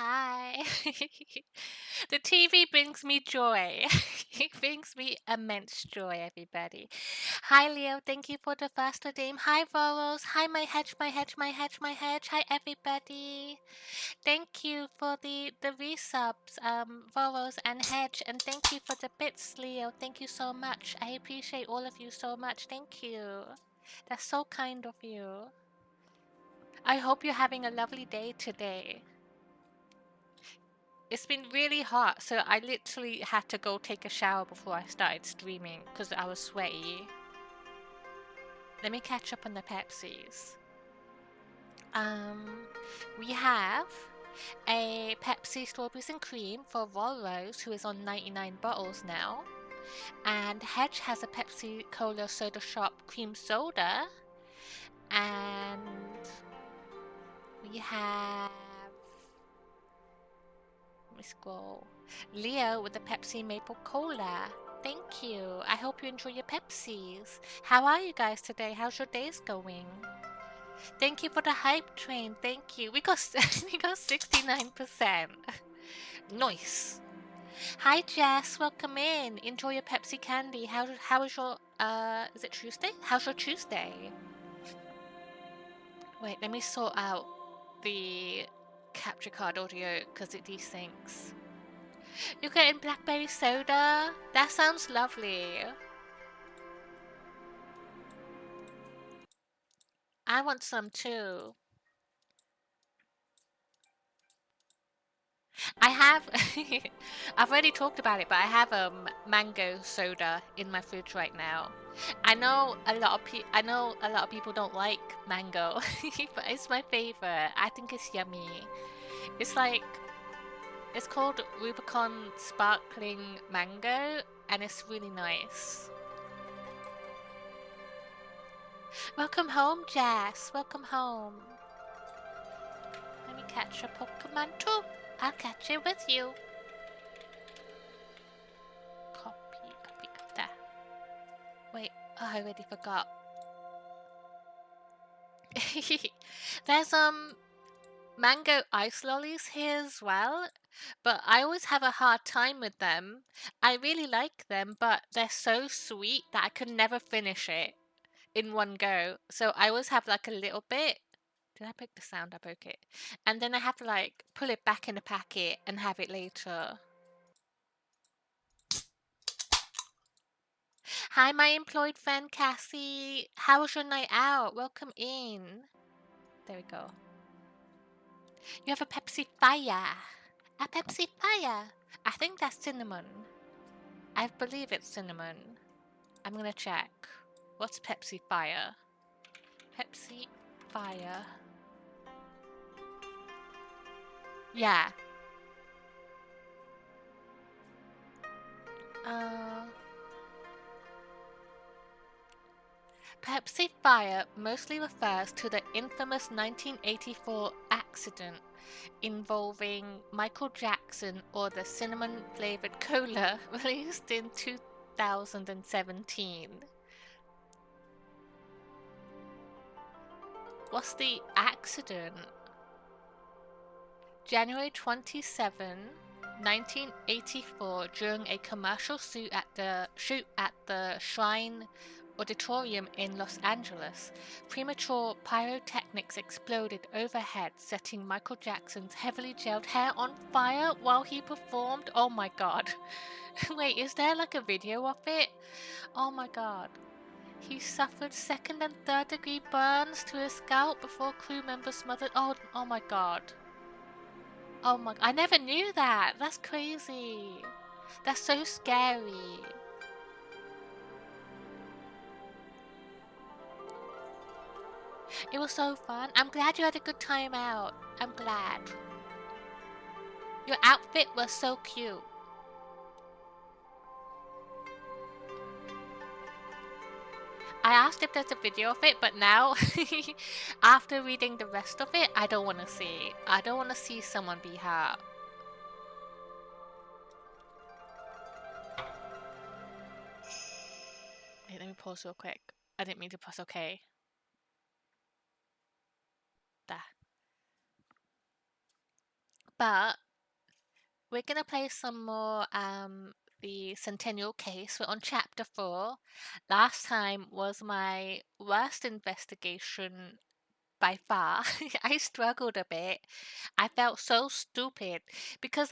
Hi. The TV brings me joy. It brings me immense joy, everybody. Hi, Leo. Thank you for the first redeem. Hi, Voros. Hi, my hedge, my hedge, my hedge, my hedge. Hi, everybody. Thank you for the resubs, Voros and Hedge, and thank you for the bits, Leo. Thank you so much. I appreciate all of you so much. Thank you. That's so kind of you. I hope you're having a lovely day today. It's been really hot, so I literally had to go take a shower before I started streaming because I was sweaty. Let me catch up on the Pepsis. We have a Pepsi Strawberries and Cream for Rollos, who is on 99 bottles now. And Hedge has a Pepsi Cola Soda Shop Cream Soda. And we have... Let me scroll. Leo with the Pepsi Maple Cola. Thank you. I hope you enjoy your Pepsis. How are you guys today? How's your days going? Thank you for the hype train. Thank you. We got 69%. Nice. Hi Jess, welcome in. Enjoy your Pepsi candy. How is your is it Tuesday? How's your Tuesday? Wait, let me sort out the capture card audio because it desyncs. You're getting blackberry soda? That sounds lovely. I want some too. I have I've already talked about it, but I have mango soda in my fridge right now. I know a lot of people don't like mango, but it's my favorite. I think it's yummy. It's like it's called Rubicon Sparkling Mango and it's really nice. Welcome home, Jess. Welcome home. Let me catch a Pokemon too. I'll catch it with you. Copy. There. Wait, oh, I already forgot. There's mango ice lollies here as well, but I always have a hard time with them. I really like them, but they're so sweet that I could never finish it in one go. So I always have like a little bit. Did I pick the sound? I broke it. And then I have to like pull it back in the packet and have it later. Hi, my employed friend Cassie. How was your night out? Welcome in. There we go. You have a Pepsi Fire. A Pepsi Fire. I think that's cinnamon. I believe it's cinnamon. I'm gonna check. What's Pepsi Fire? Pepsi Fire. Yeah. Pepsi Fire mostly refers to the infamous 1984 accident involving Michael Jackson or the cinnamon-flavored cola released in 2017. What's the accident? January 27, 1984, during a commercial shoot at the Shrine Auditorium in Los Angeles, premature pyrotechnics exploded overhead, setting Michael Jackson's heavily gelled hair on fire while he performed. Oh my god. Wait, is there like a video of it? Oh my god. He suffered second and third degree burns to his scalp before crew members smothered. Oh my god. Oh my, I never knew that. That's crazy. That's so scary. It was so fun. I'm glad you had a good time out. I'm glad. Your outfit was so cute. I asked if there's a video of it, but now, after reading the rest of it, I don't want to see. I don't want to see someone be hurt. Wait, let me pause real quick. I didn't mean to press OK. There. But we're gonna play some more the Centennial case. We're on chapter 4. Last time was my worst investigation by far. I struggled a bit. I felt so stupid because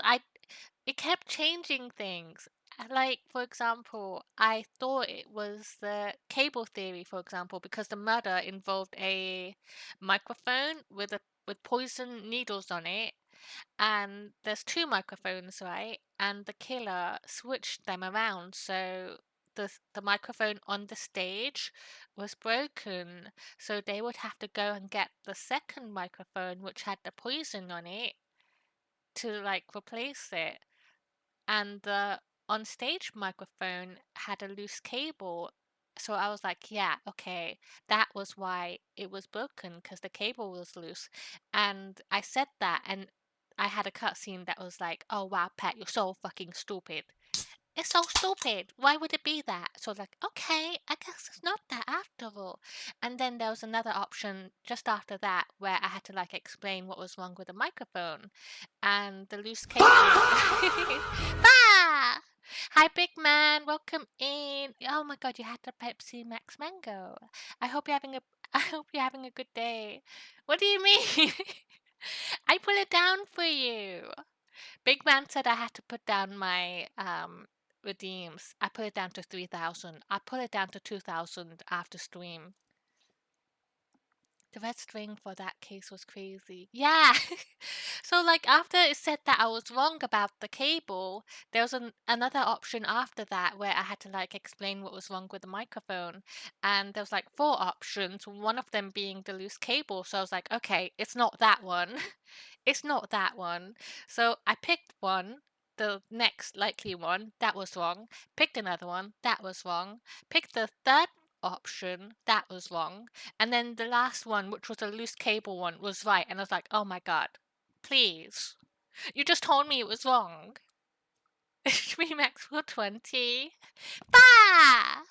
it kept changing things. Like, for example, I thought it was the cable theory, for example, because the murder involved a microphone with poison needles on it, and there's two microphones, right? And the killer switched them around, so the microphone on the stage was broken, so they would have to go and get the second microphone, which had the poison on it, to like replace it. And the on stage microphone had a loose cable. So I was like, yeah, okay, that was why it was broken, because the cable was loose. And I said that, and I had a cutscene that was like, oh wow, Pat, you're so fucking stupid. It's so stupid. Why would it be that? So I was like, okay, I guess it's not that after all. And then there was another option just after that where I had to like explain what was wrong with the microphone and the loose cable. Bah! Hi, big man. Welcome in. Oh my god, you had the Pepsi Max Mango. I hope you're having a I hope you're having a good day. What do you mean? I put it down for you. Big man said I had to put down my redeems. I put it down to 3,000. I put it down to 2,000 after stream. The red string for that case was crazy. Yeah. So like after it said that I was wrong about the cable, there was another option after that where I had to like explain what was wrong with the microphone. And there was like 4 options, one of them being the loose cable. So I was like, okay, it's not that one. It's not that one. So I picked one, the next likely one, that was wrong. Picked another one, that was wrong. Picked the third option, that was wrong. And then the last one, which was a loose cable one, was right. And I was like, oh my god, please. You just told me it was wrong. 3max for 20. Bah!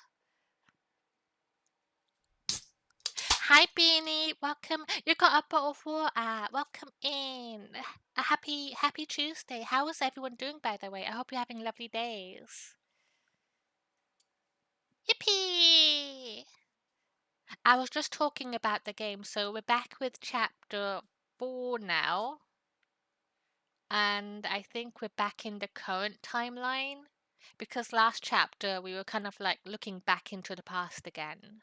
Hi, Beanie. Welcome. You got a bottle of water. Welcome in. A happy Tuesday. How is everyone doing, by the way? I hope you're having lovely days. Yippee! I was just talking about the game, so we're back with chapter 4 now. And I think we're back in the current timeline. Because last chapter we were kind of like looking back into the past again.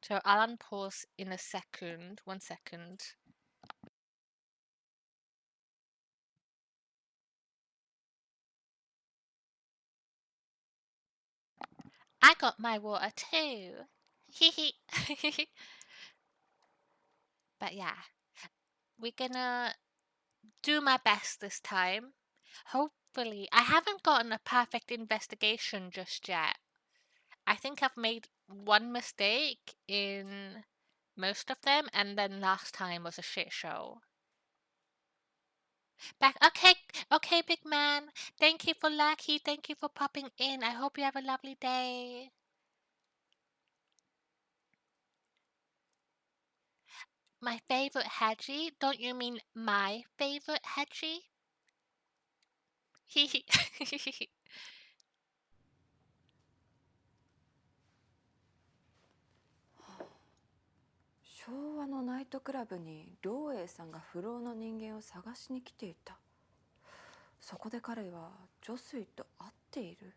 So I'll unpause in a second. 1 second. I got my water too. But yeah, we're gonna do my best this time. Hopefully, I haven't gotten a perfect investigation just yet. I think I've made one mistake in most of them, and then last time was a shit show. Back, okay, big man. Thank you for Lucky. Thank you for popping in. I hope you have a lovely day. My favorite Haji? Don't you mean my favorite Haji? Hee hee. 昭和のナイトクラブに良栄さんが不老の人間を探しに来ていた。そこで彼は女水と会っている。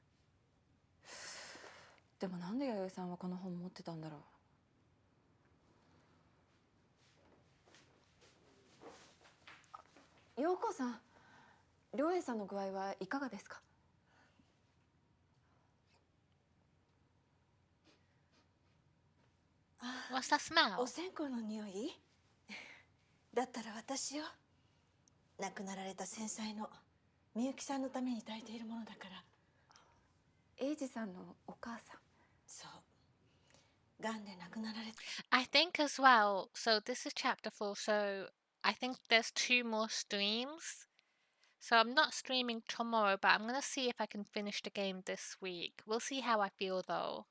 でもなんで弥生さんはこの本持ってたんだろう。陽子さん、良栄さんの具合はいかがですか。What's that smell? お線香の匂いだったら私よ。亡くなられた繊細のみゆきさんのために炊いているものだから。英二さんのお母さん。そう。がんで亡くなられた。I think as well. So this is chapter 4. So I think there's 2 more streams. So I'm not streaming tomorrow, but I'm gonna see if I can finish the game this week. We'll see how I feel though.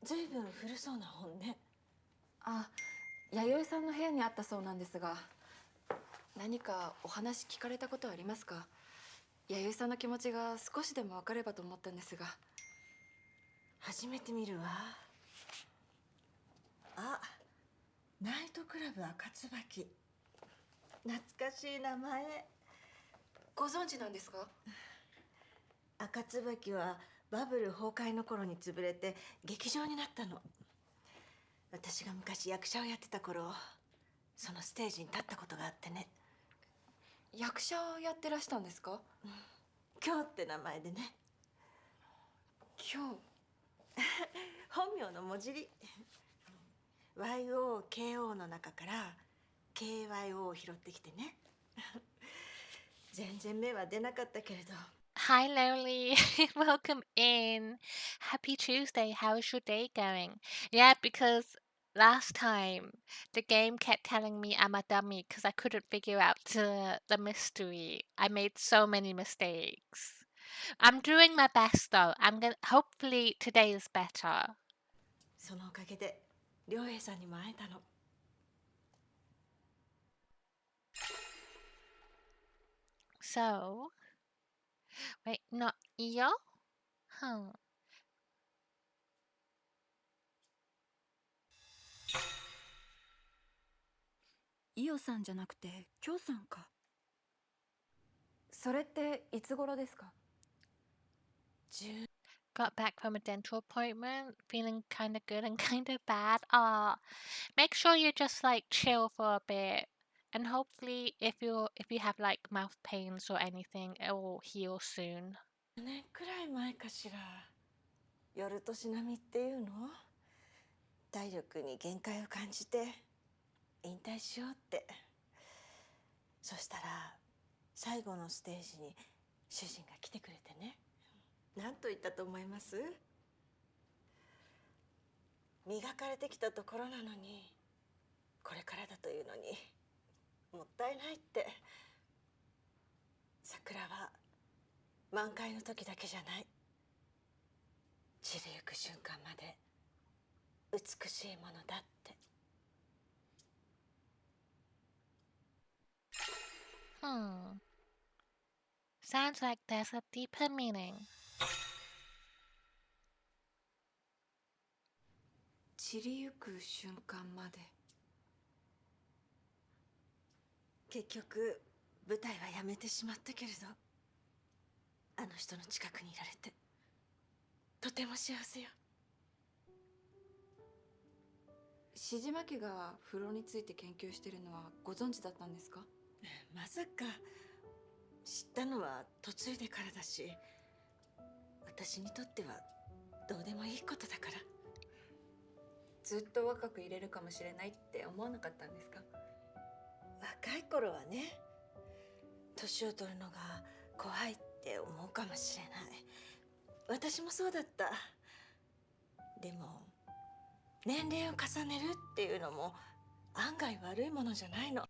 ずいぶん古そうな本ね。あ、弥生さんの部屋にあったそうなんですが、何かお話聞かれたことはありますか？弥生さんの気持ちが少しでも分かればと思ったんですが。初めて見るわ。あ、ナイトクラブ赤椿。懐かしい名前。ご存知なんですか？赤椿はバブル崩壊の頃に潰れて劇場になったの。私が昔役者をやってた頃、そのステージに立ったことがあってね。役者をやってらしたんですか？今日って名前でね。今日。本名の文字り。YOKO の中から KYO を拾ってきてね。全然目は出なかったけれど。Hi, Loli. Welcome in. Happy Tuesday. How's your day going? Yeah, because last time the game kept telling me I'm a dummy because I couldn't figure out the mystery. I made so many mistakes. I'm doing my best though. Hopefully today is better. そのおかげで良平さんにも会えたの。So, wait, not yo? Huh. 伊代さんじゃなくて京さんか。それっていつ頃ですか？Got back from a dental appointment, feeling kind of good and kind of bad. Make sure you just like chill for a bit, and hopefully, if you have like mouth pains or anything, it will heal soon. 10年くらい前かしら。夜年並みっていうの？体力に限界を感じて引退しようって。そしたら最後のステージに主人が来てくれてね。何と言ったと思います？磨かれてきたところなのに、これからだというのにもったいないって。桜は満開の時だけじゃない。散りゆく瞬間まで美しいものだって。Sounds like there's a deeper meaning. 散りゆく瞬間まで。結局舞台はやめてしまったけれど、あの人の近くにいられてとても幸せよ。志島家が風呂について研究してるのはご存知だったんですか？まさか。知ったのは嫁いでからだし、私にとってはどうでもいいことだから。ずっと若くいれるかもしれないって思わなかったんですか？若い頃はね、年を取るのが怖いって思うかもしれない。私もそうだった。でも年齢を重ねるっていうのも案外悪いものじゃないの。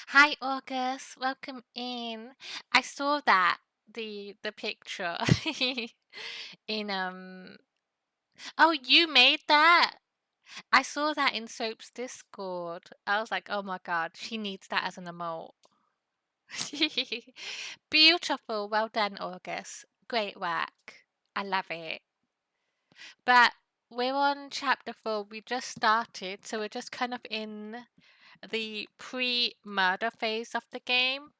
Hi, August. Welcome in. I saw that the picture in Oh, you made that? I saw that in Soap's Discord. I was like, oh my god, she needs that as an emote. Beautiful. Well done, August. Great work. I love it. But we're on chapter 4. We just started, so we're just kind of in the pre-murder phase of the game.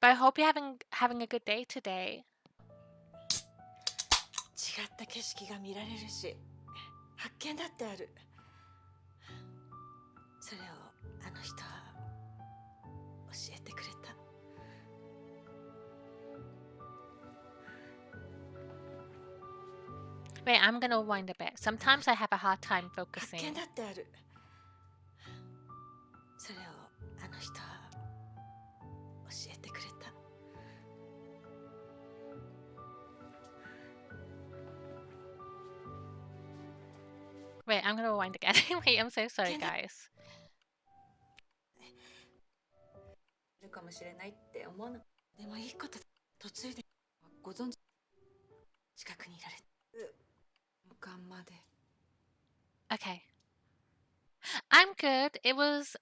But I hope you're having a good day today. 違った景色が見られるし、発見だってある。それをあの人は教えてくれた。Wait, I'm gonna wind a bit. Sometimes I have a hard time 発 focusing. 見だってある。それをあの人は教えてくれた。Wait, I'm gonna rewind again. Wait, I'm so sorry, guys. いるかもしれないって思わなかっでもいいことだ。嫁いでた。ご存知近くにいられて。瞬間まで。 Okay. good. It was.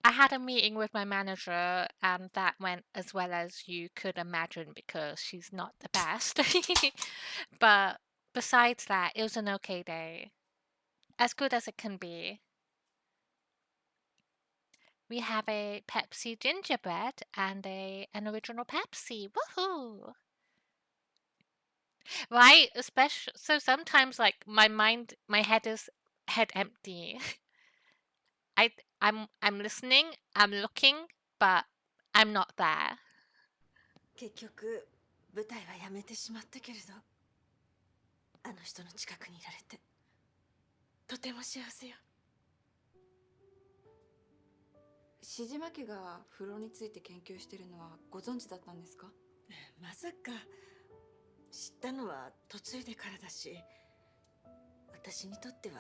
I had a meeting with my manager, and that went as well as you could imagine because she's not the best. But besides that, it was an okay day. As good as it can be. We have a Pepsi gingerbread and an original Pepsi. Woohoo! Right? Especially so sometimes like my head is head empty. I'm listening, I'm looking, but I'm not there. 結局舞台はやめてしまったけれど、あの人の近くにいられてとても幸せよ。志島家が風呂について研究してるのはご存知だったんですか？まさか知ったのは嫁いでからだし、私にとっては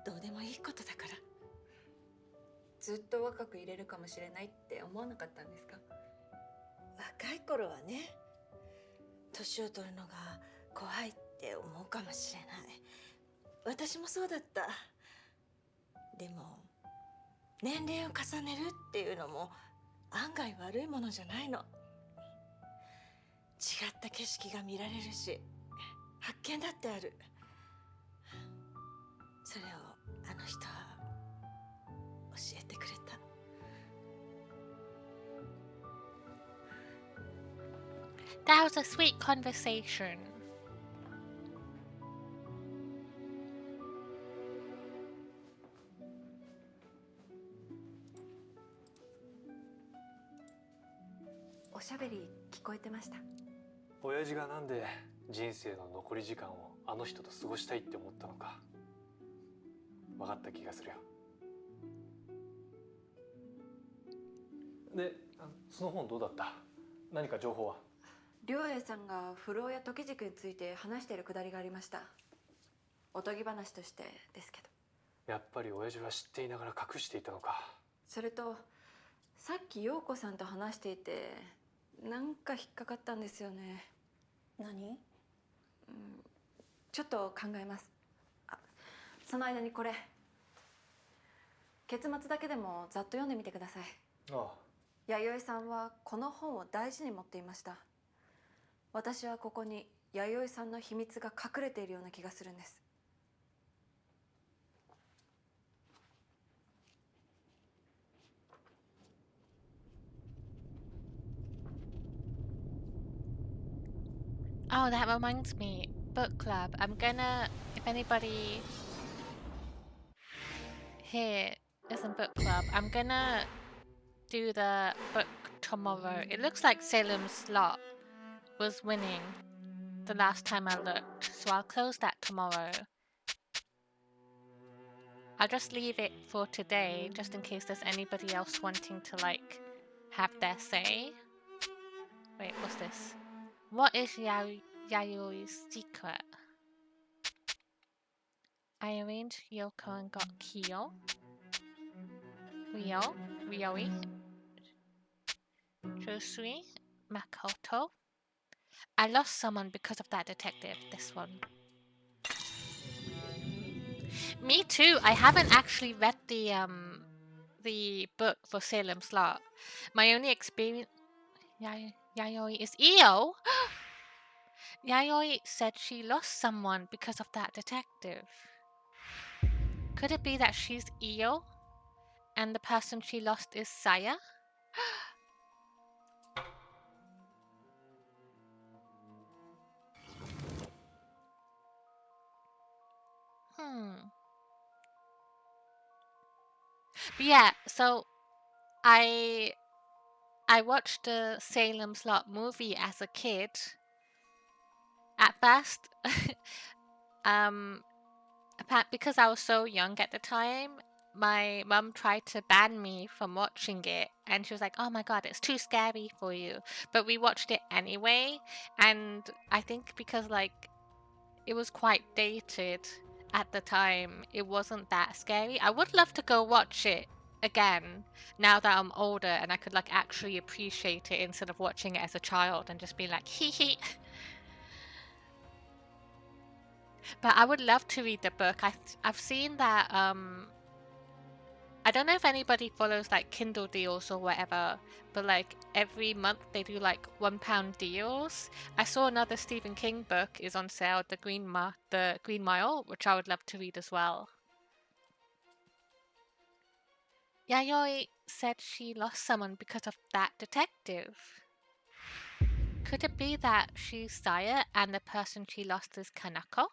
どうでもいいことだから。ずっと若くいれるかもしれないって思わなかったんですか？若い頃はね、年を取るのが怖いって思うかもしれない。私もそうだった。でも年齢を重ねるっていうのも案外悪いものじゃないの。違った景色が見られるし、発見だってある。それをあの人は教えてくれた。That was a sweet conversation.おしゃべり聞こえてました。親父がなんで人生の残り時間をあの人と過ごしたいって思ったのか分かった気がするよ。で、その本どうだった？何か情報は？良栄さんが不老や時軸について話しているくだりがありました。おとぎ話としてですけど。やっぱり親父は知っていながら隠していたのか。それとさっき陽子さんと話していてなんか引っかかったんですよね。何？ちょっと考えます。その間にこれ結末だけでもざっと読んでみてください。ああ。弥生さんはこの本を大事に持っていました。私はここに弥生さんの秘密が隠れているような気がするんです。Oh, that reminds me. Book club. I'm gonna, if anybody here is in book club, I'm gonna do the book tomorrow. It looks like Salem's Lot was winning the last time I looked, so I'll close that tomorrow. I'll just leave it for today, just in case there's anybody else wanting to, like, have their say. Wait, what's this? What is Yayoi's secret? I arranged Yoko and got Kyo. Ryoi. Josui. Makoto. I lost someone because of that detective, this one. Me too. I haven't actually read the book for Salem's Lot. My only experience... Yayoi is Io? Yayoi said she lost someone because of that detective. Could it be that she's Io? And the person she lost is Saya? But yeah, so I watched the Salem's Lot movie as a kid. At first, because I was so young at the time, my mum tried to ban me from watching it, and she was like, "Oh my god, it's too scary for you." But we watched it anyway, and I think because like it was quite dated at the time, it wasn't that scary. I would love to go watch it again now that I'm older and I could like actually appreciate it instead of watching it as a child and just being like hee hee. But I would love to read the book. I've seen that. I don't know if anybody follows like Kindle deals or whatever, but like every month they do like £1 deals. I saw another Stephen King book is on sale, The Green Mile, which I would love to read as well. Yayoi said she lost someone because of that detective. Could it be that she's Saya and the person she lost is Kanako?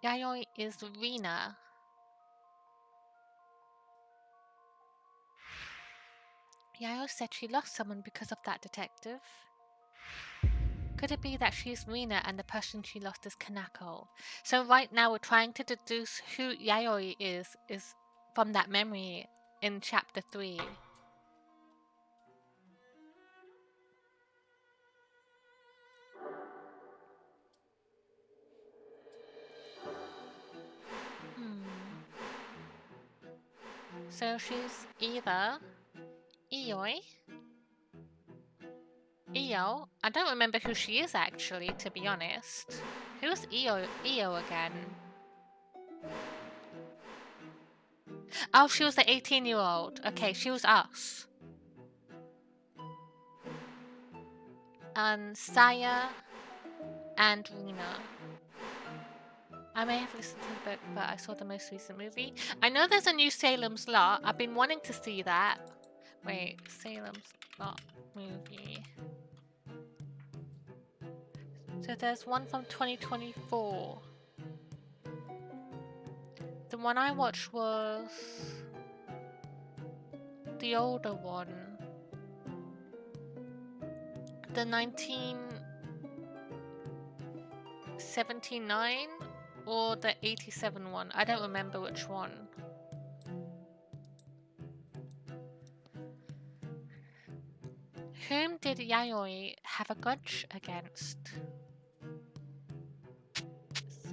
Yayoi is Rina. Yayoi said she lost someone because of that detective. Could it be that she's Rina and the person she lost is Kanako? So right now we're trying to deduce who Yayoi is from that memory in chapter 3. So she's either Ioi, Io. I don't remember who she is actually, to be honest. Who's Io again? Oh, she was the 18-year-old. Okay, she was us. And Saya and Rina. I may have listened to the book, but I saw the most recent movie. I know there's a new Salem's Lot. I've been wanting to see that. Wait, Salem's Lot movie. So there's one from 2024. The one I watched was the older one. The 1979 or the 87 one. I don't remember which one. Whom did Yayoi have a grudge against?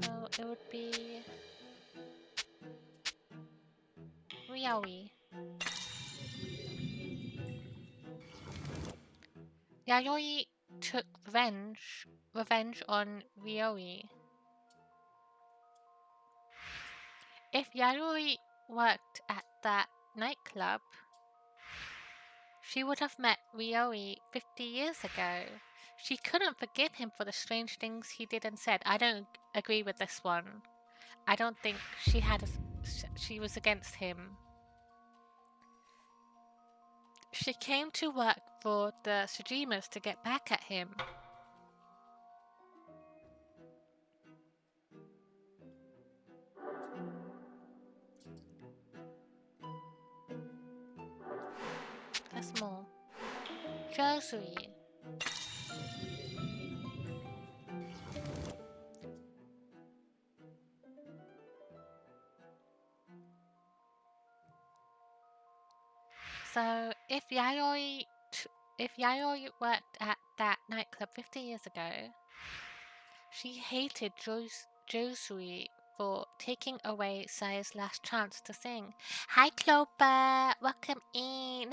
So it would be Ryaoi. Yayoi took revenge on Ryoi. If Yayoi worked at that nightclub, she would have met Ryoi 50 years ago. She couldn't forgive him for the strange things he did and said. I don't agree with this one. I don't think she was against him. She came to work for the Shijimas to get back at him. That's more. Josui. So if Yayoi worked at that nightclub 50 years ago, she hated Josui for taking away Saya's last chance to sing. Hi Clopa, welcome in.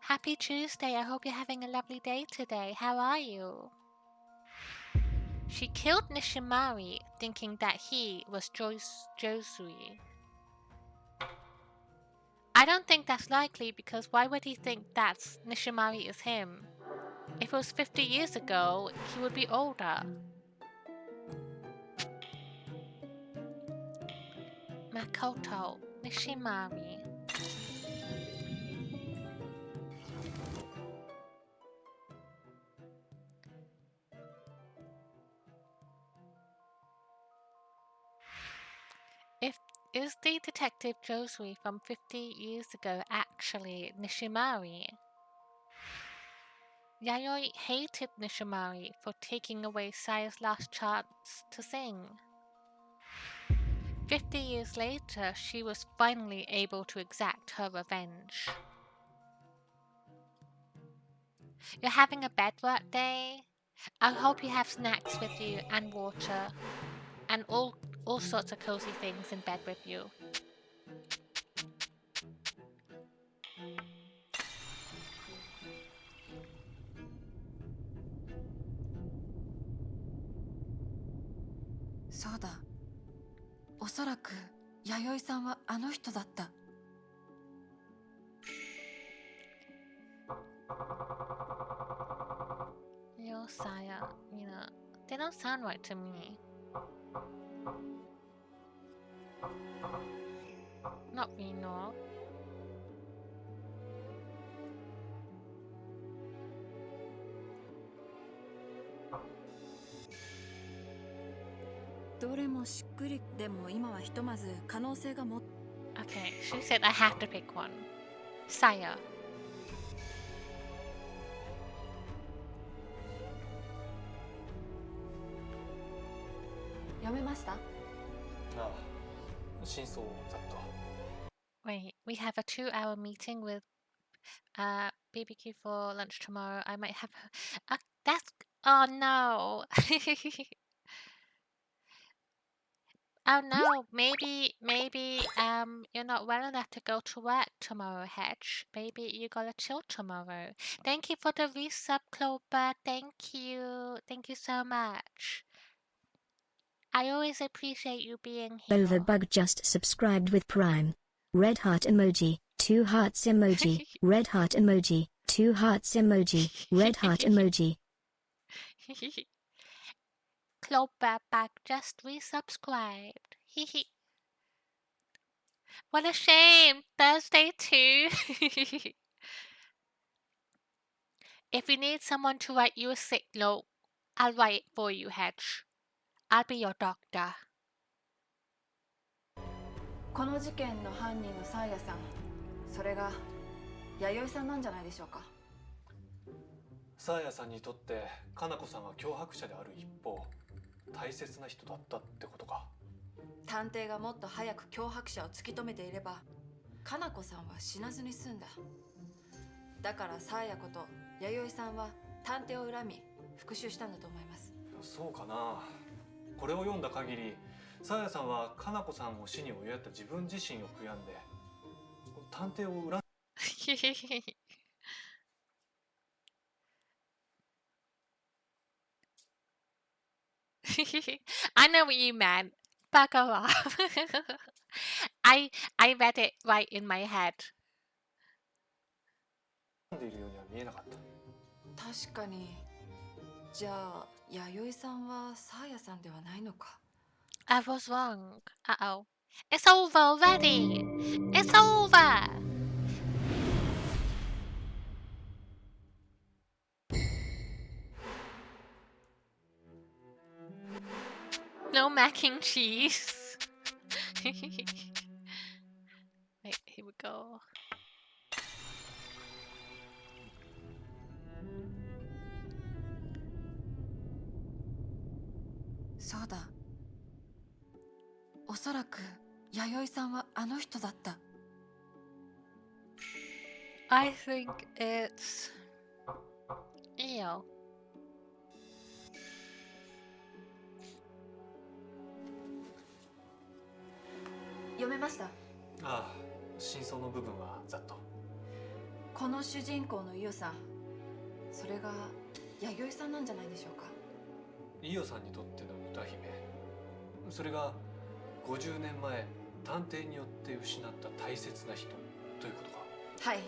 Happy Tuesday, I hope you're having a lovely day today. How are you? She killed Nishimari thinking that he was Josui. I don't think that's likely because why would he think that's Nishimari is him? If it was 50 years ago, he would be older. Makoto, Nishimari. Is the detective Josui from 50 years ago actually Nishimari? Yayoi hated Nishimari for taking away Saya's last chance to sing. 50 years later, she was finally able to exact her revenge. You're having a bedwork day? I hope you have snacks with you and water and all sorts of cozy things in bed with you. そらく弥生さんはあの人だった。Yo, Saya, they don't sound right to me. Not Reno. どれもしっくり。でも今はひとまず可能性がも。 Okay, she said I have to pick one. Saya. 読めました？ああ、真相をざっと。 Wait, we have a 2-hour meeting with BBQ for lunch tomorrow. I might have. That's. Oh no. Oh no. Maybe you're not well enough to go to work tomorrow, Hedge. Maybe you gotta chill tomorrow. Thank you for the resub, Clover. Thank you. Thank you so much. I always appreciate you being Oh, here. the bug just subscribed with Prime. Red heart emoji, 2 hearts emoji, red heart emoji, 2 hearts emoji, red heart emoji. Cloverback just resubscribed. What a shame. Thursday too. If you need someone to write you a sick note, I'll write it for you, Hedge. I'll be your doctor. この事件の犯人のサーヤさん、それが弥生さんなんじゃないでしょうか。サーヤさんにとってかなこさんは脅迫者である一方、大切な人だったってことか。探偵がもっと早く脅迫者を突き止めていれば、かなこさんは死なずに済んだ。だからサーヤこと弥生さんは探偵を恨み復讐したんだと思います。そうかな。これを読んだ限り、サーヤさんはかなこさんを死に追いやった自分自身を悔やんで、探偵を恨ん I know what you meant. Back off. I read it right in my head. でいるようには見えなかった。確かに。じゃあ弥生さんはサーヤさんではないのか。I was wrong. Uh-oh. It's over already. It's over. No mac and cheese. Wait, here we go. そうだ。おそらく弥生さんはあの人だった。I think it's Eo. 読めました。ああ、真相の部分はざっと。この主人公のイオさん、それが弥生さんなんじゃないでしょうか。イオさんにとっての歌姫、それが50年前探偵によって失った大切な人ということか。はい。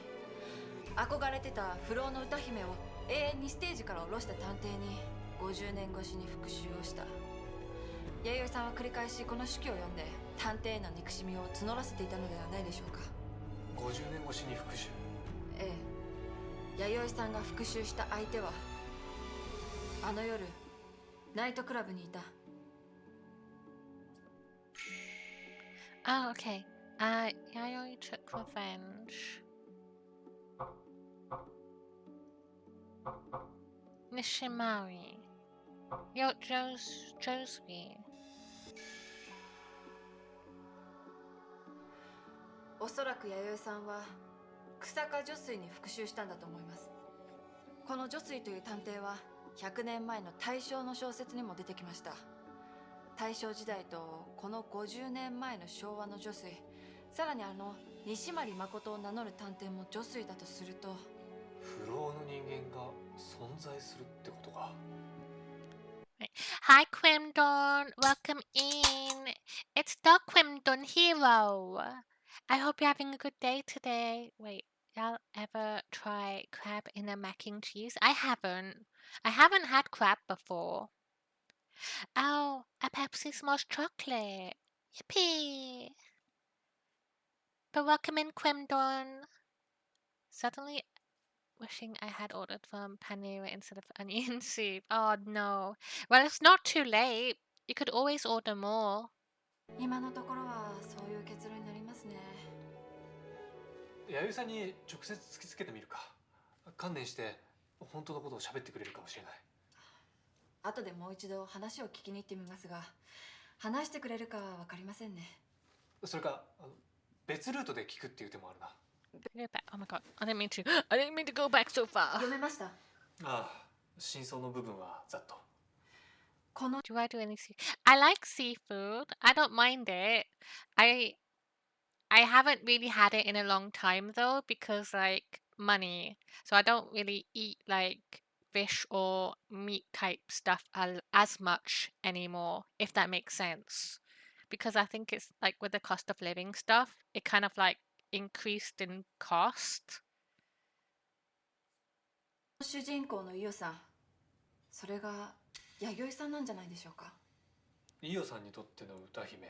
憧れてた不老の歌姫を永遠にステージから下ろした探偵に50年越しに復讐をした。弥生さんは繰り返しこの手記を読んで探偵への憎しみを募らせていたのではないでしょうか。50年越しに復讐。ええ。弥生さんが復讐した相手はあの夜ナイトクラブにいた。Oh, okay. Yayoi took revenge. Nishimari. Josui. おそらく弥生さんは草加女水に復讐したんだと思います。この女水という探偵は100年前の大正の小説にも出てきました。大正時代とこの50年前の昭和の女水、さらに西丸誠を名乗る探偵も女水だとすると、不老の人間が存在するってことか。Hi, Quimdon. Welcome in. It's the Quimdon hero. I hope you're having a good day today. Wait, y'all ever try crab in a mac and cheese? I haven't. I haven't had crab before. Oh, a Pepsi smells chocolate. Yippee! But welcome in, Quimdon. Suddenly wishing I had ordered from Panera instead of onion soup. Oh no. Well, it's not too late. You could always order more. 今のところはそういう結論になりますね。弥生さんに直接突きつけてみるか。観念して本当のことを喋ってくれるかもしれない。後でもう一度話を聞きに行ってみますが、話してくれるかは分かりませんね。それか別ルートで聞くっていう手もあるな。Go back. Oh my god. I didn't mean to. I didn't mean to go back so far. 読めました。ああ、真相の部分はざっと。この Do I do any seafood? I like seafood. I don't mind it. I haven't really had it in a long time though because like money. So I don't really eat like fish or meat type stuff as much anymore, if that makes sense. Because I think it's like with the cost of living stuff, it kind of like increased in cost. 主人公の伊代さん、それが弥生さんなんじゃないでしょうか。伊代さんにとっての歌姫、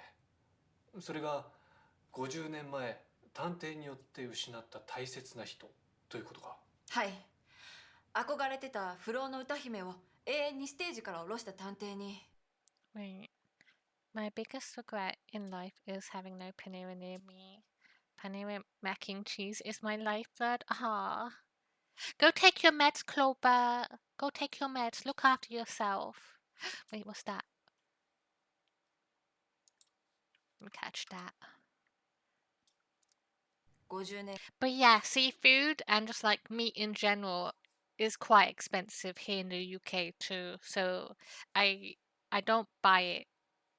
それが50年前探偵によって失った大切な人ということか。はい。憧れてた不老の歌姫を永遠にステージから下ろした探偵に。Wait. My biggest regret in life is having no Panera near me. Panera mac and cheese is my lifeblood. Ah. Go take your meds, Clover. Go take your meds. Look after yourself. Wait, what's that? Catch that. 50年 But yeah, seafood and just like meat in general is quite expensive here in the UK too. So I I don't buy it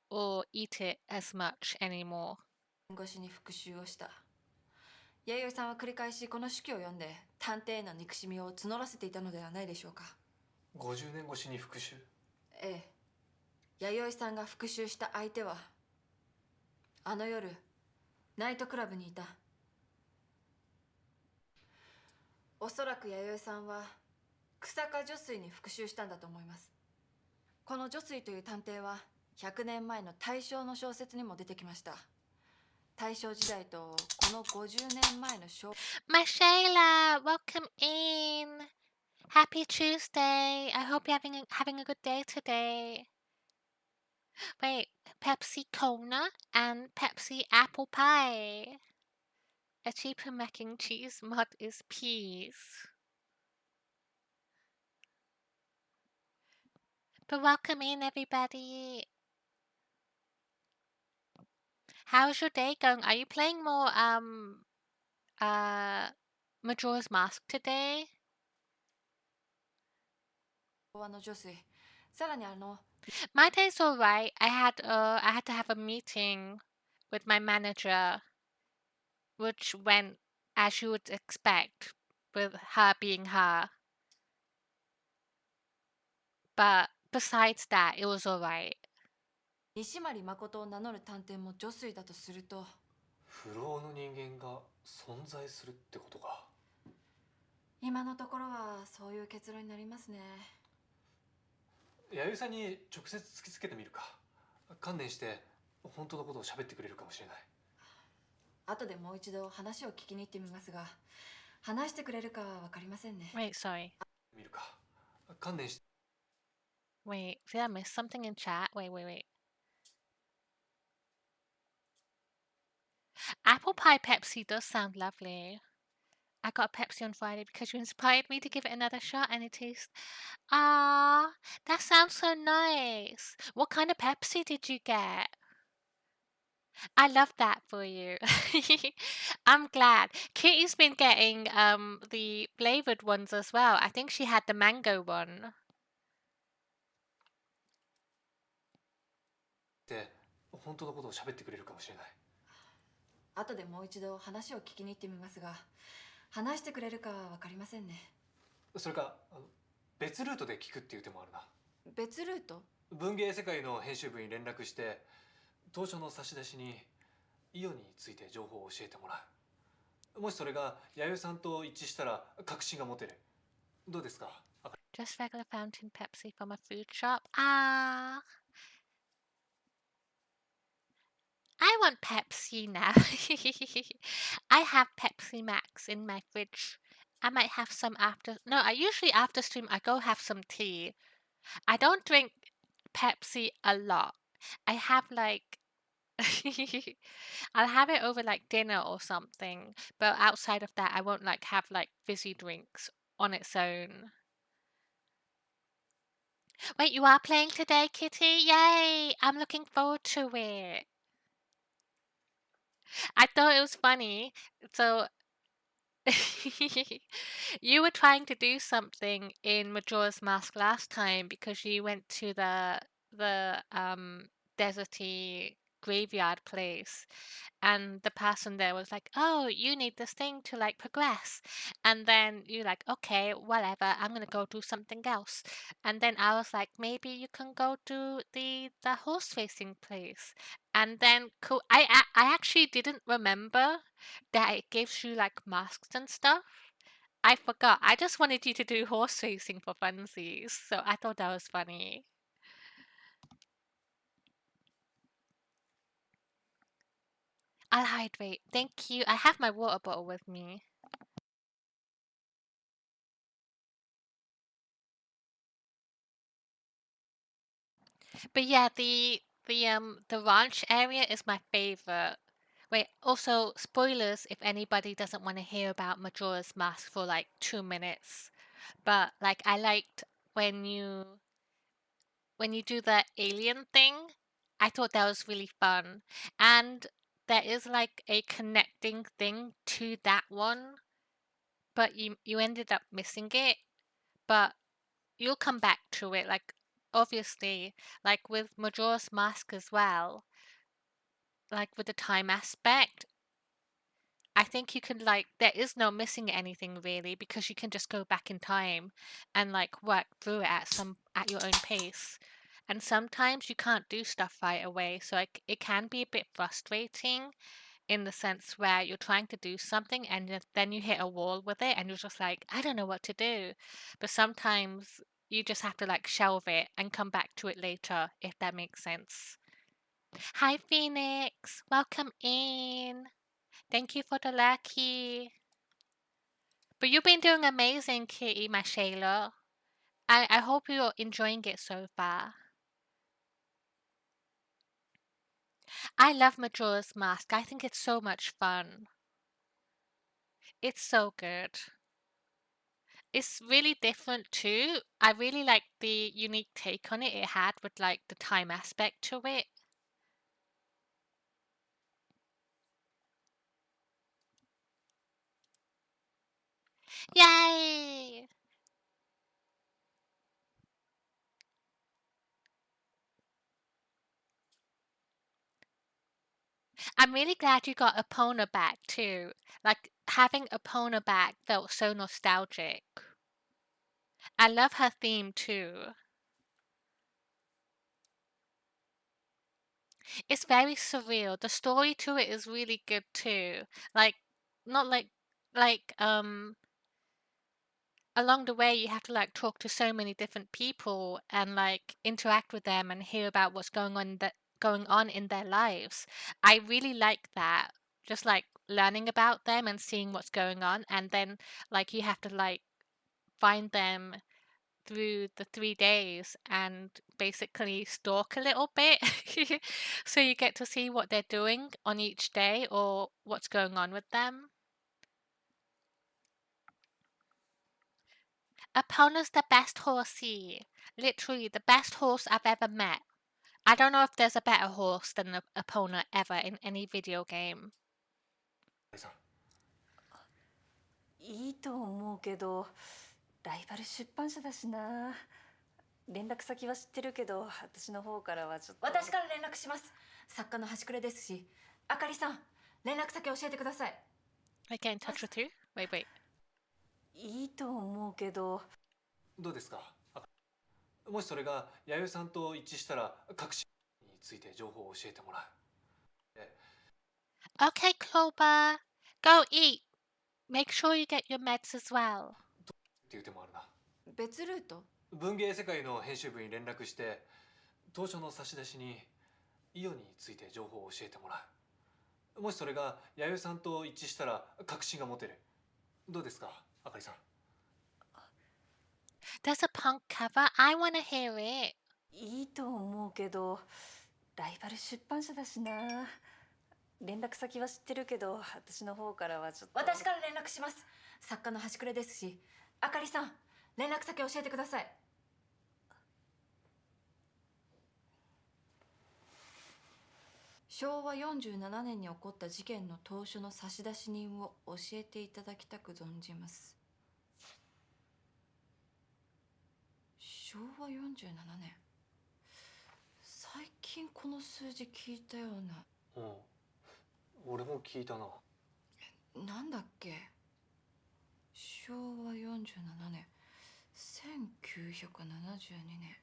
or eat it as much anymore. 越しに復讐をした。弥生さんは繰り返しこの手記を読んで探偵への憎しみを募らせていたのではないでしょうか。50年越しに復讐。ええ。弥生さんが復讐した相手はあの夜ナイトクラブにいた。おそらく弥生さんは草加女水に復讐したんだと思います。この女水という探偵は100年前の大正の小説にも出てきました。大正時代とこの50年前の小 My Shayla, welcome in. Happy Tuesday. I hope you're having a good day today. Wait, Pepsi Kona and Pepsi Apple Pie. A cheaper mac and cheese mod is peas. But welcome in, everybody. How's your day going? Are you playing more Majora's Mask today? 和の女水。さらにMy day's alright. I had to have a meeting with my manager, which went as you would expect, with her being her. But besides that, it was alright. 西丸誠を名乗る探偵も女水だとすると、不老の人間が存在するってことか。今のところはそういう結論になりますね。弥生さんに直接突きつけてみるか。観念して本当のことを喋ってくれるかもしれない。後でもう一度話を聞きに行ってみますが、話してくれるかは分かりませんね。Wait, sorry. 見るか。観念して。 Wait, did I miss something in chat? Wait. Apple pie Pepsi does sound lovely. I got a Pepsi on Friday because you inspired me to give it another shot and it tastes... Ah, that sounds so nice. What kind of Pepsi did you get? I love that for you. I'm glad. Kitty's been getting the flavored ones as well. I think she had the mango one. で本当のことを喋ってくれるかもしれない。後でもう一度話を聞きに行ってみますが、話してくれるかは分かりませんね。それか別ルートで聞くっていう手もあるな。別ルート？文芸世界の編集部に連絡して当初の差出にイオについて情報を教えてもらう。もしそれが弥生さんと一致したら確信が持てる。どうですか？ Just regular fountain Pepsi from a food shop. Ah, I want Pepsi now. I have Pepsi Max in my fridge. I might have some after. No, I usually after stream I go have some tea. I don't drink Pepsi a lot. I have like I'll have it over like dinner or something, but outside of that I won't like have like fizzy drinks on its own. Wait, you are playing today, Kitty? Yay! I'm looking forward to it. I thought it was funny. So you were trying to do something in Majora's Mask last time because you went to the deserty graveyard place, and the person there was like, "Oh, you need this thing to like progress," and then you're like, "Okay, whatever. I'm gonna go do something else," and then I was like, "Maybe you can go to the horse racing place," and then cool. I actually didn't remember that it gives you like masks and stuff. I forgot. I just wanted you to do horse racing for funsies, so I thought that was funny. I'll hydrate. Thank you. I have my water bottle with me. But yeah, the ranch area is my favorite. Wait, also spoilers if anybody doesn't want to hear about Majora's Mask for like 2 minutes. But like I liked when you do the alien thing. I thought that was really fun. And there is like a connecting thing to that one, but you ended up missing it. But you'll come back to it. Like obviously, like with Majora's Mask as well, like with the time aspect, I think you can like there is no missing anything really because you can just go back in time and like work through it at your own pace. And sometimes you can't do stuff right away, so like it can be a bit frustrating in the sense where you're trying to do something and then you hit a wall with it and you're just like, I don't know what to do. But sometimes you just have to like shelve it and come back to it later, if that makes sense. Hi, Phoenix. Welcome in. Thank you for the lucky. But you've been doing amazing, Kitty, my Shayla. I hope you're enjoying it so far. I love Majora's Mask. I think it's so much fun. It's so good. It's really different too. I really like the unique take on it had with like the time aspect to it. Yay! I'm really glad you got Epona back too. Like having Epona back felt so nostalgic. I love her theme too. It's very surreal. The story to it is really good too. Like not like along the way you have to like talk to so many different people and like interact with them and hear about what's going on in their lives. I really like that. Just like learning about them and seeing what's going on, and then like you have to like find them through the 3 days and basically stalk a little bit. So you get to see what they're doing on each day or what's going on with them. Epona's the best horsey. Literally the best horse I've ever met. I don't know if there's a better horse than Epona ever in any video game. いいと思うけどライバル出版社だしな。連絡先は知ってるけど私の方からはちょっと。私から連絡します。作家の端くれですし。あかりさん連絡先教えてください。 I get in touch with you? Wait. いいと思うけど。どうですか？もしそれが弥生さんと一致したら隠しについて情報を教えてもらう。 Okay, Clover. Go eat. Make sure you get your meds as well. っていう手もあるな。別ルート？文芸世界の編集部に連絡して当初の差出にイオについて情報を教えてもらう。もしそれが弥生さんと一致したら確信が持てる。どうですか、あかりさん。 There's a punk cover. I want to hear it. いいと思うけど、ライバル出版社だしな。連絡先は知ってるけど、私の方からはちょっと。私から連絡します。作家の端くれですし。あかりさん、連絡先教えてください。昭和47年に起こった事件の当初の差出人を教えていただきたく存じます。昭和47年。最近この数字聞いたような。うん、俺も聞いたな。なんだっけ。昭和47年、1972年。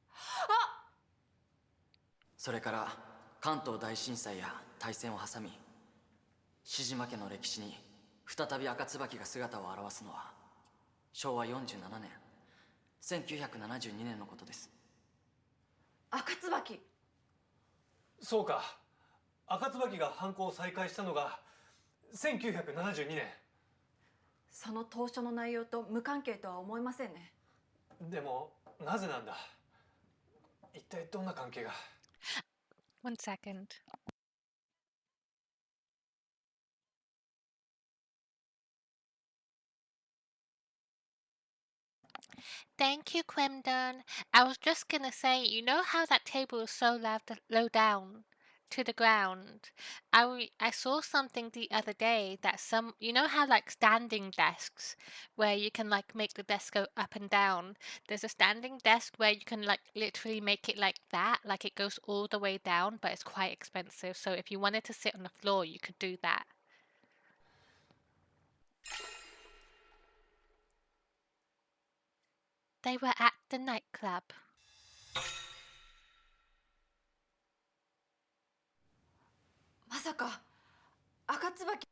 あ！それから関東大震災や大戦を挟み、志島家の歴史に再び赤椿が姿を現すのは昭和47年1972年のことです。赤椿。そうか、赤椿が犯行を再開したのが1972年。その当初の内容と無関係とは思えませんね。でもなぜなんだ。一体どんな関係が。 One second. Thank you, Quemdon. I was just gonna say, you know how that table is so low down to the ground? I saw something the other day that you know how like standing desks where you can like make the desk go up and down. There's a standing desk where you can like literally make it like that, like it goes all the way down, but it's quite expensive. So if you wanted to sit on the floor, you could do that. They were at the nightclub. まさか赤椿。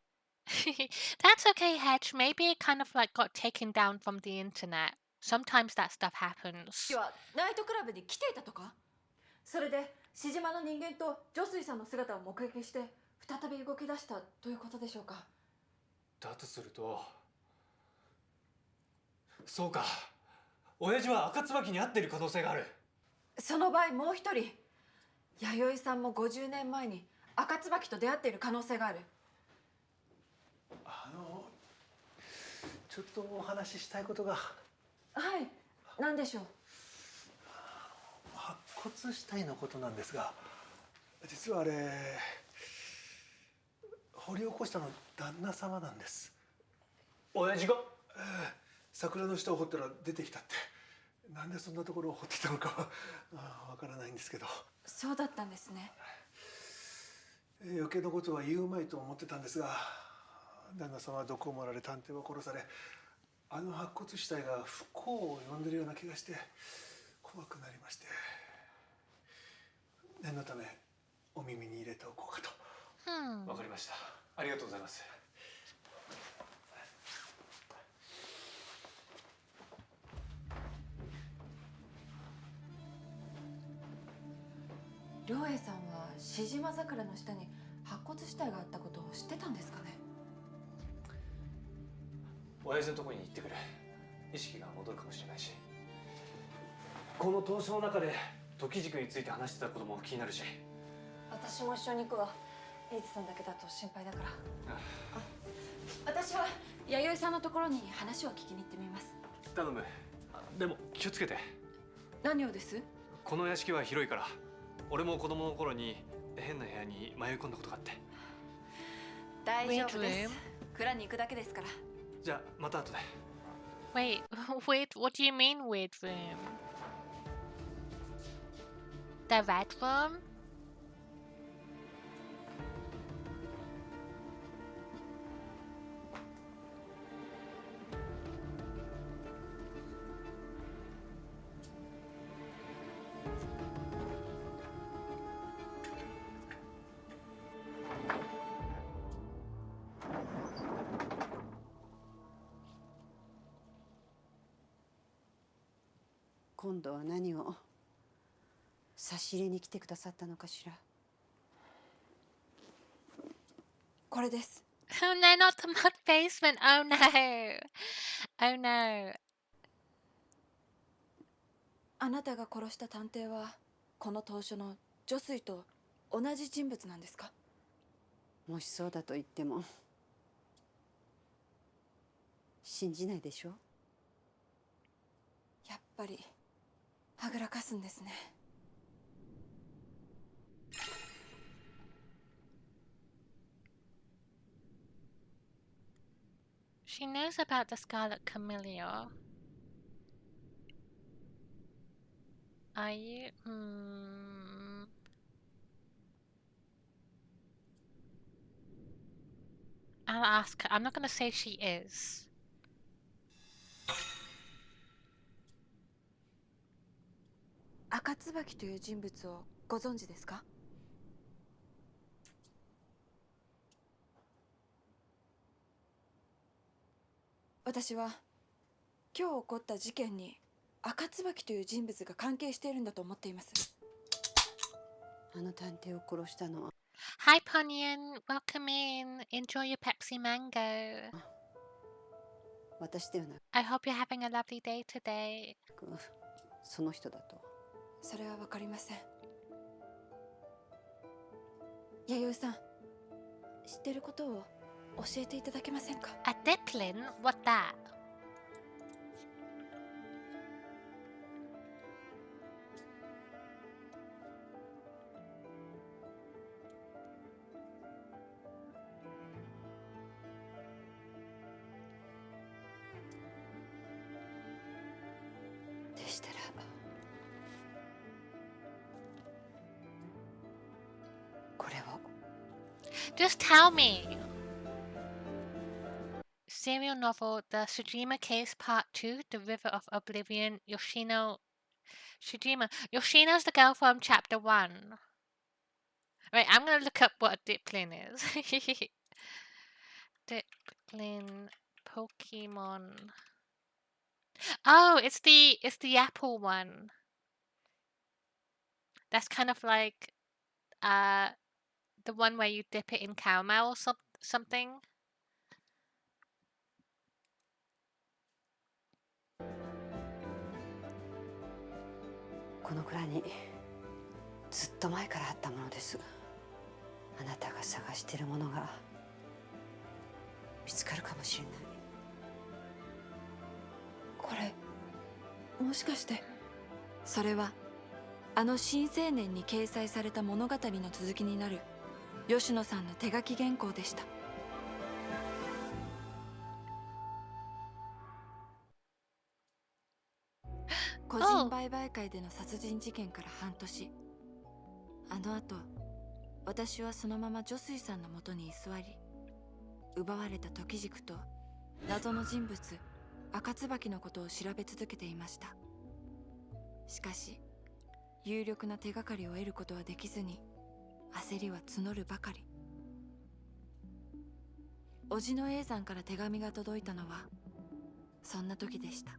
That's okay, Hedge. Maybe it kind of like got taken down from the internet. Sometimes that stuff happens. はナイトクラブに来ていたとか。それで志島の人間と女水さんの姿を目撃して再び動き出したということでしょうか。だとすると、そうか、親父は赤椿に会っている可能性がある。その場合もう一人、弥生さんも50年前に赤椿と出会っている可能性がある。ちょっとお話ししたいことが。はい、何でしょう。白骨死体のことなんですが、実はあれ掘り起こしたの旦那様なんです。親父が？桜の下を掘ったら出てきたって。なんでそんなところを掘ってたのかはわからないんですけど。そうだったんですね。余計なことは言うまいと思ってたんですが、旦那様は毒を盛られ、探偵は殺され、あの白骨死体が不幸を呼んでるような気がして怖くなりまして、念のためお耳に入れておこうかと。わかりました。ありがとうございます。良栄さんは志島桜の下に白骨死体があったことを知ってたんですかね。親父のところに行ってくれ。意識が戻るかもしれないし、この凍傷の中で時軸について話してたことも気になるし。私も一緒に行くわ。エイジさんだけだと心配だから。私は弥生さんのところに話を聞きに行ってみます。頼む。でも気をつけて。何をです？この屋敷は広いから。俺も子供の頃に変な部屋に迷い込んだことがあって。大丈夫です。蔵に行くだけですから。じゃあまた後で。Wait, what do you mean weird room? The red room? 今度は何を差し入れに来てくださったのかしら。これです。 Oh no, not the mud basement. Oh no. Oh no. あなたが殺した探偵はこの投書の女水と同じ人物なんですか？もしそうだと言っても信じないでしょ。やっぱりはぐらかすんですね。She knows about the Scarlet Camellia. Are you? I'll ask her. I'm not going to say she is. 赤椿という人物をご存知ですか？私は今日起こった事件に赤椿という人物が関係しているんだと思っています。あの探偵を殺したのは。 Hi, Ponion. Welcome in. Enjoy your Pepsi Mango. 私ではな I hope you're having a lovely day today. くその人だと。それはわかりません。弥生さん、知ってることを教えていただけませんか？ A Diplin? What that? でしたらこれを。 Just tell me. Serial novel The Shijima Case Part 2 The River of Oblivion. Shijima. Yoshino's the girl from Chapter 1. Wait, I'm gonna look up what a Diplin is. Diplin Pokemon. Oh, it's the apple one. That's kind of like the one where you dip it in caramel or something. この蔵にずっと前からあったものです。あなたが探しているものが見つかるかもしれない。これもしかして。それはあの新青年に掲載された物語の続きになる吉野さんの手書き原稿でした。個人売買会での殺人事件から半年、あの後私はそのまま女水さんのもとに居座り、奪われた時軸と謎の人物赤椿のことを調べ続けていました。しかし有力な手がかりを得ることはできずに焦りは募るばかり。叔父の A さんから手紙が届いたのはそんな時でした。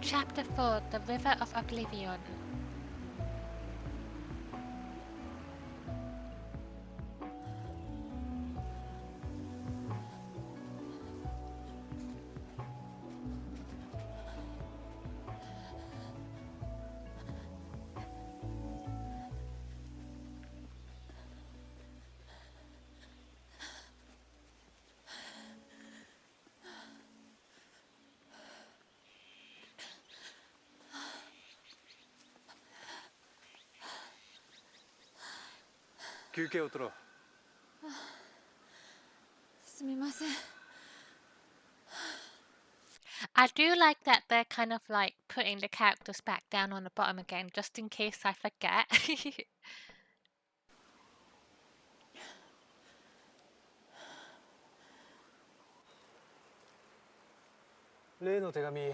Chapter 4 The River of Oblivion.休憩を取ろう。すみません。I do like that they're kind of like putting the characters back down on the bottom again, just in case I forget. 例の手紙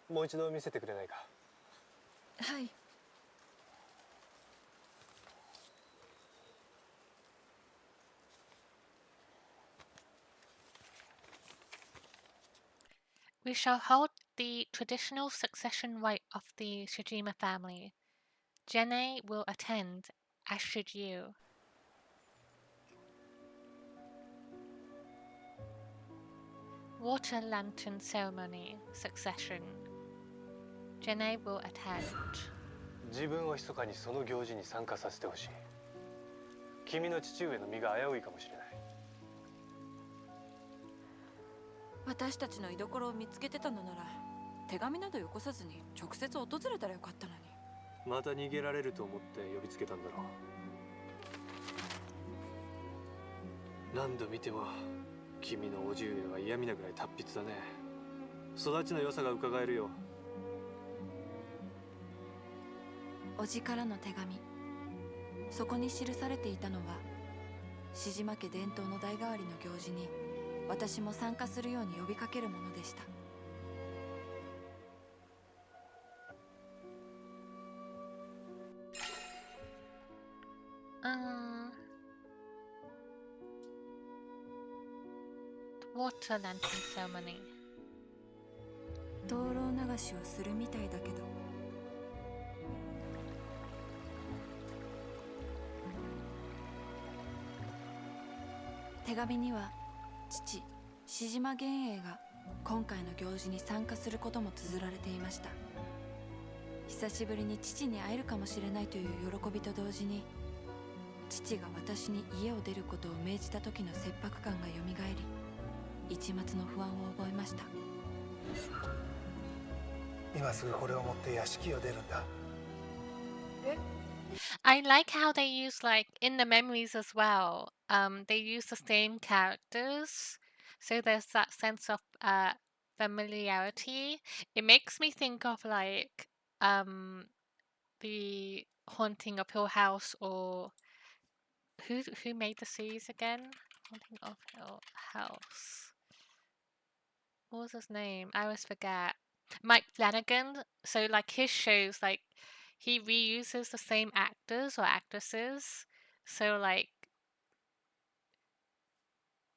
もう一度見せてくれないか。はい。We shall hold the traditional succession right of the Shijima family. Jenny will attend, as should you. Water lantern ceremony succession. Jenny will attend. 自分を密かにその行事に参加させてほしい。君の父上の身が危ういかもしれない。私たちの居所を見つけてたのなら、手紙などよこさずに直接訪れたらよかったのに。また逃げられると思って呼びつけたんだろう。何度見ても君の叔父上は嫌味なぐらい達筆だね。育ちの良さが伺えるよ。叔父からの手紙。そこに記されていたのは、志島家伝統の代替わりの行事に私も参加するように呼びかけるものでした。Water lantern ceremony. 灯籠流しをするみたいだけど。手紙には父志島源英が今回の行事に参加することも綴られていました。久しぶりに父に会えるかもしれないという喜びと同時に、父が私に家を出ることを命じた時の切迫感がよみがえり、一抹の不安を覚えました。今すぐこれを持って屋敷を出るんだ。I like how they use, like, in the memories as well, they use the same characters, so there's that sense of familiarity. It makes me think of, like, the Haunting of Hill House, or who made the series again? Haunting of Hill House. What was his name? I always forget. Mike Flanagan. So, like, his shows, like, he reuses the same actors or actresses. So, like,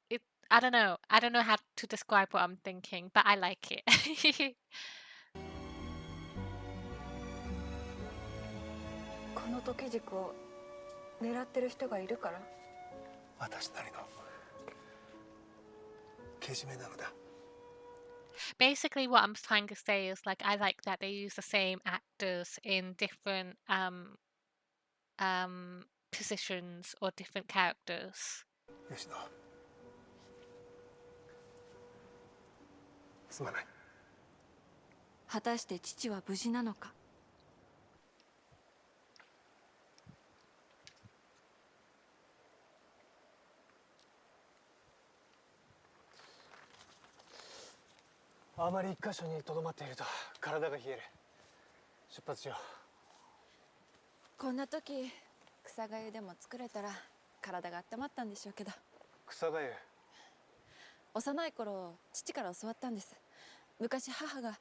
it. I don't know. I don't know how to describe what I'm thinking, but I like it. この時軸を狙ってる人がいるから。私なりのけじめなのだ。Basically, what I'm trying to say is, like, I like that they use the same actors in different positions or different characters. 吉野、すまない。果たして父は無事なのか。あまり一箇所にとどまっていると体が冷える。出発しよう。こんな時草がゆでも作れたら体が温まったんでしょうけど。草がゆ。幼い頃父から教わったんです。昔母が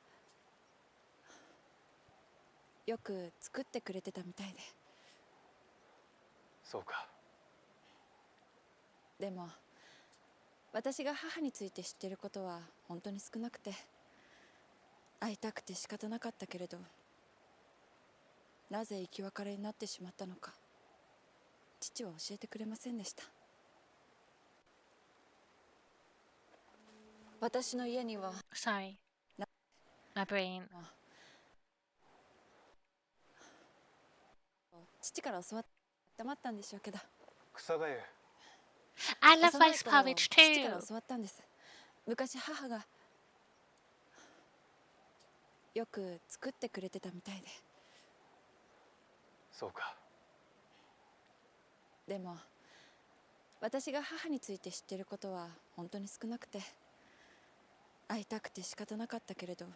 よく作ってくれてたみたいで。そうか。でも私が母について知ってることは本当に少なくて、会いたくて仕方なかったけれど、なぜ生き別れになってしまったのか父は教えてくれませんでした。私の家には Sorry. My brain. 父から教わって温まったんでしょうけど。草がゆ。I love 幼い rice 頃 porridge 父から too. 教わったんです。昔母がよく作ってくれてたみたいで。そうか。でも私が母について知ってることは本当に少なくて、会いたくて仕方なかったけれど、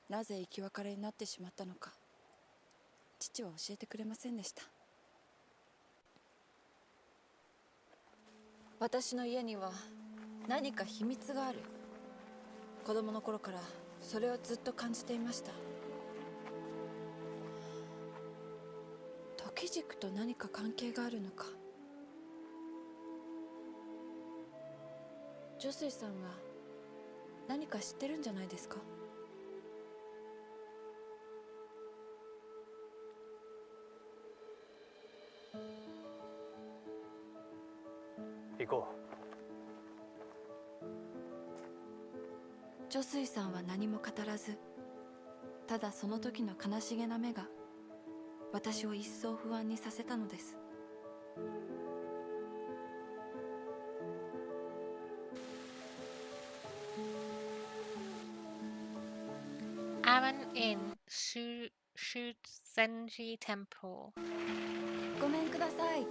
なぜ生き別れになってしまったのか父は教えてくれませんでした。私の家には何か秘密がある。子供の頃からそれをずっと感じていました。イ軸と何か関係があるのか。女水さんは何か知ってるんじゃないですか。行こ女水さんは何も語らず、ただその時の悲しげな目が私を一層不安にさせたのです。Aaron in Shuzenji Temple. ごめんください。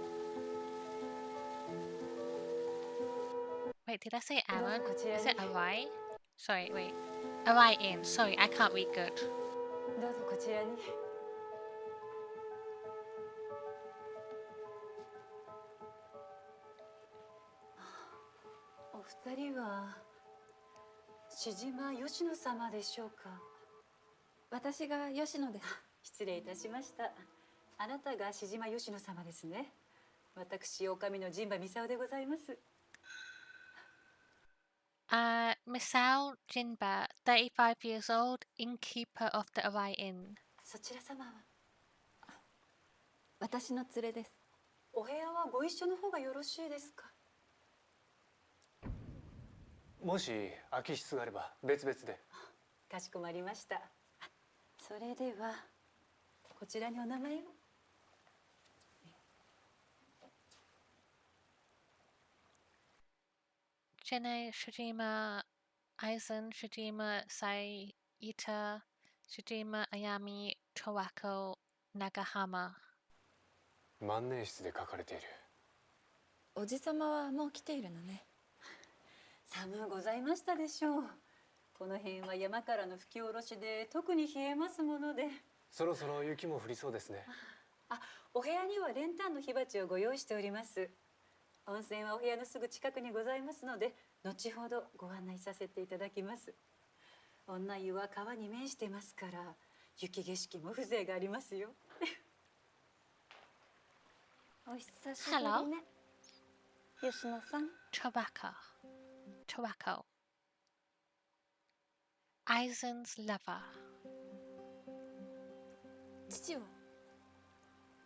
Wait, did I say どうぞ Aaron? こちら Is に it Arai? Sorry, wait. Arai in. Sorry, I can't read good. どうぞこちらに。お二人は志島吉野様でしょうか。私が吉野です。失礼いたしました。あなたが志島吉野様ですね。私、女将の神馬操でございます。Misao Jinba, 35 years old, innkeeper of the Arai Inn. そちら様は私の連れです。お部屋はご一緒の方がよろしいですか。う。もし空き室があれば別々で。かしこまりました。それではこちらにお名前を。Jene Shijima, Aizen Shijima, Saita, Shijima Ayami, Towako, Nagahama. 万年筆で書かれている。おじさまはもう来ているのね。寒うございましたでしょう。この辺は山からの吹き下ろしで特に冷えますもので。そろそろ雪も降りそうですね。あ、お部屋には練炭の火鉢をご用意しております。温泉はお部屋のすぐ近くにございますので、後ほどご案内させていただきます。女湯は川に面してますから、雪景色も風情がありますよ。お久しぶりね。吉野さん。Tobacco. Aizen's lover. 父は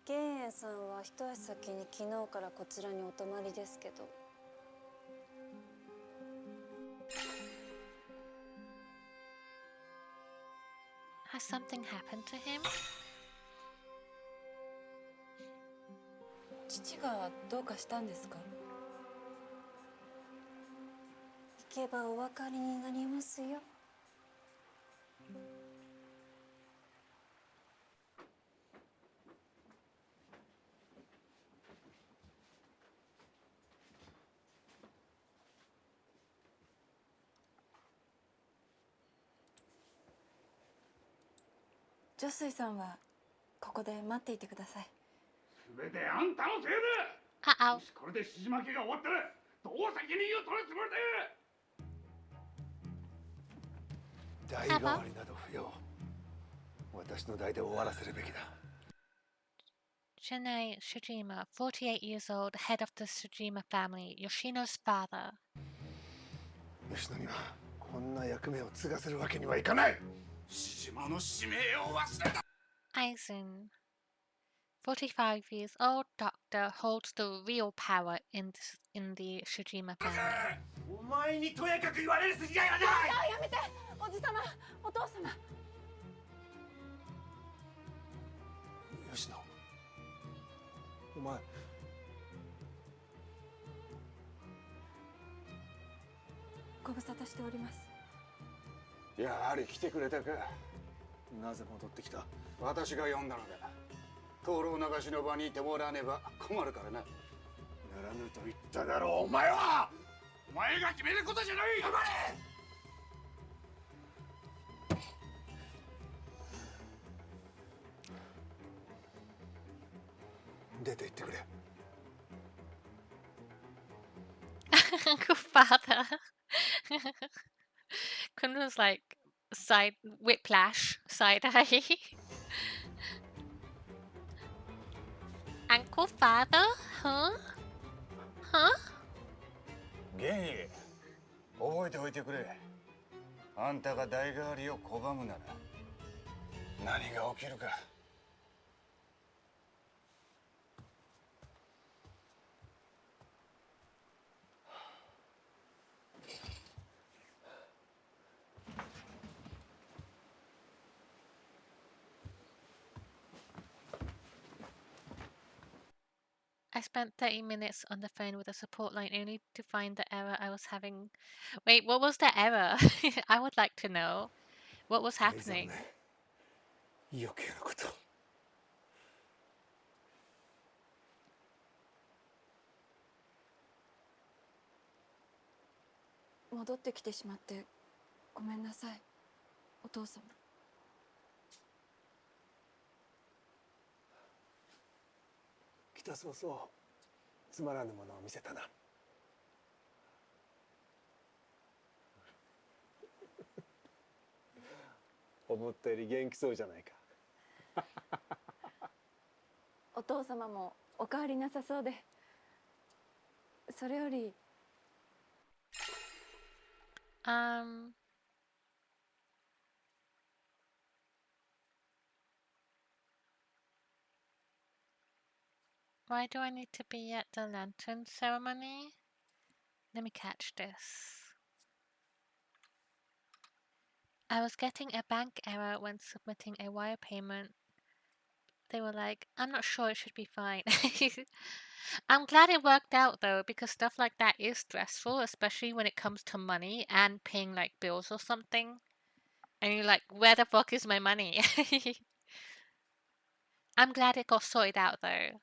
玄英さんは一足先に昨日からこちらにお泊まりですけど。Has something happened to him? 父がどうかしたんですか。行けばお分かりになりますよ。女水さんはここで待っていてください。全てあんたのせいだ。 Uh-oh. もしこれでシジマ家が終わったらどう責任を取るつもりだ。代替わりなど不要。私の代で終わらせるべきだ。Jene Shijima, 48 years old, head of the Shijima family, Yoshino's father. 吉野にはこんな役目を継がせるわけにはいかない。シジマの使命を忘れた。 Aizen, 45 years old, doctor, holds the real power in the Shijima family. お前にとやかく言われる筋合いはない。やめて、おじさま、お父様。吉野、お前ご無沙汰しております。やはり来てくれたか。なぜ戻ってきた。私が呼んだのだ。灯籠流しの場にいてもらわねば困るからな。ならぬと言っただろう。お前が決めることじゃない。頑張れ。出て行ってくれ。Uncle father. Kunra's like side whiplash, side eye. Uncle father? Huh? Huh? ゲイ覚えておいてくれ。あんたが代替わりを拒むなら何が起きるか。I spent 30 minutes on the phone with a support line only to find the error I was having. Wait, what was the error? I would like to know. What was happening? 余計なこと。戻ってきてしまってごめんなさい、お父様。来た早々つまらぬものを見せたな。思ったより元気そうじゃないか。お父様もお変わりなさそうで。それよりWhy do I need to be at the lantern ceremony? Let me catch this. I was getting a bank error when submitting a wire payment. They were like, I'm not sure, it should be fine. I'm glad it worked out though, because stuff like that is stressful, especially when it comes to money and paying like bills or something. And you're like, where the fuck is my money? I'm glad it got sorted out though.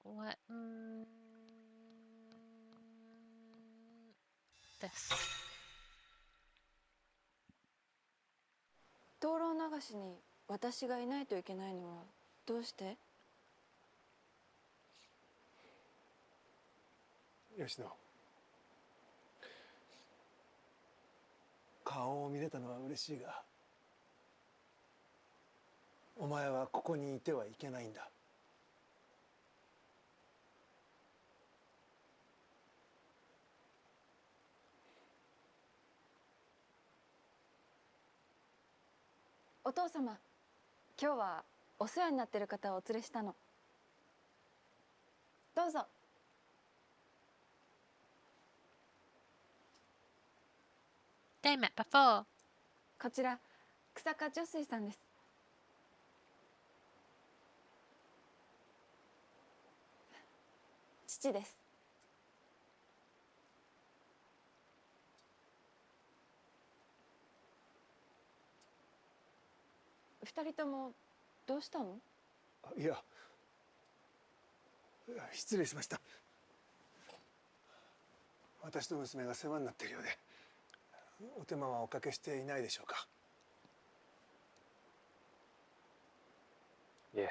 What? This. 灯籠流しに私がいないといけないのはどうして？吉野、顔を見れたのは嬉しいが、お前はここにいてはいけないんだ。お父様、今日はお世話になってる方をお連れしたの。どうぞ。They met before. こちら草加女水さんです。父です。二人ともどうしたの？いや、失礼しました。私と娘が世話になっているようで、お手間はおかけしていないでしょうか。いえ。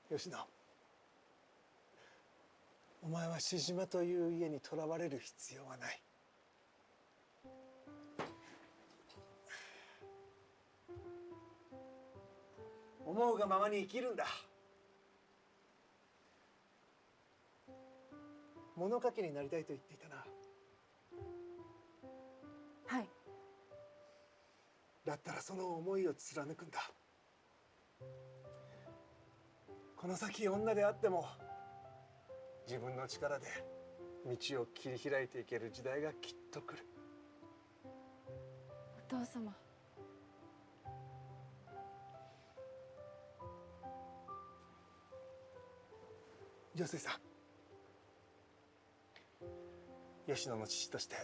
吉野、お前は志島という家にとらわれる必要はない。思うがままに生きるんだ。物書きになりたいと言っていたな。はい。だったらその思いを貫くんだ。この先女であっても自分の力で道を切り開いていける時代がきっと来る。お父様。女水さん、吉野の父として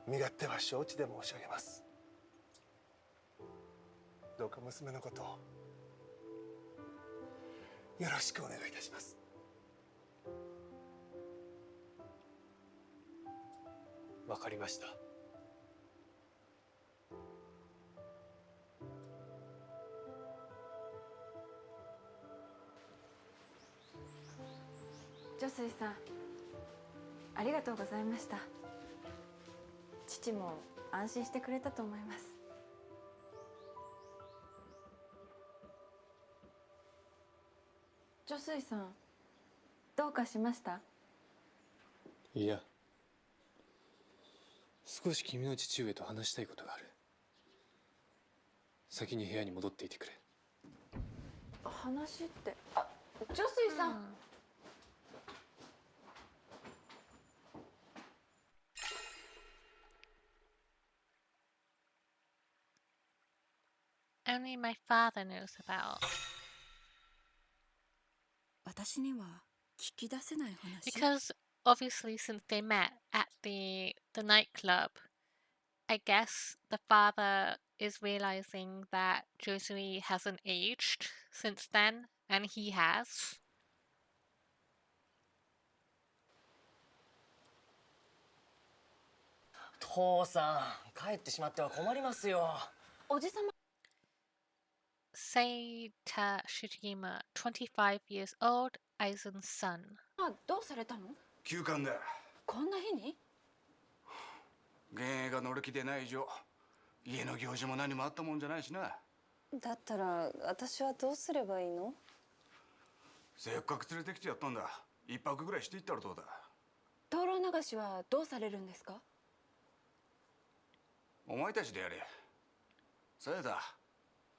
身勝手は承知で申し上げます。どうか娘のことをよろしくお願いいたします。わかりました。女水さん、ありがとうございました。父も安心してくれたと思います。女水さん、どうかしました？いや、少し君の父上と話したいことがある。先に部屋に戻っていてくれ。話って、あ、女水さん。Only my father knows about. 私には聞き出せない話。 Because obviously, since they met at the nightclub, I guess the father is realizing that Josui hasn't aged since then, and he has. 父さん、帰ってしまっては困りますよ。おじさま。 Seita Shijima, 25 years old, Aizen's son. どうされたの？休館だ。こんな日に？幻影が乗る気でない以上、家の行事も何もあったもんじゃないしな。だったら私はどうすればいいの？せっかく連れてきてやったんだ。一泊ぐらいしていったらどうだ。灯籠流しはどうされるんですか？お前たちでやれ。さやだ。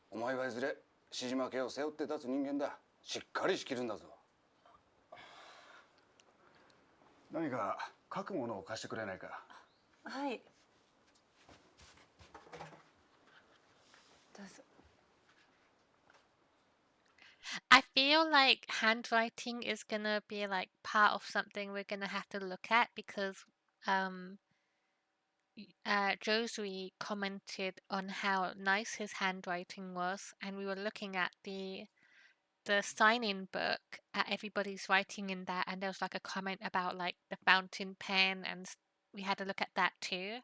お前はいずれシジマ家を背負って立つ人間だ。しっかり仕切るんだぞ。何か書くものを貸してくれないか。はい。どうぞ。I feel like handwriting is gonna be like part of something we're gonna have to look at because Josui commented on how nice his handwriting was, and we were looking at the sign-in book at everybody's writing in that, and there was like a comment about like the fountain pen, and we had a look at that too.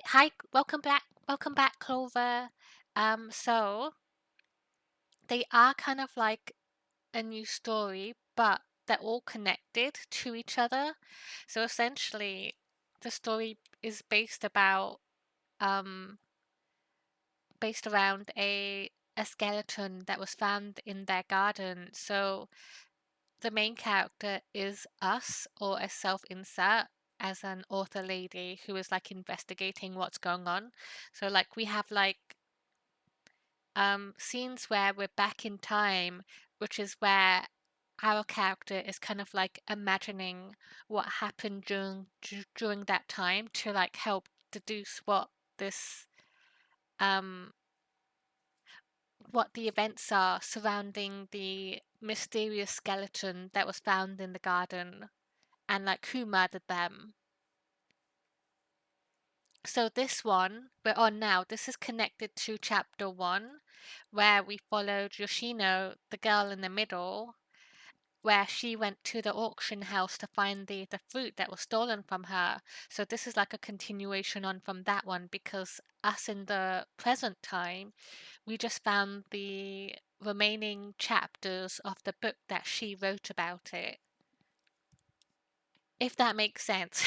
Hi, welcome back, Clover. So they are kind of like a new story, but they're all connected to each other. So essentially, the story is based around a skeleton that was found in their garden. So the main character is us, or a self-insert as an author lady who is like investigating what's going on. So like we have like scenes where we're back in time, which is where our character is kind of like imagining what happened during that time to like help deduce what this what the events are surrounding the mysterious skeleton that was found in the garden and like who murdered them. So this one we're on now, this is connected to chapter 1 where we followed Yoshino, the girl in the middle, where she went to the auction house to find the fruit that was stolen from her. So this is like a continuation on from that one, because us in the present time, we just found the remaining chapters of the book that she wrote about it. If that makes sense.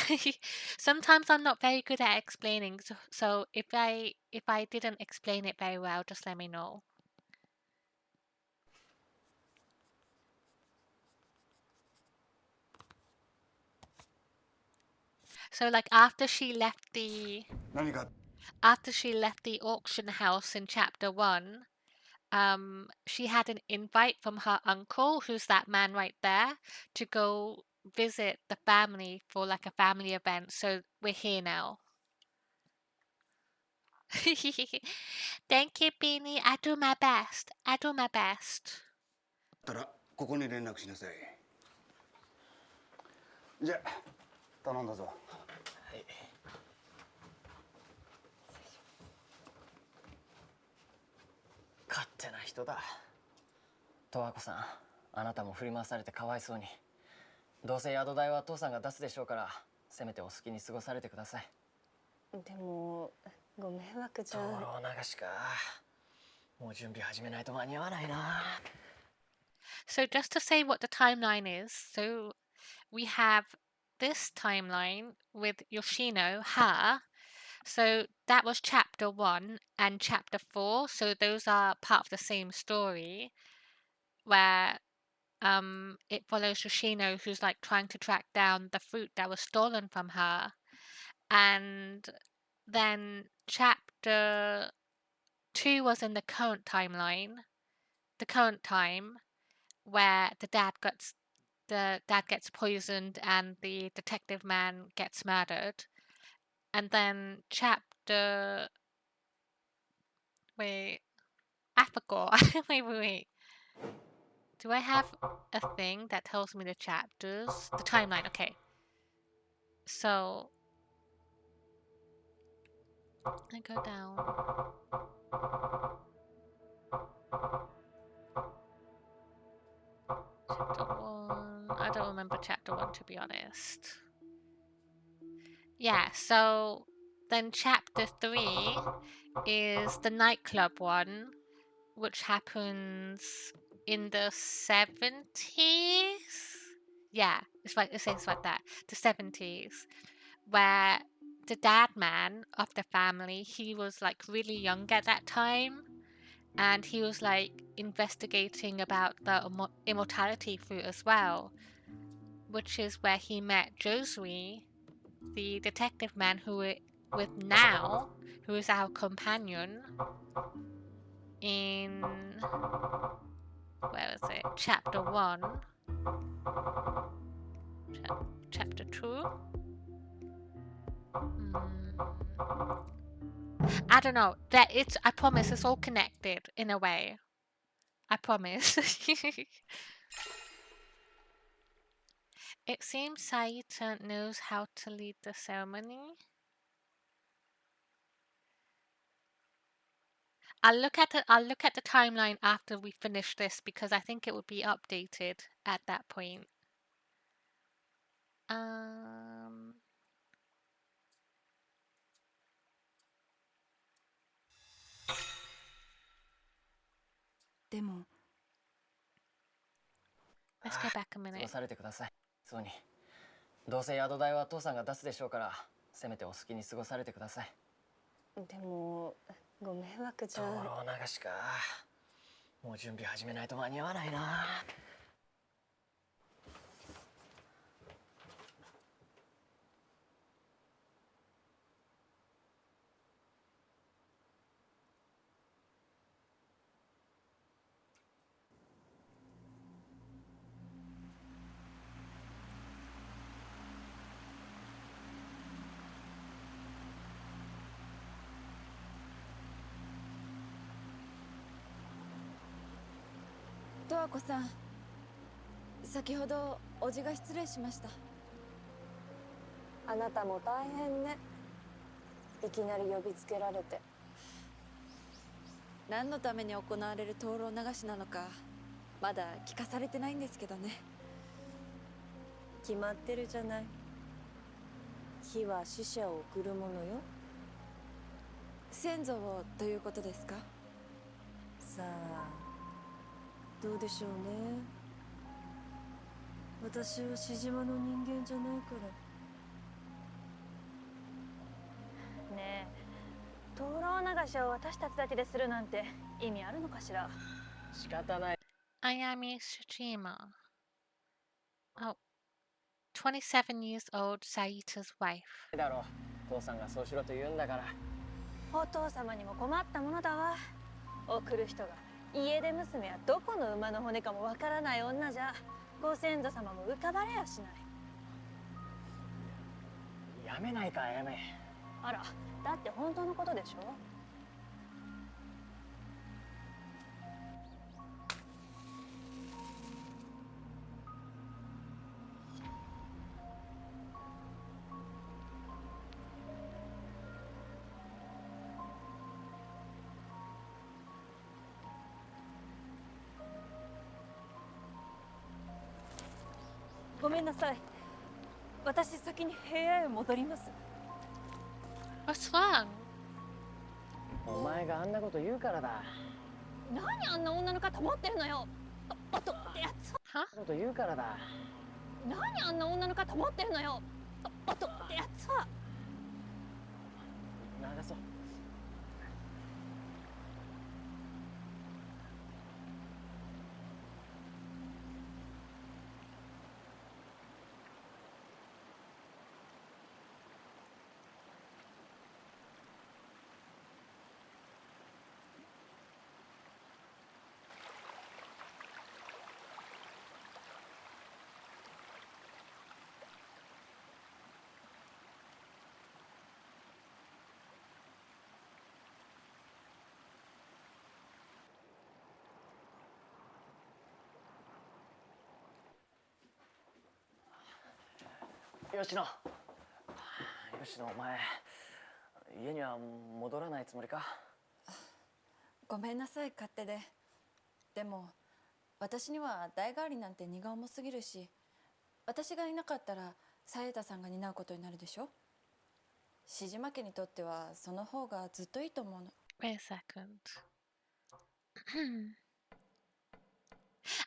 Sometimes I'm not very good at explaining, so if I didn't explain it very well, just let me know. So like after she left the auction house in chapter 1, she had an invite from her uncle, who's that man right there, to go visit the family for like a family event. So we're here now. Thank you, Beanie. I do my best. I do my best. たらここに連絡しなさい。じゃあ頼んだぞ。はい。勝手な人だ。十和子さん、あなたも振り回されてかわいそうに。どうせ宿代は父さんが出すでしょうから、せめてお好きに過ごされてください。でもご迷惑じゃ。灯籠流しか。もう準備始めないと間に合わないな。 So just to say what the timeline is, so we have this timeline with Yoshino, her. So that was chapter 1 and chapter 4. So those are part of the same story where it follows Yoshino, who's like trying to track down the fruit that was stolen from her. And then chapter 2 was in the current timeline, the current time, where the dad gets poisoned and the detective man gets murdered. And then chapter wait, I forgot. wait. Do I have a thing that tells me the chapters? The timeline, okay. So I go down. Chapter 1. I don't remember chapter 1 to be honest. Yeah, so then chapter 3 is the nightclub one, which happens in the 70s. Yeah, it's right. It says like that. The 70s, where the dad man of the family, he was like really young at that time, and he was like investigating about the immortality fruit as well, which is where he met Josui, the detective man who with now, who is our companion in where is it? Chapter 1, chapter 2. I don't know. That it's. I promise it's all connected in a way. I promise. It seems Saita knows how to lead the ceremony. I'll look at the timeline after we finish this because I think it would be updated at that point. でも Let's go back a 過 minute. ごされてください。そうに。どうせ宿代は父さんが出すでしょうから、せめてお好きに過ごされてください。でもご迷惑じゃ。灯籠流しか。もう準備始めないと間に合わないな。十和子さん、先ほどおじが失礼しました。あなたも大変ね。いきなり呼びつけられて。何のために行われる灯籠流しなのかまだ聞かされてないんですけどね。決まってるじゃない。火は死者を送るものよ。先祖をということですか？さあどうでしょうね。私はシジマの人間じゃないから。ねえ、灯籠流しを私たちだけでするなんて意味あるのかしら。仕方ない。Ayami Shijima. Oh, 27 years old Saita's wife. だろう。父さんがそうしろと言うんだから。お父様にも困ったものだわ。送る人が家出娘はどこの馬の骨かもわからない女じゃ、ご先祖様も浮かばれやしない。やめないか、あやめ。あら、だって本当のことでしょ。ごめんなさい。私先に部屋へ戻ります。 What's wrong? お前があんなこと言うからだ。何あんな女の肩持ってるのよ。おっとってやつ。 Huh? こと言うからだ。何あんな女の肩持ってるのよ。おっとってやつは。流そう。吉野、吉野、お前家には戻らないつもりか？ごめんなさい、勝手で。でも私には代替わりなんて荷が重すぎるし、私がいなかったらサエタさんが担うことになるでしょ。シジマ家にとってはその方がずっといいと思うの。 Wait a second.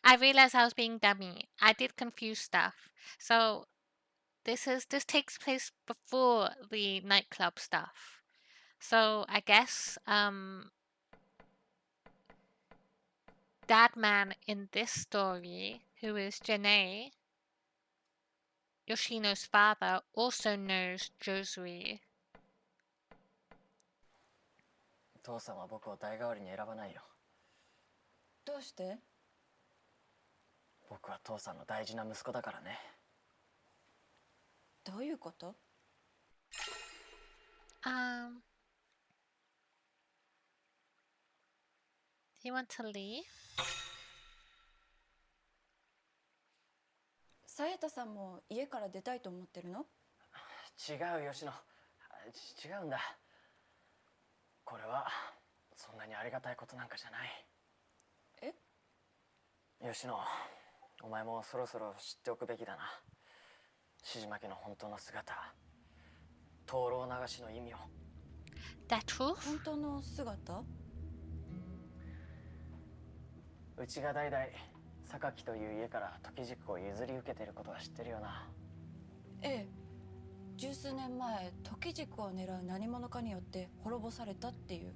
I realized I was being dummy. I did confuse stuff. So this takes place before the nightclub stuff. So I guess Dad Man in this story, who is Janae, Yoshino's father, also knows Josui. 父さんは僕を代替わりに選ばないよ。どうして？僕は父さんの大事な息子だからね。どういうこと？ Do you want to leave? サエタさんも家から出たいと思ってるの？違う、吉野。違うんだ。これはそんなにありがたいことなんかじゃない。え？吉野、お前もそろそろ知っておくべきだな。シジマ家の本当の姿、灯籠流しの意味を。That truth? 本当の姿？うちが代々榊という家から時軸を譲り受けていることは知ってるよな。ええ、十数年前時軸を狙う何者かによって滅ぼされたっていう。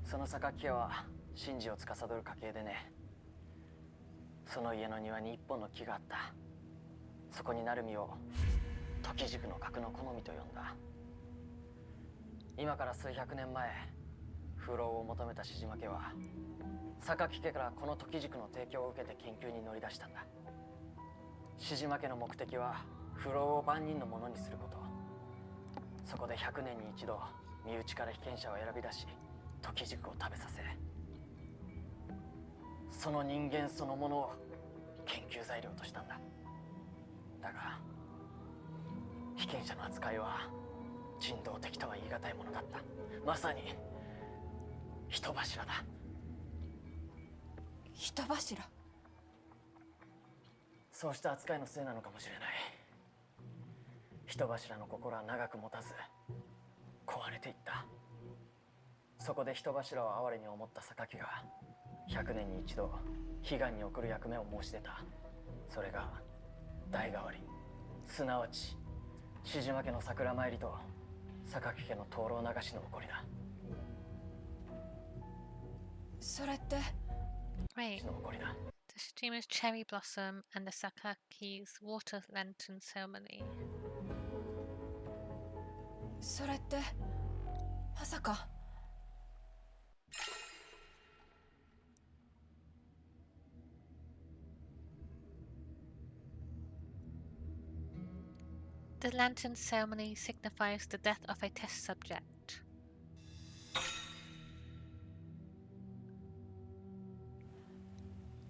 その榊家は神事を司る家系でね。その家の庭に一本の木があった。そこになる実を時軸の格の好みと呼んだ。今から数百年前、風浪を求めたシジマ家は榊家からこの時軸の提供を受けて研究に乗り出したんだ。シジマ家の目的は風浪を万人のものにすること。そこで100年に一度身内から被験者を選び出し、時軸を食べさせ、その人間そのものを研究材料としたんだ。だが被験者の扱いは人道的とは言い難いものだった。まさに人柱だ。人柱？そうした扱いのせいなのかもしれない。人柱の心は長く持たず壊れていった。そこで人柱を哀れに思った榊が100年に一度悲願に送る役目を申し出た。それが代替わり、すなわちシジマ家の桜参りと榊家の灯籠流しの起こりだ。それって？ Wait. の起こりだ。The Shijima's cherry blossom and the Sakaki's water lantern ceremony. それってまさか。The lantern ceremony signifies the death of a test subject.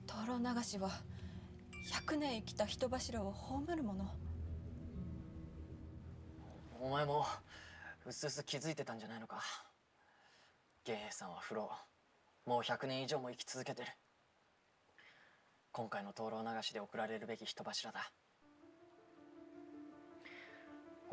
灯籠流しは100年生きた人柱を葬るもの。お前もうすうす気づいてたんじゃないのか。源平さんは不老、もう100年以上も生き続けてる。今回の灯籠流しで送られるべき人柱だ。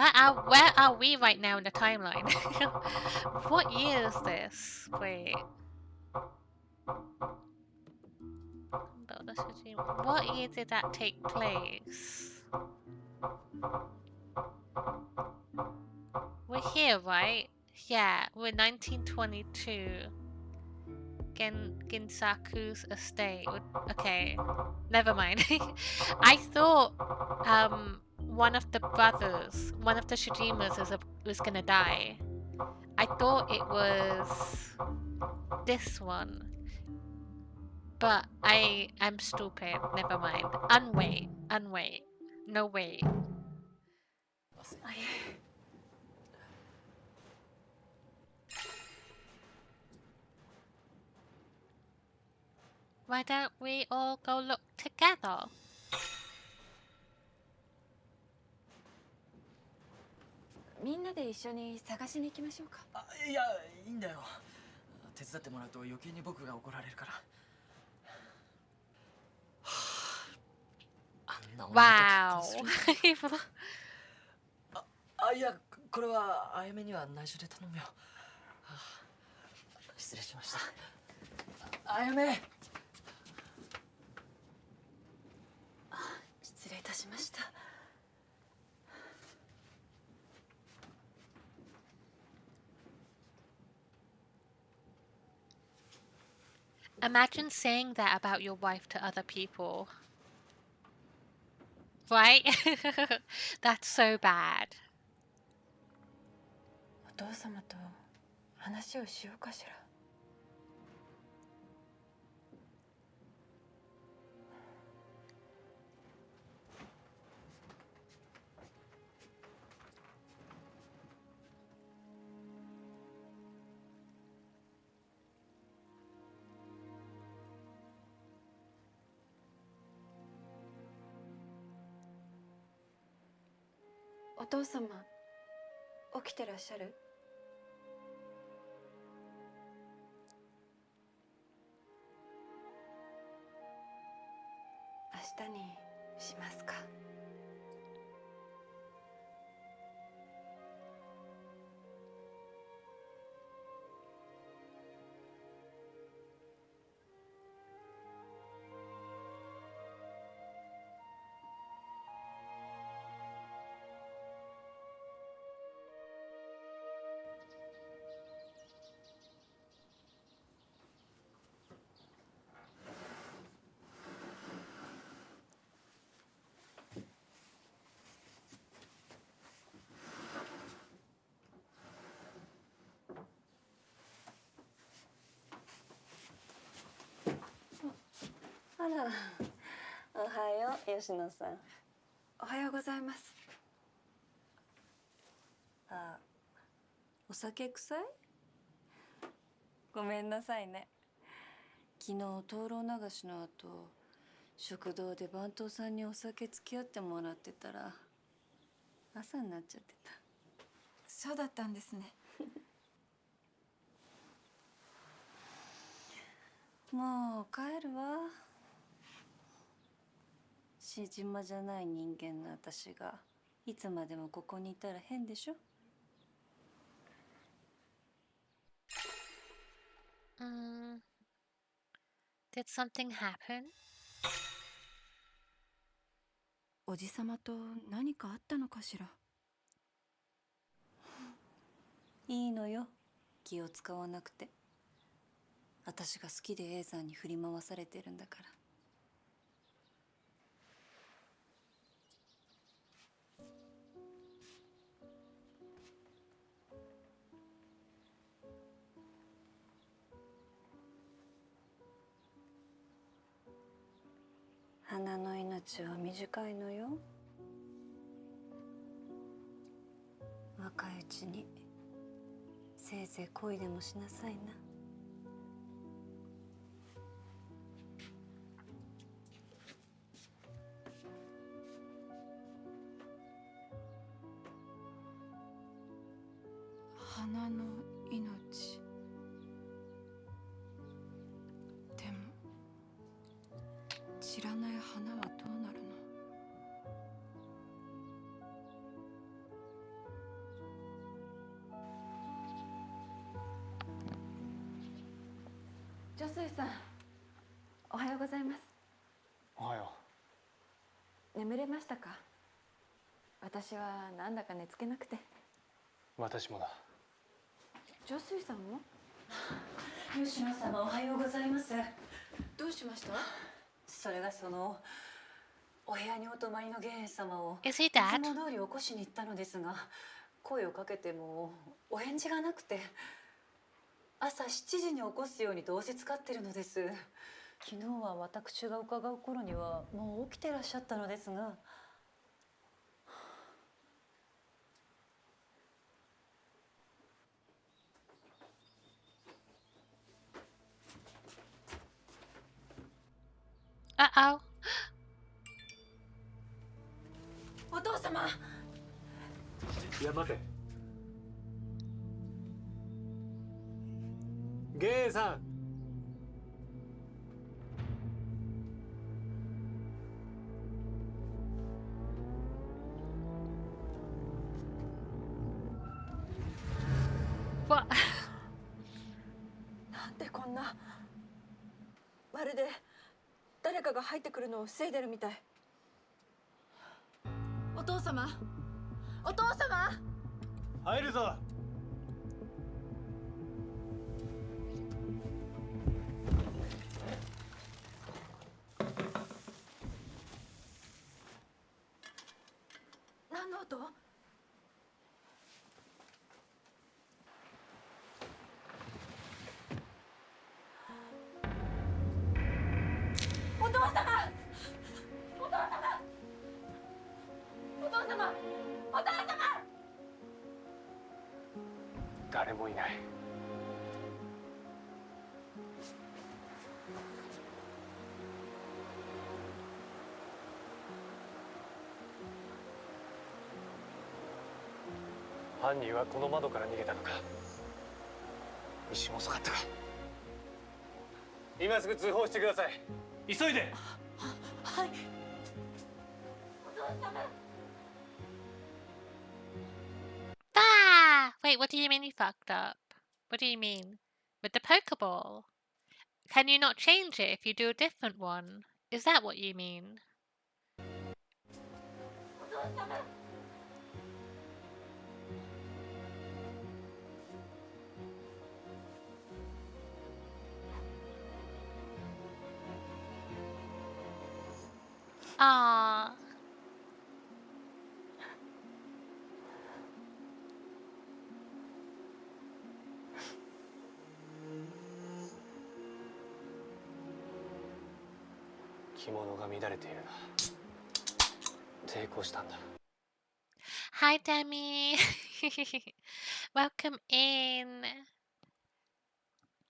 where are we right now in the timeline? What year is this? Wait. What year did that take place? We're here, right? Yeah, we're 1922. Ginsaku's estate. Okay, never mind. I thought one of the brothers, one of the Shijimas was gonna die. I thought it was this one. But I'm stupid. Never mind. Unwait. No wait. Why don't we all go look together? みんなで一緒に探しに行きましょうか。いや、いいんだよ。手伝ってもらうと余計に僕が怒られるから。あんな女と結婚する。いや、これはあやめには内緒で頼むよ。失礼しました。あやめ。失礼いたしました。Imagine saying that about your wife to other people. Right? That's so bad. お父様と話をしようかしら。お父様、起きてらっしゃる？明日にしますか？あら、おはよう、吉野さん。おはようございます。あ、お酒臭い？ごめんなさいね。昨日灯籠流しの後、食堂で番頭さんにお酒付き合ってもらってたら朝になっちゃってた。そうだったんですね。もう帰るわ。しじまじゃない人間の私がいつまでもここにいたら変でしょ。Did something happen? おじさまと何かあったのかしら。いいのよ、気を使わなくて。私が好きでAさんに振り回されてるんだから。花の命は短いのよ。若いうちにせいぜい恋でもしなさいな。花の命。でも知らない花はどうなるの？水さん、おはようございます。おはよ眠れましたか？私はなんだか寝つけなくて。う。私もだ。上水さんも？吉野様、おはようございます。どうしました？それがお部屋にお泊まりの玄英様を Is he い dead? つも通り起こしに行ったのですが、声をかけてもお返事がなくて、朝7時に起こすようにと仰せつかってるのです。昨日は私が伺う頃にはもう起きてらっしゃったのですが。Uh-oh. お父様。いや待て。ゲイさん。What? なんでこんな、まるで誰かが入ってくるのを防いでるみたい。お父様。お父様。入るぞ。何の音？お父様。お父様。お父様。お父様。誰もいない。犯人はこの窓から逃げたのか。一瞬遅かったか。今すぐ通報してください。急いで。はい。お父様。Ah! Wait, what do you mean you fucked up? What do you mean? With the Pokeball? Can you not change it if you do a different one? Is that what you mean? お父様。Ah. 着物が乱れているな。抵抗したんだ。Hi, Demi. Welcome in.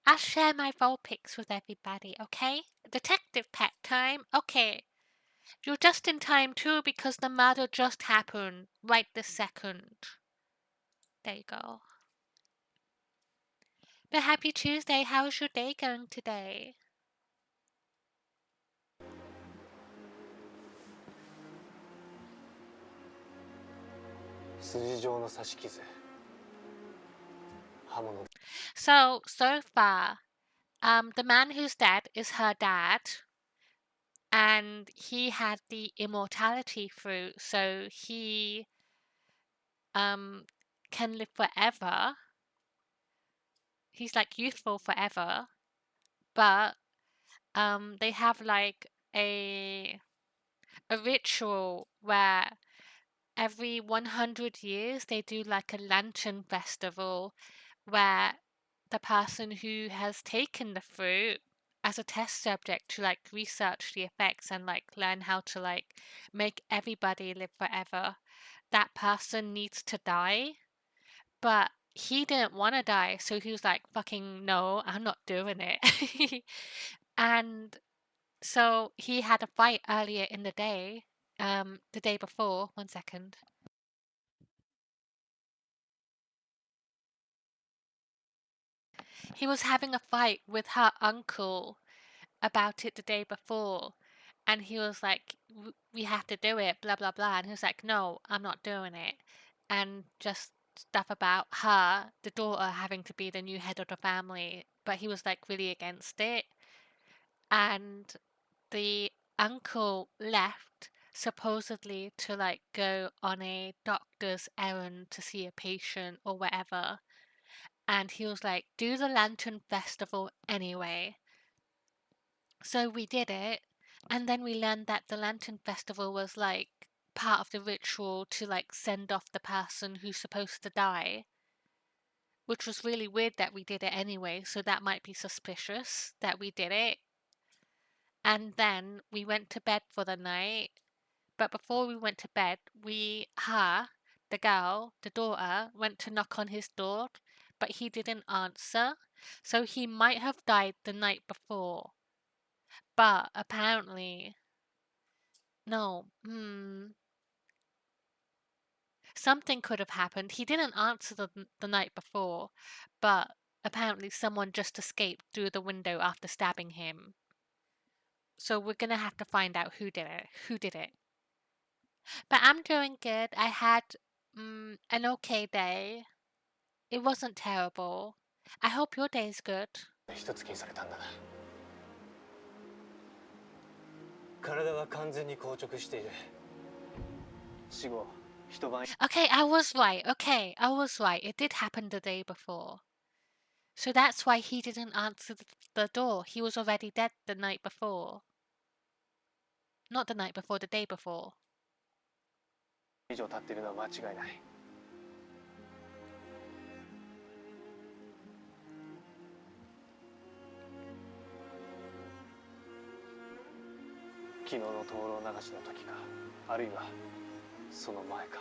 I'll share my role pics with everybody, okay? Detective pet time? Okay. You're just in time too because the murder just happened right this second. There you go. But happy Tuesday. How's your day going today? 筋状の刺し傷。刃物。So far, the man who's dead is her dad, and he had the immortality fruit, so he can live forever. He's like youthful forever, but they have like a ritual where every 100 years they do like a lantern festival where the person who has taken the fruit as a test subject to like research the effects and like learn how to like make everybody live forever, that person needs to die. But he didn't want to die, so he was like, fucking no, I'm not doing it. And so he had a fight earlier in the day before. 1 second. He was having a fight with her uncle about it the day before, and he was like, we have to do it, blah blah blah, and he was like, no, I'm not doing it. And just stuff about her, the daughter, having to be the new head of the family but he was like really against it. And the uncle left supposedly to like go on a doctor's errand to see a patient or whatever. And he was like, do the Lantern Festival anyway. So we did it, and then we learned that the Lantern Festival was like part of the ritual to like send off the person who's supposed to die, which was really weird that we did it anyway, so that might be suspicious that we did it. And then we went to bed for the night, but before we went to bed, the girl, the daughter, went to knock on his door, but he didn't answer, so he might have died the night before. But apparently, no, something could have happened. He didn't answer the night before, but apparently someone just escaped through the window after stabbing him. So we're gonna have to find out who did it. But I'm doing good. I had an okay day. It wasn't terrible. I hope your day is good. 一つ気にされたんだな。体は完全に硬直している。死後一晩。Okay, I was right. It did happen the day before. So that's why he didn't answer the door. He was already dead the night before. Not the night before, the day before. 以上経っているのは間違いない。昨日の灯籠流しの時か、あるいはその前か。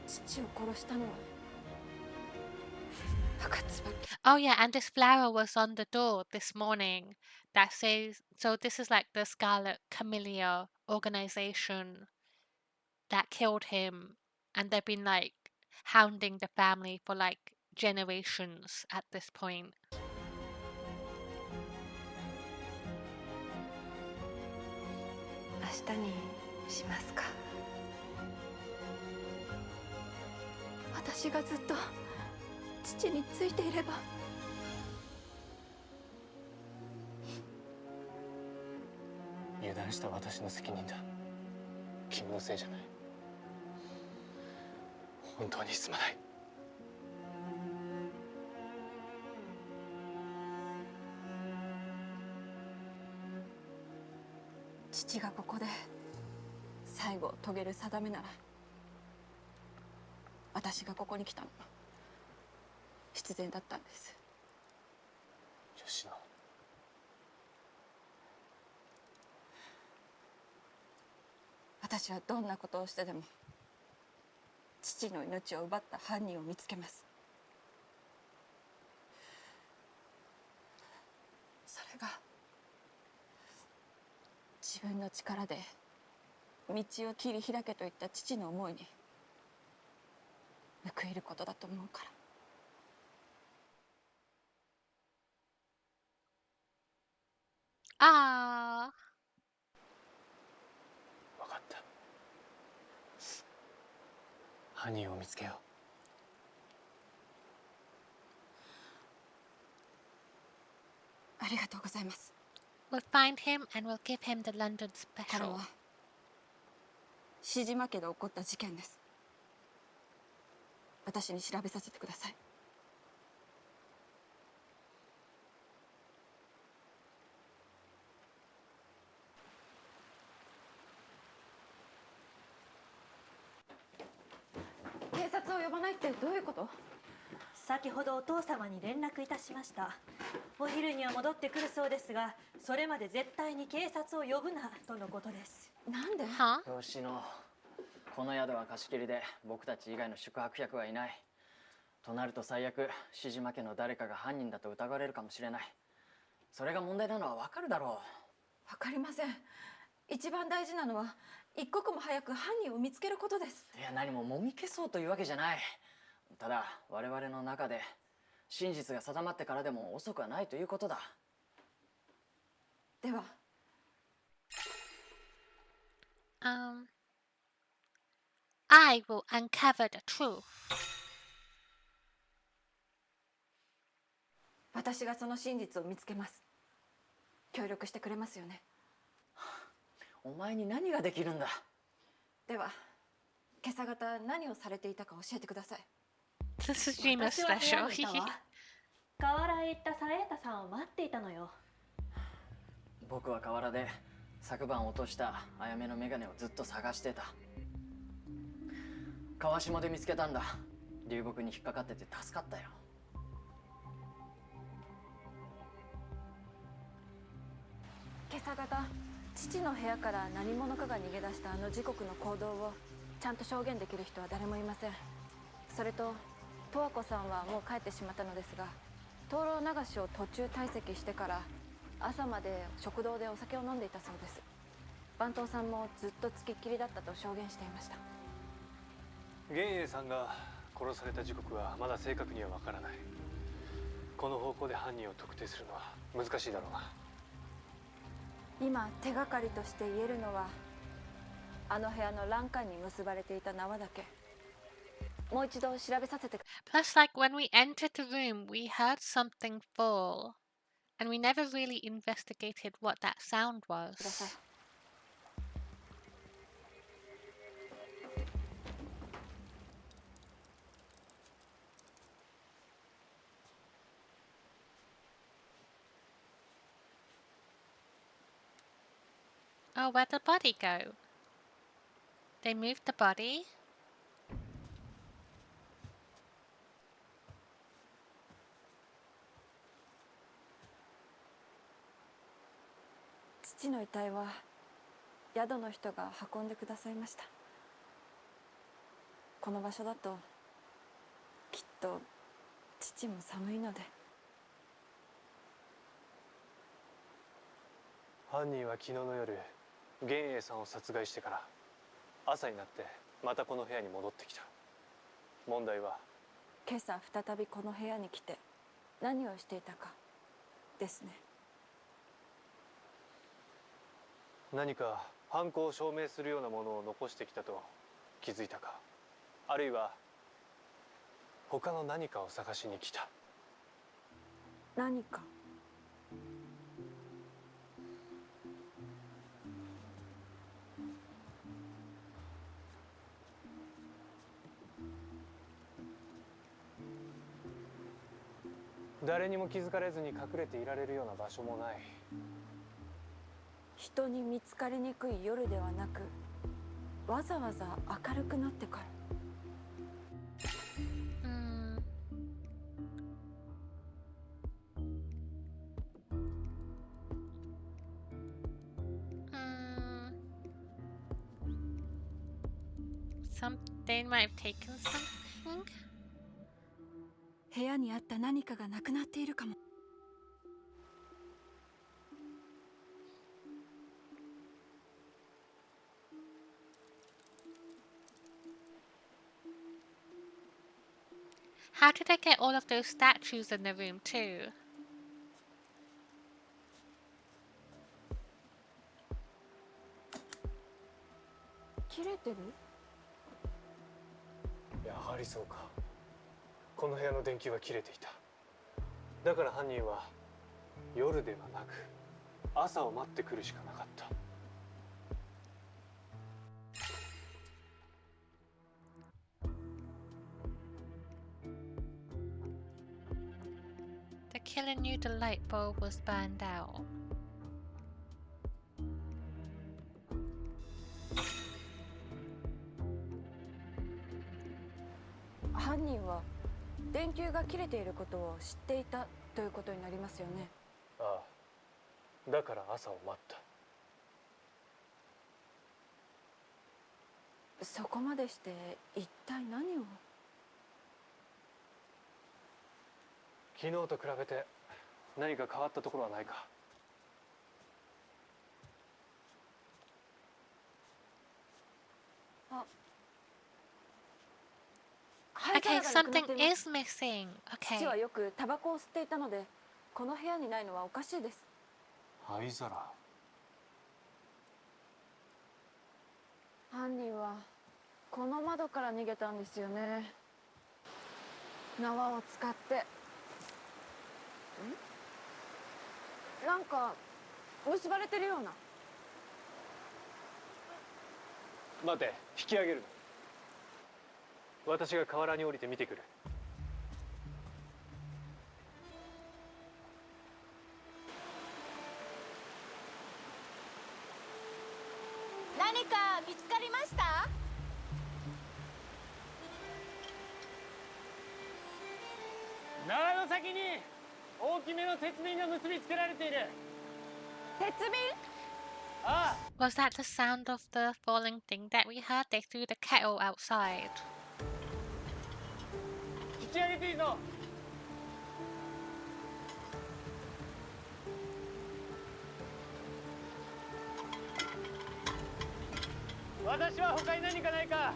父を殺したのは赤椿。 Oh yeah, and this flower was on the door this morning that says, so this is like the Scarlet Camellia organization that killed him, and they've been like hounding the family for like generations at this point. 明日にしますか。私がずっと父についていれば。油断した私の責任だ。君のせいじゃない。本当にすまない。父がここで最後を遂げる定めなら、私がここに来たのは必然だったんです。吉野。私はどんなことをしてでも父の命を奪った犯人を見つけます。それが自分の力で道を切り開けといった父の思いに報いることだと思うから。あ分かった。犯人を見つけよありがとうございます。We'll find him and we'll give him the London これ special. は志島家で起こった事件です。私に調べさせてください。警察を呼ばないってどういうこと？先ほどお父様に連絡いたしました。お昼には戻ってくるそうですが、それまで絶対に警察を呼ぶなとのことです。なんで？吉野、この宿は貸し切りで僕たち以外の宿泊客はいない。となると最悪、志島家の誰かが犯人だと疑われるかもしれない。それが問題なのは分かるだろう。わかりません。一番大事なのは一刻も早く犯人を見つけることです。いや、何ももみ消そうというわけじゃない。ただ我々の中で真実が定まってからでも遅くはないということだ。では。I will uncover the truth. 私がその真実を見つけます。協力してくれますよね。お前に何ができるんだ。では今朝方何をされていたか教えてください。 The Shijima 私は部屋にいた special. わ。河原へ行ったサエータさんを待っていたのよ。僕は河原で昨晩落としたあやめのメガネをずっと探してた。川下で見つけたんだ。流木に引っかかってて助かったよ。今朝方父の部屋から何者かが逃げ出したあの時刻の行動をちゃんと証言できる人は誰もいません。それと十和子さんはもう帰ってしまったのですが、灯籠流しを途中退席してから朝まで食堂でお酒を飲んでいたそうです。番頭さんもずっとつきっきりだったと証言していました。玄英さんが殺された時刻はまだ正確にはわからない。この方向で犯人を特定するのは難しいだろうな。今手がかりとして言えるのはあの部屋の欄干に結ばれていた縄だけ。もう一度調べさせて。 Plus, like when we entered the room, we heard something fall, and we never really investigated what that sound was. ください。Oh, where'd the body go? They moved the body? 父の遺体は宿の人が運んでくださいました。この場所だときっと父も寒いので。犯人は昨日の夜玄英さんを殺害してから朝になってまたこの部屋に戻ってきた。問題は今朝再びこの部屋に来て何をしていたかですね。何か犯行を証明するようなものを残してきたと気づいたか、あるいは他の何かを探しに来た。何か。誰にも気づかれずに隠れていられるような場所もない。人に見つかりにくい夜ではなく、わざわざ明るくなってから。They might have taken something? 部屋にあった何かがなくなっているかも。How did I get all of those statues in the room too? 切れてる？やはりそうか。この部屋の電球は切れていた。だから犯人は夜ではなく朝を待ってくるしかなかった。The killer knew the light bulb was burned out. 犯人は電球が切れていることを知っていたということになりますよね。ああ、だから朝を待った。そこまでして一体何を？昨日と比べて何か変わったところはないか。あ、 Okay, something is missing. 父 Okay. はよくタバコを吸っていたので、この部屋にないのはおかしいです。灰皿。犯人はこの窓から逃げたんですよね。縄を使ってなんか結ばれてるような。待て、引き上げる。私が河原に降りて見てくる。何か見つかりました？縄の先に大きめの鉄瓶が結びつけられている。鉄瓶？ああ。 Was that the sound of the falling thing that we heard? They threw the kettle outside. 引き上げていいぞ。私は他に何かないか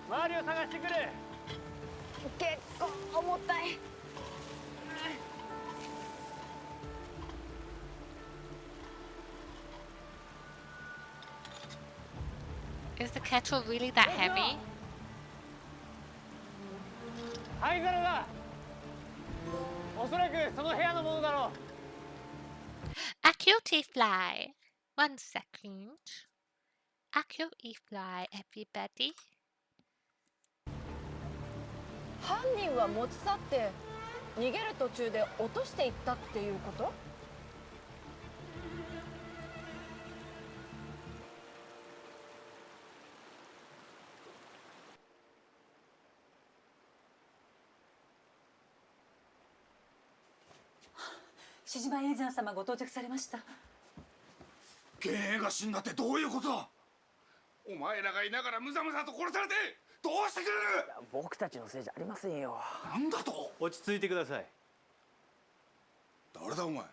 周りを探してくる。結構重たい。Is the kettle really that heavy? 灰皿だ。おそらくその部屋のものだろう。A cutie fly. 1 second. A cutie fly, everybody. 犯人は持ち去って逃げる途中で落としていったっていうこと？志島永山様ご到着されました。幻影が死んだってどういうことだ。お前らがいながらむざむざと殺されてどうしてくれる。僕たちのせいじゃありませんよ。なんだと。落ち着いてください。誰だお前。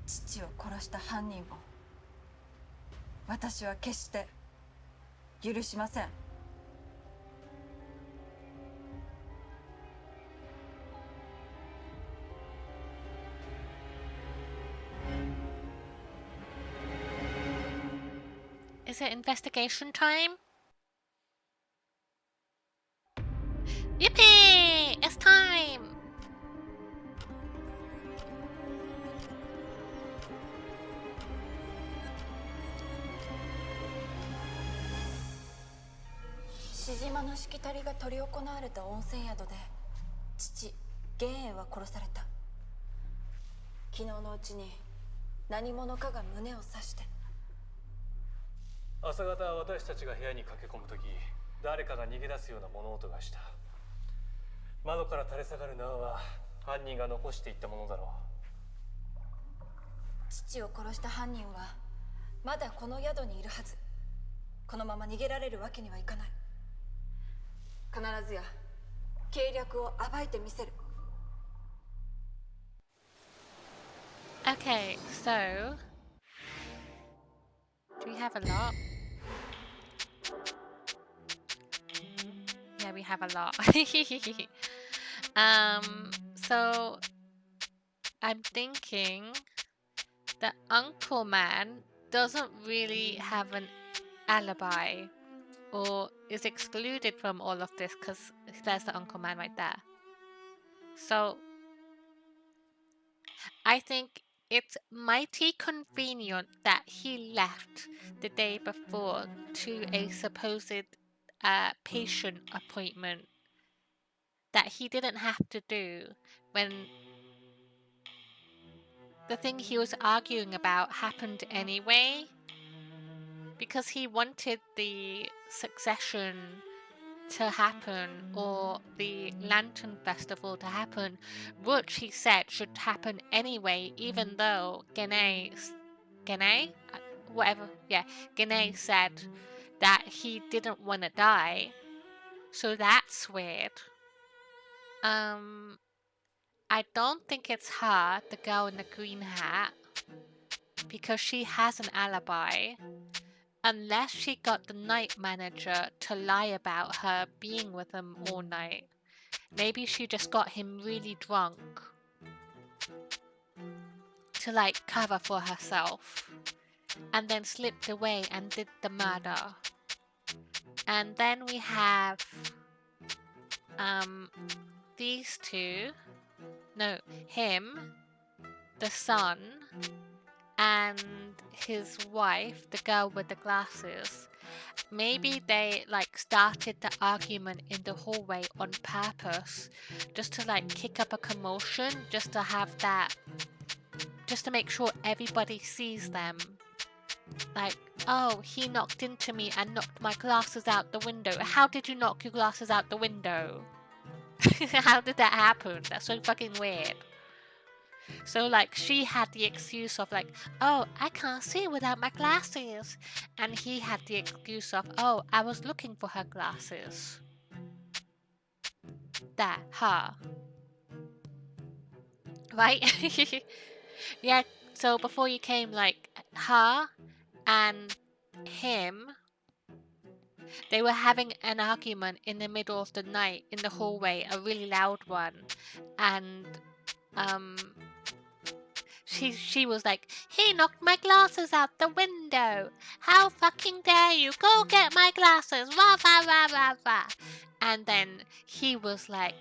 父を殺した犯人を私は決して許しません。Is it investigation time? Yippee! It's time! 志島のしきたりが執り行われた温泉宿で父玄英は殺された。昨日のうちに何者かが胸を刺して。朝方私たちが部屋に駆け込む時、誰かが逃げ出すような物音がした。窓から垂れ下がる縄は犯人が残していったものだろう。父を殺した犯人はまだこの宿にいるはず。このまま逃げられるわけにはいかない。必ずや計略を暴いてみせる。Okay, so do we have a lot? Yeah, we have a lot. So I'm thinking the Uncle Man doesn't really have an alibi or is excluded from all of this because there's the Uncle Man right there. So I think it's mighty convenient that he left the day before to a supposed patient appointment that he didn't have to do when the thing he was arguing about happened anyway, because he wanted the succession to happen or the Lantern Festival to happen, which he said should happen anyway, even though Gene said that he didn't want to die. So that's weird. I don't think it's her, the girl in the green hat, because she has an alibi. Unless she got the night manager to lie about her being with him all night. Maybe she just got him really drunk to like cover for herself, and then slipped away and did the murder. And then we have these two, no, him, the son, and his wife, the girl with the glasses. Maybe they like started the argument in the hallway on purpose, just to like kick up a commotion, just to have that, just to make sure everybody sees them. Like, oh, he knocked into me and knocked my glasses out the window. How did you knock your glasses out the window? How did that happen? That's so fucking weird. So like she had the excuse of like, oh, I can't see without my glasses. And he had the excuse of, oh, I was looking for her glasses. That, her. Right? Yeah, so before you came, like, her and him, they were having an argument in the middle of the night in the hallway, a really loud one. And, she was like, he knocked my glasses out the window. How fucking dare you? Go get my glasses. Rah, rah, rah, rah, rah. And then he was like,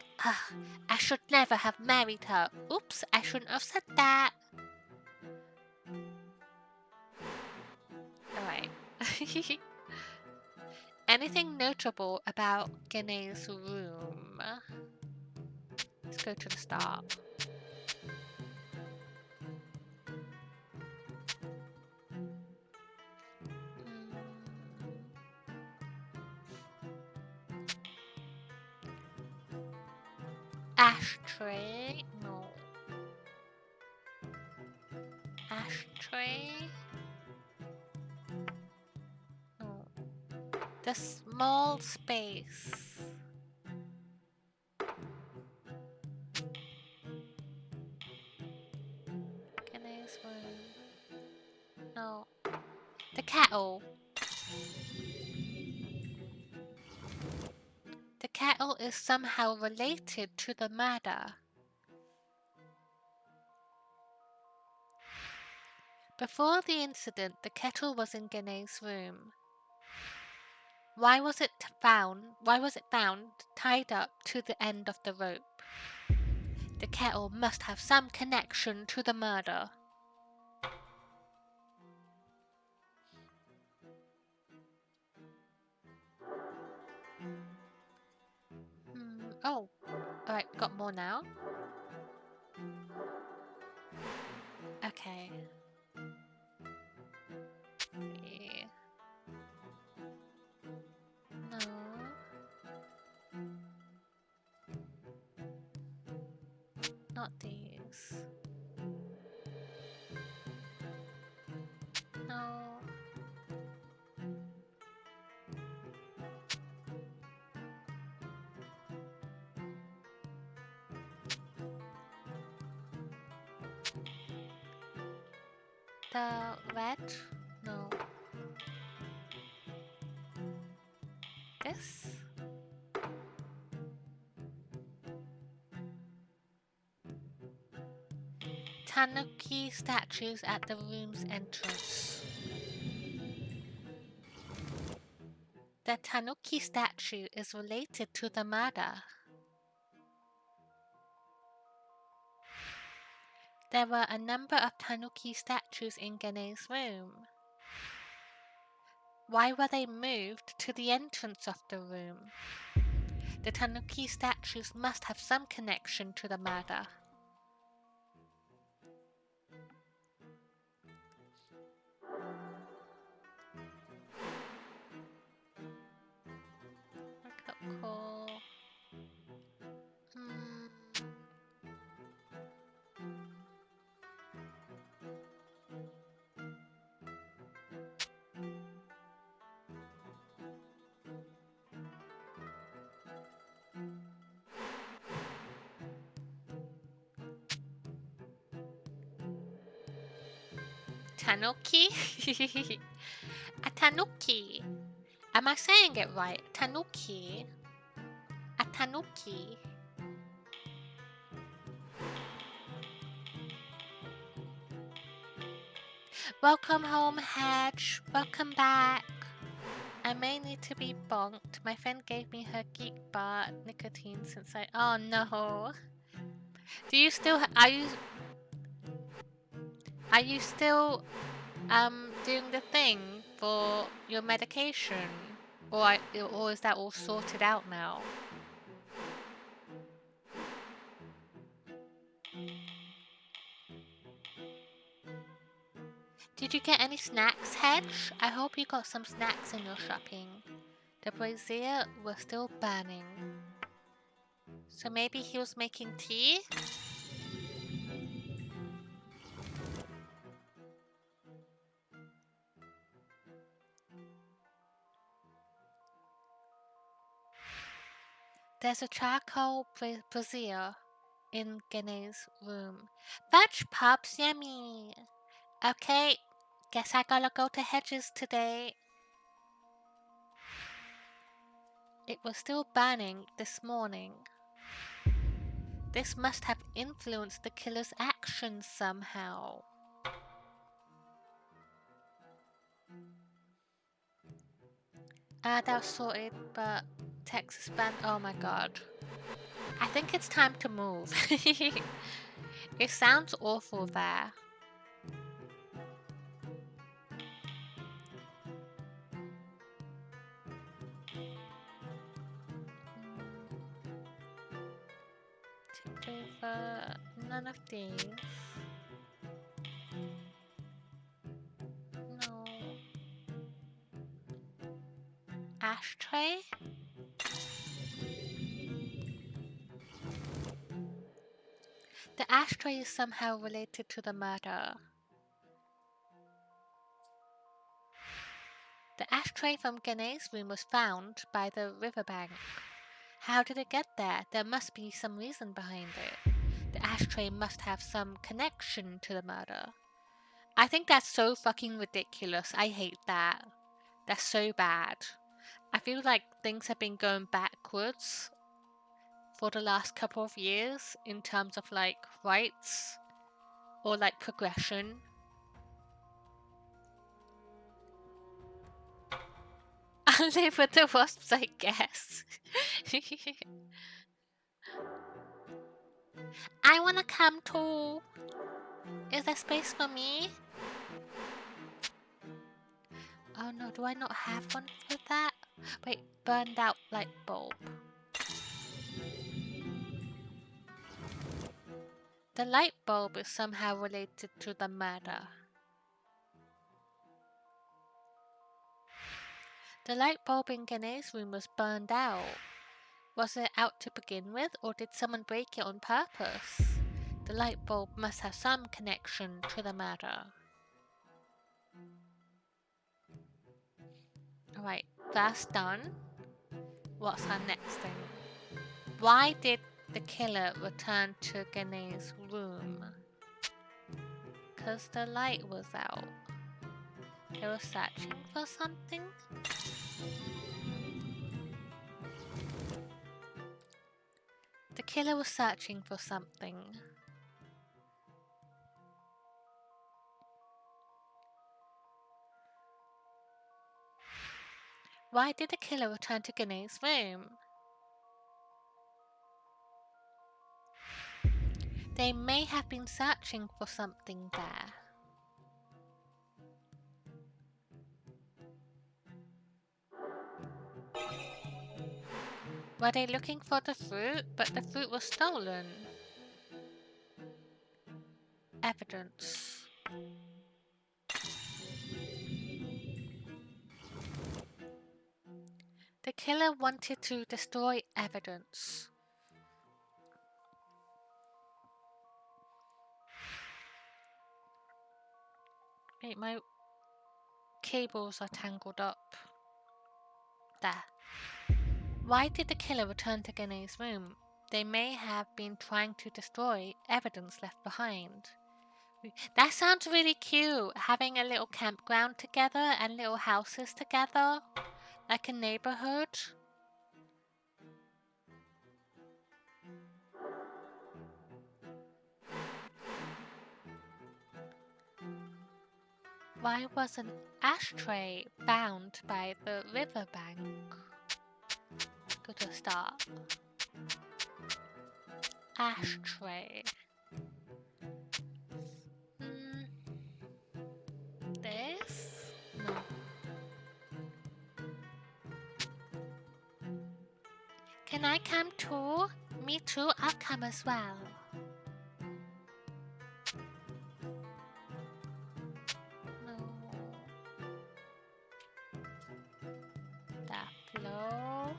I should never have married her. Oops, I shouldn't have said that. Alright. Anything notable about Gene's room? Let's go to the start. Ashtray? No. Ashtray? No. The small space. Gene's room. No. The kettle. The kettle is somehow related to the murder. Before the incident, the kettle was in Gene's room. Why was it found tied up to the end of the rope? The kettle must have some connection to the murder. Oh, alright, got more now. Okay. Yeah. No. Not these. No. The red? No. This? Tanuki statues at the room's entrance. The Tanuki statue is related to the murder. There were a number of Tanuki statues in Gene's room. Why were they moved to the entrance of the room? The Tanuki statues must have some connection to the murder. Cool. Tanuki? A tanuki. Am I saying it right? Tanuki. A tanuki. Welcome home, Hedge. Welcome back. I may need to be bonked. My friend gave me her geek bar nicotine since I. Oh no. Do you still? Are you still doing the thing for your medication, or is that all sorted out now? Did you get any snacks, Hedge? I hope you got some snacks in your shopping. The brazier was still burning. So maybe he was making tea? There's a charcoal brazier in Gene's room. Fudge Pops, yummy! Okay, guess I gotta go to Hedges today. It was still burning this morning. This must have influenced the killer's actions somehow. That was sorted, but Texas band. Oh my god. I think it's time to move. It sounds awful there. Tip over. None of these. No. Ashtray? The ashtray is somehow related to the murder. The ashtray from Gene's room was found by the riverbank. How did it get there? There must be some reason behind it. The ashtray must have some connection to the murder. I think that's so fucking ridiculous. I hate that. That's so bad. I feel like things have been going backwards for the last couple of years in terms of like rights or like progression. I'll live with the wasps, I guess. I wanna come too. Is there space for me? Oh no, do I not have one for that? Wait, burned out light bulb. The light bulb is somehow related to the murder. The light bulb in Gene's room was burned out. Was it out to begin with, or did someone break it on purpose? The light bulb must have some connection to the murder. Alright, that's done. What's our next thing? Why did the killer return to Gene's room? Because the light was out. They were searching for something? The killer was searching for something. Why did the killer return to Gene's room? They may have been searching for something there. Were they looking for the fruit, but the fruit was stolen? Evidence. The killer wanted to destroy evidence. Wait, my cables are tangled up. There. Why did the killer return to Gene's room? They may have been trying to destroy evidence left behind. That sounds really cute, having a little campground together and little houses together, like a neighborhood. Why was an ashtray bound by the riverbank? Good to start. Ashtray. This? No. Can I come too? Me too, I'll come as well. No. That below.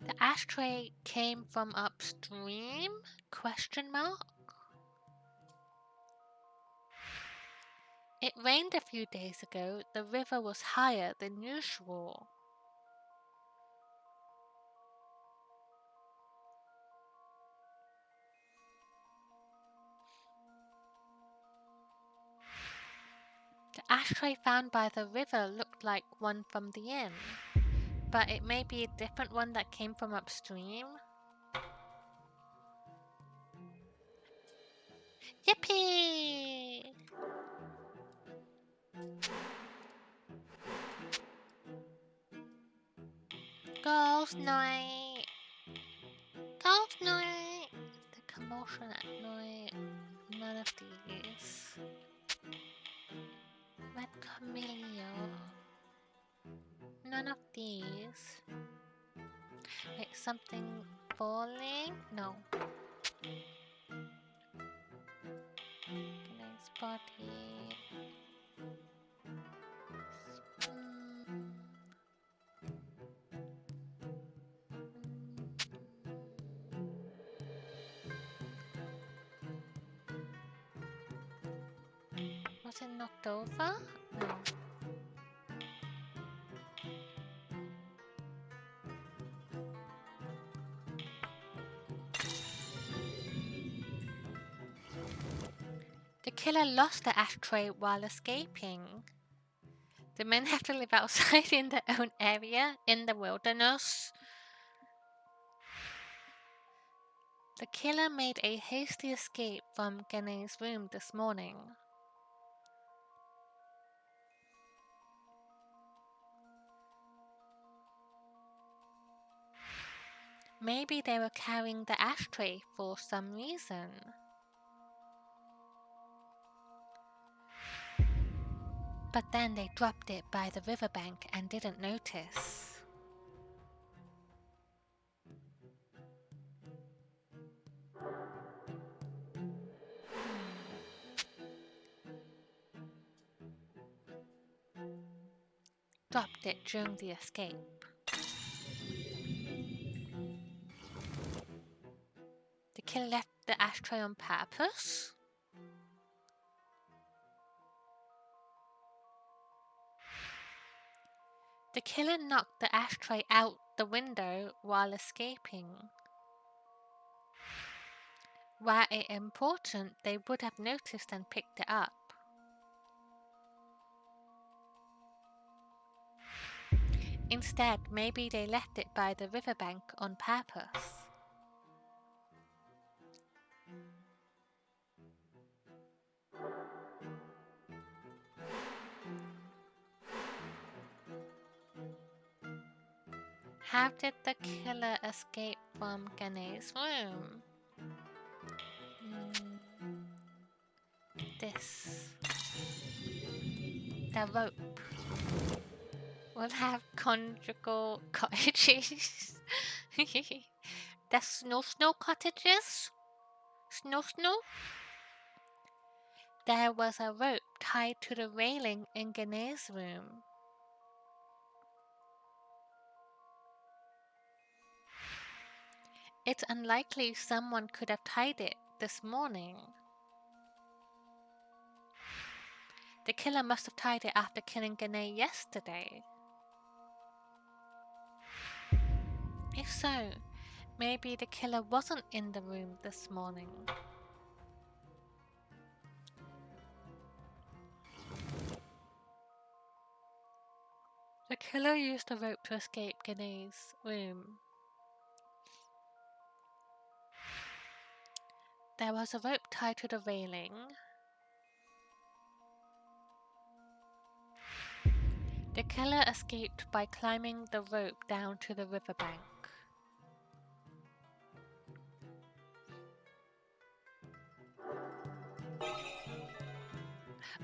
The ashtray came from upstream? Question mark? It rained a few days ago. The river was higher than usual. The ashtray found by the river looked like one from the inn, but it may be a different one that came from upstream. Yippee! Girls' night! Girls' night! The commotion at night. None of these. Red Camellia. None of these. Wait, something falling? No. Nice body. Was it knocked over? No. The killer lost the ashtray while escaping. The men have to live outside in their own area, in the wilderness. The killer made a hasty escape from Gene's room this morning. Maybe they were carrying the ashtray for some reason. But then they dropped it by the riverbank and didn't notice. Dropped it during the escape. The killer left the ashtray on purpose? The killer knocked the ashtray out the window while escaping. Were it important, they would have noticed and picked it up. Instead, maybe they left it by the riverbank on purpose. How did the killer escape from Gene's room? This. The rope. We'll have conjugal cottages. The snow cottages? Snow? There was a rope tied to the railing in Gene's room. It's unlikely someone could have tied it this morning. The killer must have tied it after killing Gene yesterday. If so, maybe the killer wasn't in the room this morning. The killer used the rope to escape Gene's room. There was a rope tied to the railing. The killer escaped by climbing the rope down to the riverbank.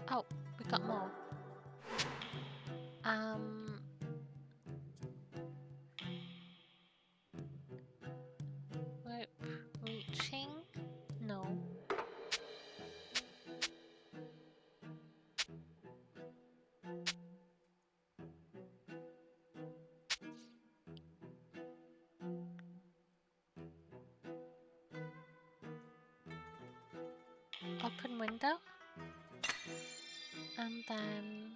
Oh, we got more. Rope reaching? No. Open window. And then...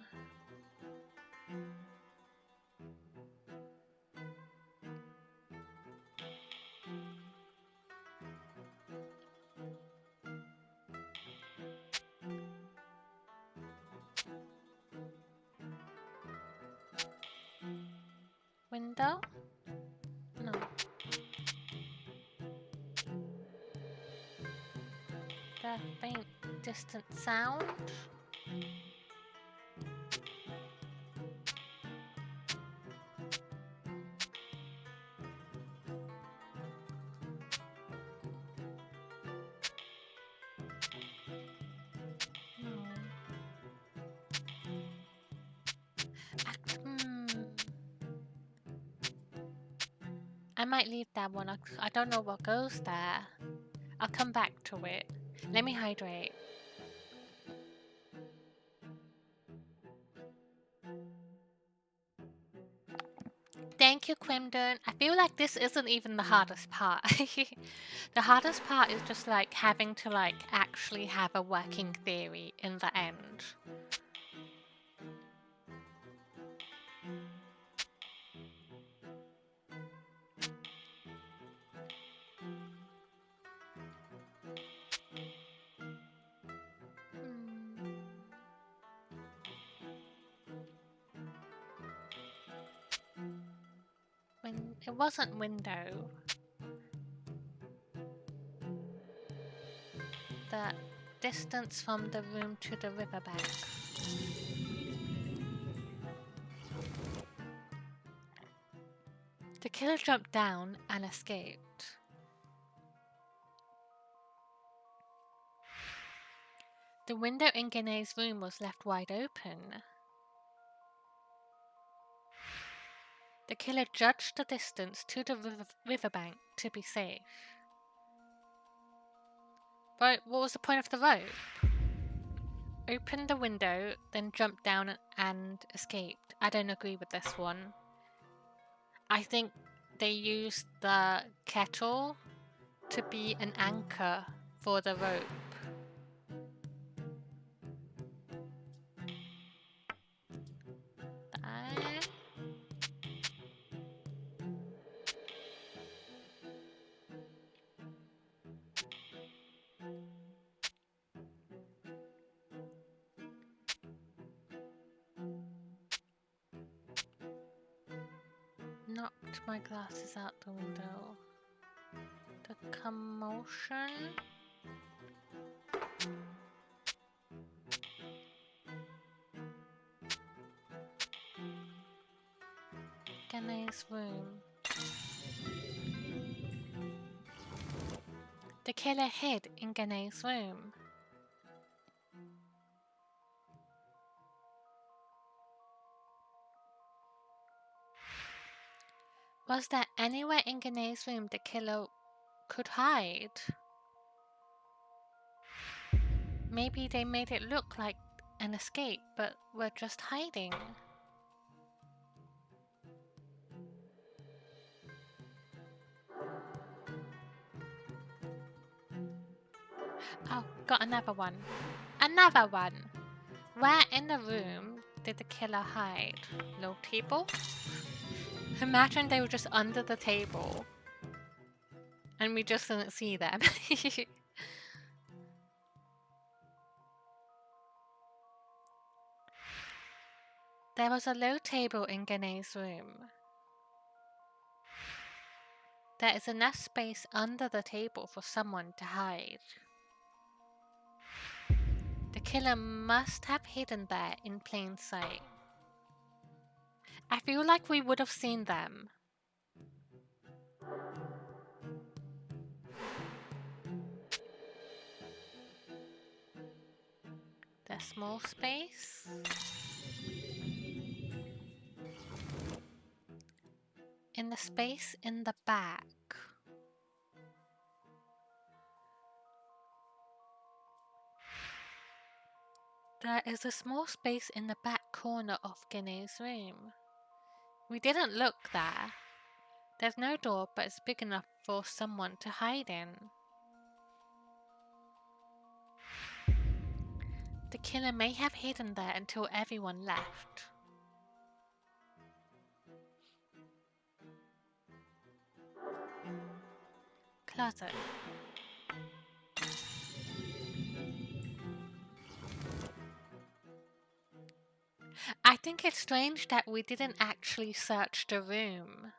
window? No. The faint distant sound? I might leave that one. I don't know what goes there. I'll come back to it. Let me hydrate. Thank you, Quimdon. I feel like this isn't even the hardest part. The hardest part is just like having to like actually have a working theory in the end. It wasn't window. The distance from the room to the riverbank. The killer jumped down and escaped. The window in Gane's room was left wide open. The killer judged the distance to the riverbank to be safe. But what was the point of the rope? Opened the window, then jumped down and escaped. I don't agree with this one. I think they used the kettle to be an anchor for the rope. Knocked my glasses out the window. The commotion. Gane's room. The killer hid in Gane's room. Was there anywhere in Gane's room the killer could hide? Maybe they made it look like an escape, but were just hiding. Oh, got another one. Another one! Where in the room did the killer hide? Low table? Imagine they were just under the table. And we just didn't see them. There was a low table in Gane's room. There is enough space under the table for someone to hide. killer must have hidden there in plain sight. I feel like we would have seen them. The small space. In the space in the back. There is a small space in the back corner of Gene's room. We didn't look there. There's no door, but it's big enough for someone to hide in. The killer may have hidden there until everyone left. Closet. I think it's strange that we didn't actually search the room.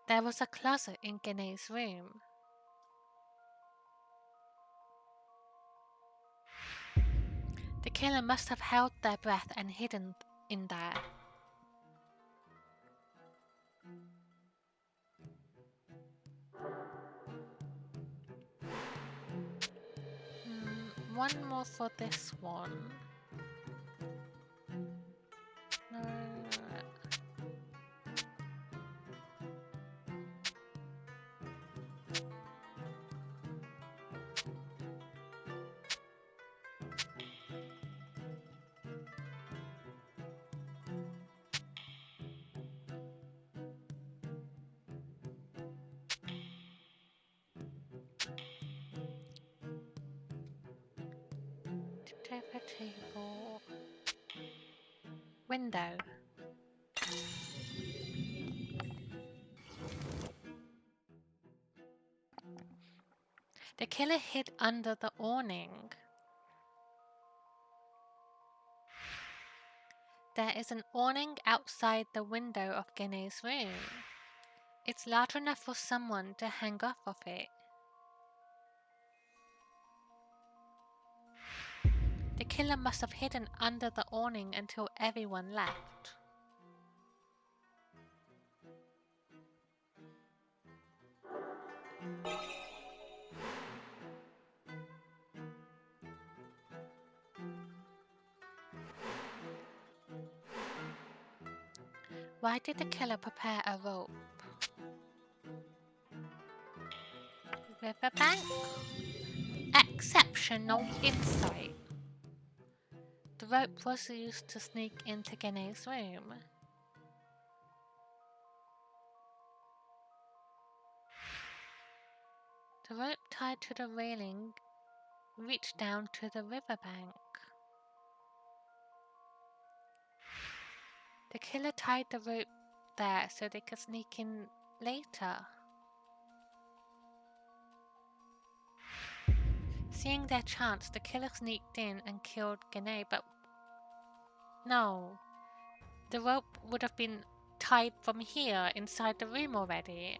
There was a closet in Gene's room. The killer must have held their breath and hidden in there. One more for this one. No. Table. Window. The killer hid under the awning. There is an awning outside the window of Gene's room. It's large enough for someone to hang off of it. The killer must have hidden under the awning until everyone left. Why did the killer prepare a rope? Riverbank? Exceptional insight. The rope was used to sneak into Gene's room. The rope tied to the railing reached down to the riverbank. The killer tied the rope there so they could sneak in later. Seeing their chance, the killer sneaked in and killed Gene, but no. The rope would have been tied from here inside the room already.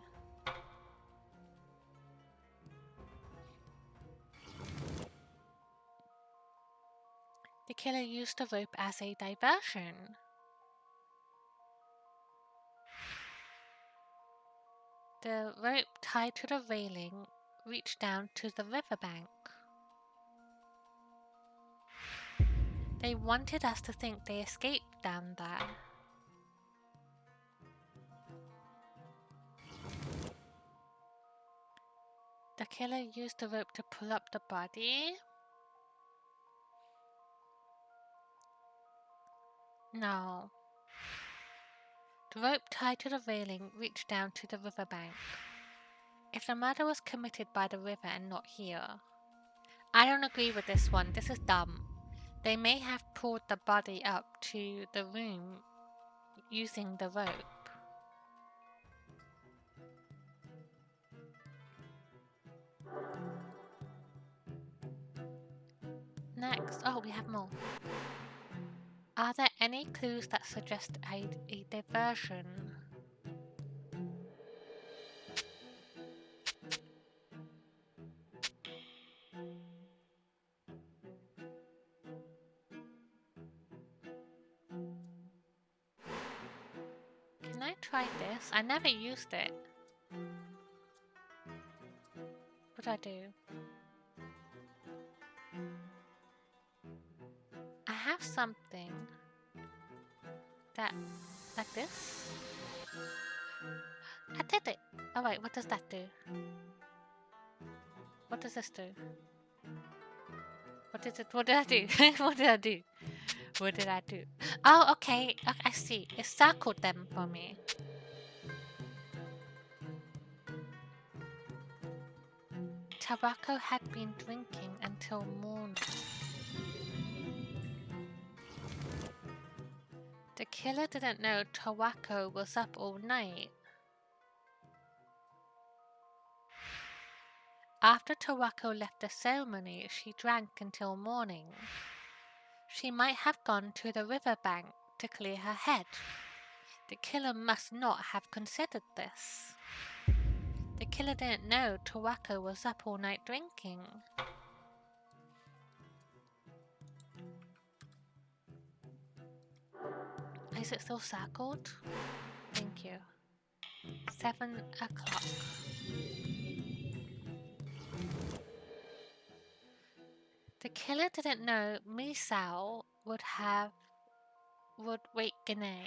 The killer used the rope as a diversion. The rope tied to the railing reached down to the riverbank. They wanted us to think they escaped down there. The killer used the rope to pull up the body. No. The rope tied to the railing reached down to the riverbank. If the murder was committed by the river and not here. I don't agree with this one. This is dumb. They may have pulled the body up to the room using the rope. Next, oh, we have more. Are there any clues that suggest a diversion? I try this? I never used it. What do I do? I have something that, like this. I did it. Oh wait, what does that do? What does this do? What did it? What did I do? What did I do? What did I do? Oh, okay. I see. It circled them for me. Tobacco had been drinking until morning. The killer didn't know Tobacco was up all night. After Tobacco left the ceremony, she drank until morning. She might have gone to the riverbank to clear her head. The killer must not have considered this. The killer didn't know Tobacco was up all night drinking. Is it still circled? Thank you. 7 o'clock. The killer didn't know Misao would wake Gane.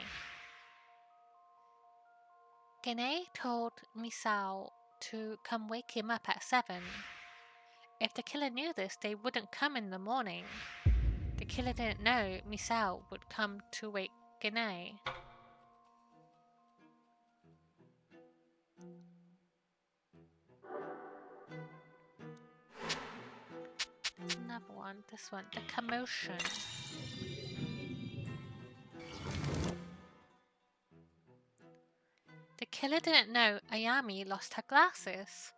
Gane told Misao to come wake him up at 7. If the killer knew this, they wouldn't come in the morning. The killer didn't know Misao would come to wake Gane. Another one, this one, the commotion. The killer didn't know Ayami lost her glasses.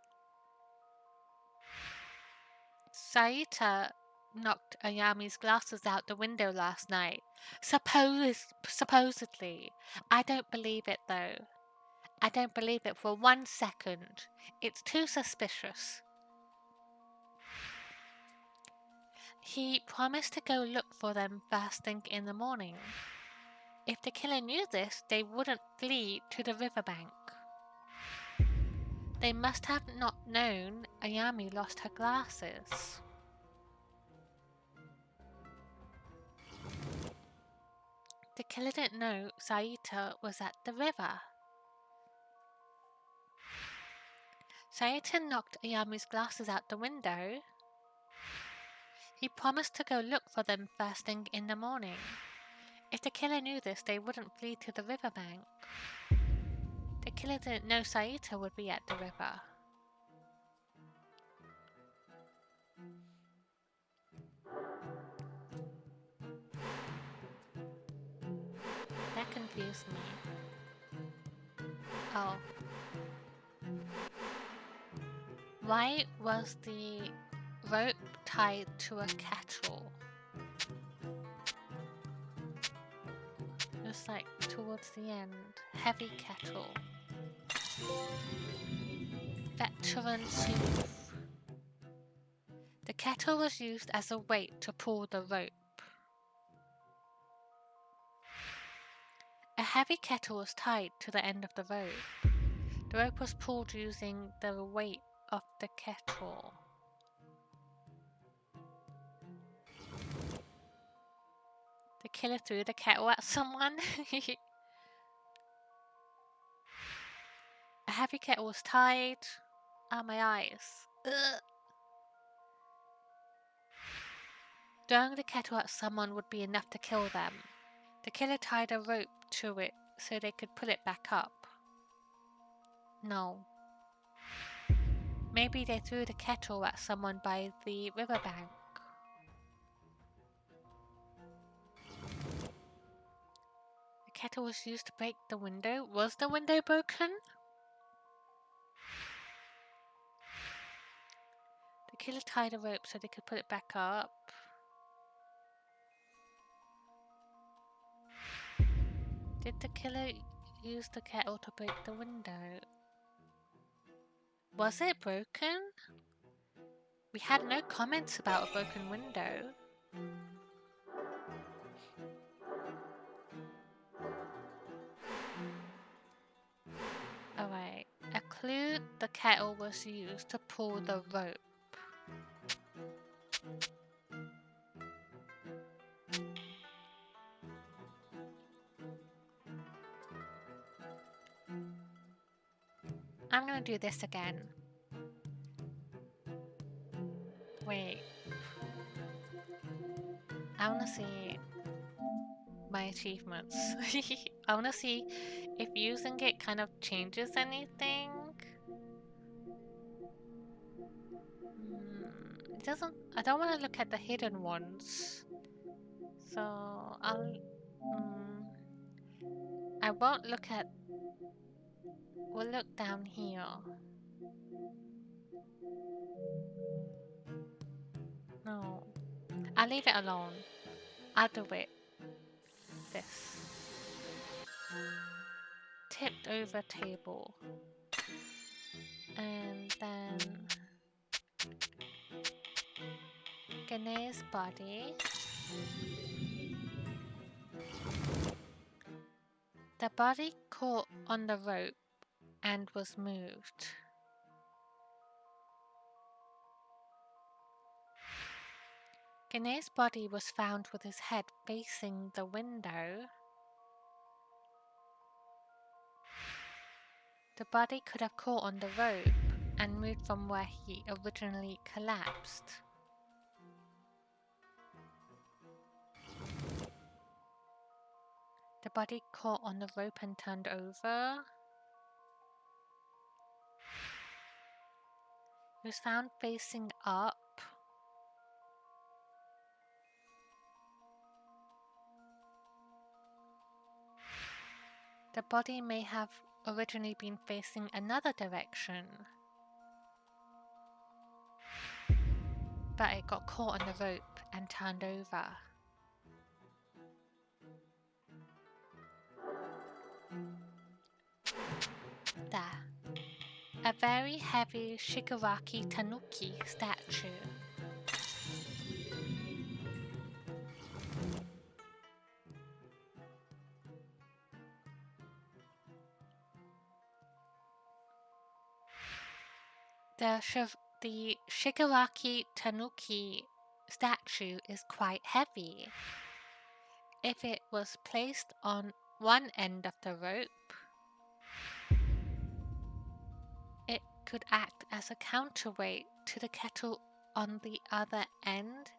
Saita knocked Ayami's glasses out the window last night. Supposedly. I don't believe it though. I don't believe it for 1 second. It's too suspicious. He promised to go look for them first thing in the morning. If the killer knew this, they wouldn't flee to the riverbank. They must have not known Ayami lost her glasses. The killer didn't know Saita was at the river. Saita knocked Ayami's glasses out the window. He promised to go look for them first thing in the morning. If the killer knew this, they wouldn't flee to the riverbank. The killer didn't know Saita would be at the river. That confused me. Oh. Why was the rope tied to a kettle? Just like towards the end. Heavy kettle. Veteran sleuth. The kettle was used as a weight to pull the rope. A heavy kettle was tied to the end of the rope. The rope was pulled using the weight of the kettle. The killer threw the kettle at someone. A heavy kettle was tied. Ah, my eyes. Ugh. Throwing the kettle at someone would be enough to kill them. The killer tied a rope to it so they could pull it back up. No. Maybe they threw the kettle at someone by the riverbank. The kettle was used to break the window. Was the window broken? The killer tied a rope so they could put it back up. Did the killer use the kettle to break the window? Was it broken? We had no comments about a broken window. conclude the kettle was used to pull the rope. I'm gonna do this again. Wait. I wanna see my achievements. I wanna see if using it kind of changes anything. It doesn't. I don't want to look at the hidden ones. So I'll. I won't look at. We'll look down here. No. I'll leave it alone. I'll do it. This. Tipped over table. And then Gane's body. The body caught on the rope and was moved. Gane's body was found with his head facing the window. The body could have caught on the rope and moved from where he originally collapsed. The body caught on the rope and turned over. It was found facing up. The body may have originally been facing another direction, but it got caught on the rope and turned over. There. A very heavy Shigaraki Tanuki statue. The Shigaraki Tanuki statue is quite heavy. If it was placed on one end of the rope, it could act as a counterweight to the kettle on the other end.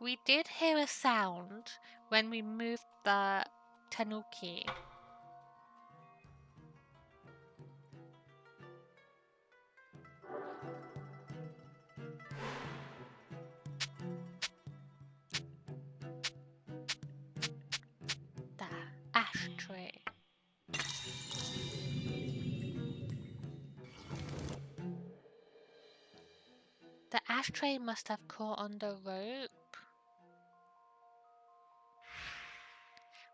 We did hear a sound when we moved the tanuki. The ashtray. The ashtray must have caught on the rope.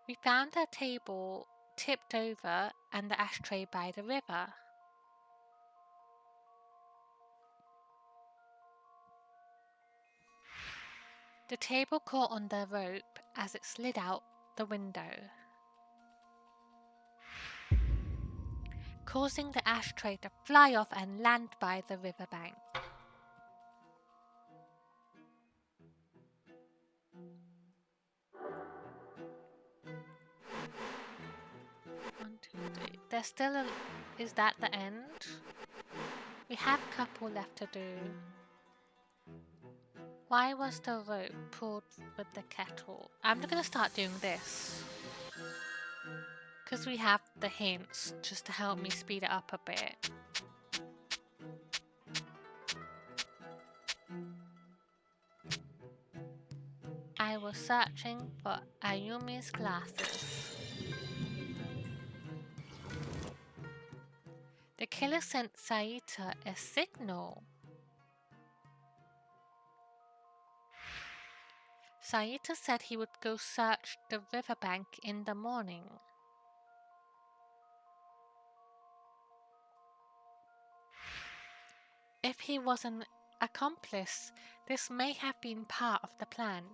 We found the table tipped over and the ashtray by the river. The table caught on the rope as it slid out the window, causing the ashtray to fly off and land by the riverbank. One, two, three. There's still a... Is that the end? We have a couple left to do. Why was the rope pulled with the kettle? I'm gonna start doing this, because we have the hints just to help me speed it up a bit. I was searching for Ayumi's glasses. The killer sent Saita a signal. Saita said he would go search the riverbank in the morning. If he was an accomplice, this may have been part of the plan.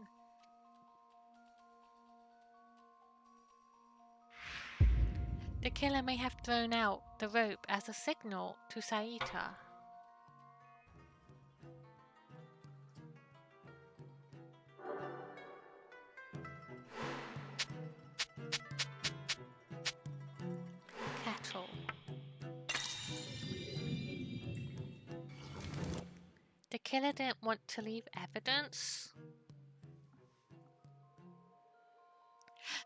The killer may have thrown out the rope as a signal to Saita. Cattle. The killer didn't want to leave evidence.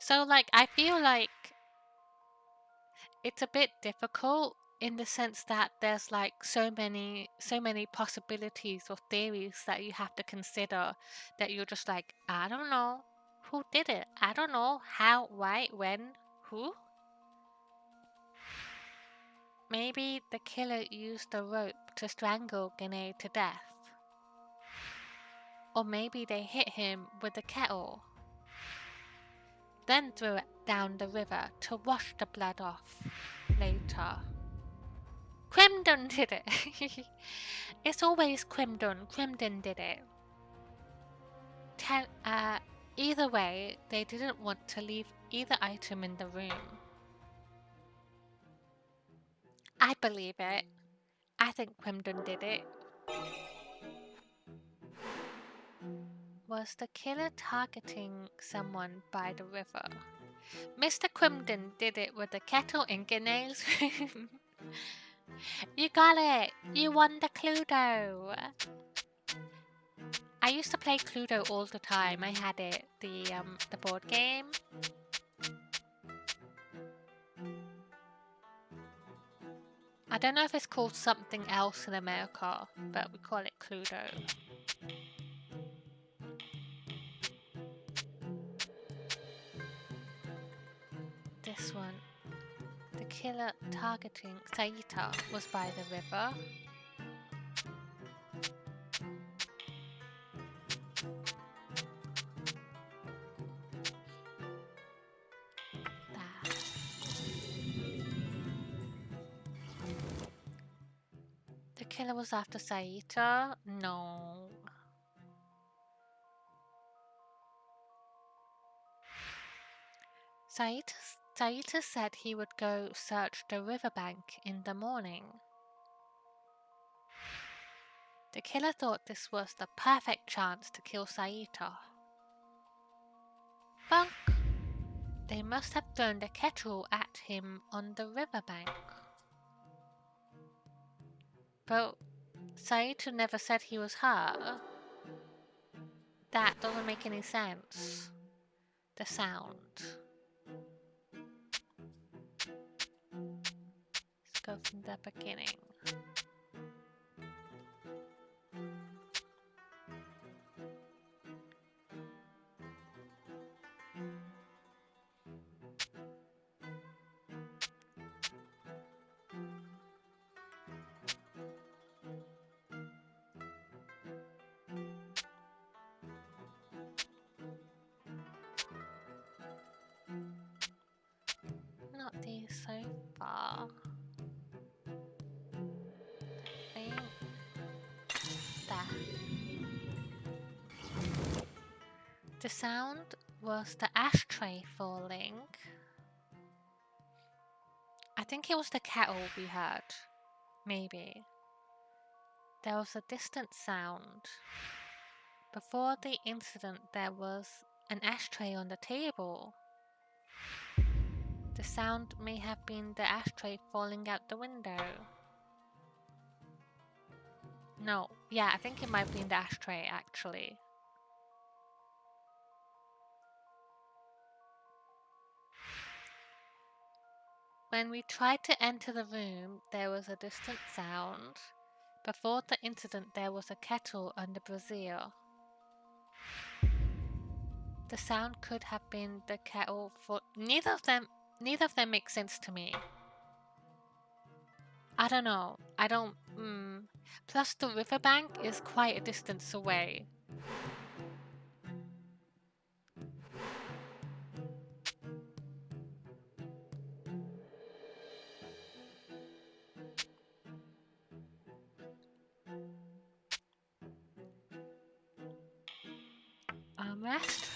So, like, I feel like it's a bit difficult in the sense that there's like so many possibilities or theories that you have to consider that you're just like, I don't know who did it. I don't know how, why, when, who. Maybe the killer used the rope to strangle Gane to death. Or maybe they hit him with a kettle, then threw it down the river to wash the blood off later. Quemdon did it! It's always Quemdon. Quemdon did it. Either way, they didn't want to leave either item in the room. I believe it. I think Quemdon did it. Was the killer targeting someone by the river? Mr. Quemdon did it with the kettle in Gane's room. You got it! You won the Cluedo! I used to play Cluedo all the time. I had it, the board game. I don't know if it's called something else in America, but we call it Cluedo. This one. The killer targeting Saita was by the river. There. The killer was after Saita? No. Saita said he would go search the riverbank in the morning. The killer thought this was the perfect chance to kill Saita. Bunk! They must have thrown the kettle at him on the riverbank. But Saita never said he was her. That doesn't make any sense. The sound. Let's go from the beginning. Not these so far. I think there. The sound was the ashtray falling. I think it was the kettle we heard. Maybe. There was a distant sound. Before the incident, there was an ashtray on the table. The sound may have been the ashtray falling out the window. No, yeah, I think it might have been the ashtray actually. When we tried to enter the room, there was a distant sound. Before the incident, there was a kettle on the brazier. The sound could have been the kettle for... Neither of them make sense to me. I don't know. I don't... Plus the riverbank is quite a distance away. Armrest?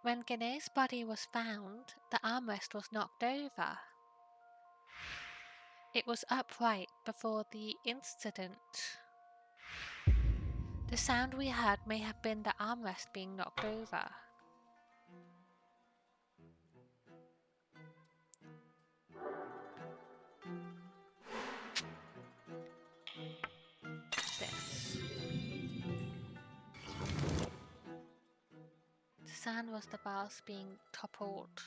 When Gane's body was found, the armrest was knocked over. It was upright before the incident. The sound we heard may have been the armrest being knocked over. This. The sound was the vase being toppled.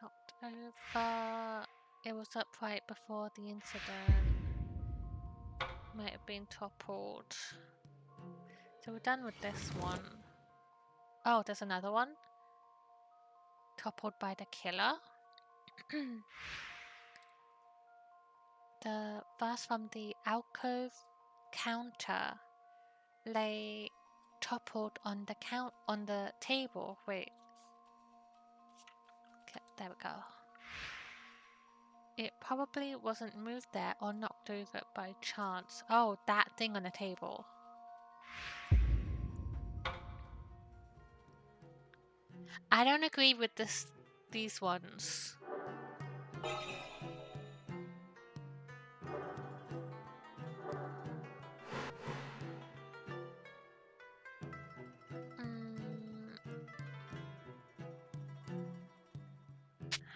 Knocked over. It was upright before the incident. Might have been toppled. So we're done with this one. Oh, there's another one. Toppled by the killer. The vase from the alcove counter lay toppled on the table. Wait. Okay, there we go. It probably wasn't moved there or knocked over by chance. Oh, that thing on the table. I don't agree with these ones.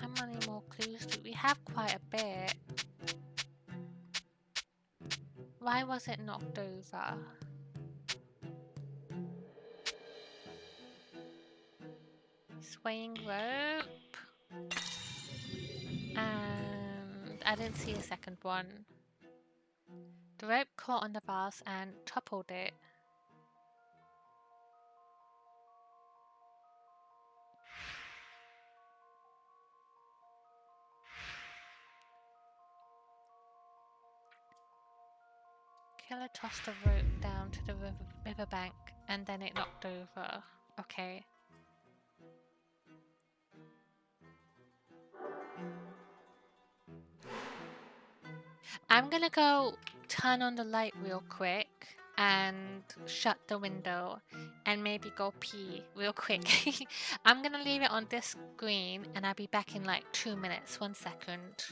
How many more clues do we have? Quite a bit. Why was it knocked over? Swaying rope. And I didn't see a second one. The rope caught on the vase and toppled it. Killer tossed the rope down to the riverbank and then it knocked over. Okay. I'm gonna go turn on the light real quick and shut the window and maybe go pee real quick. I'm gonna leave it on this screen and I'll be back in like 2 minutes. 1 second.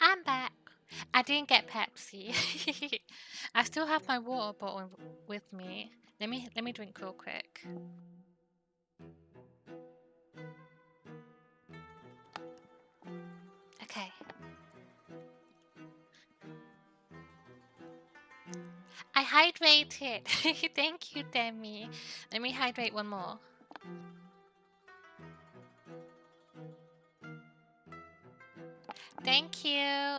I'm back. I didn't get Pepsi. I still have my water bottle with me. Let me drink real quick. Okay. I hydrated. Thank you, Demi. Let me hydrate one more. Thank you.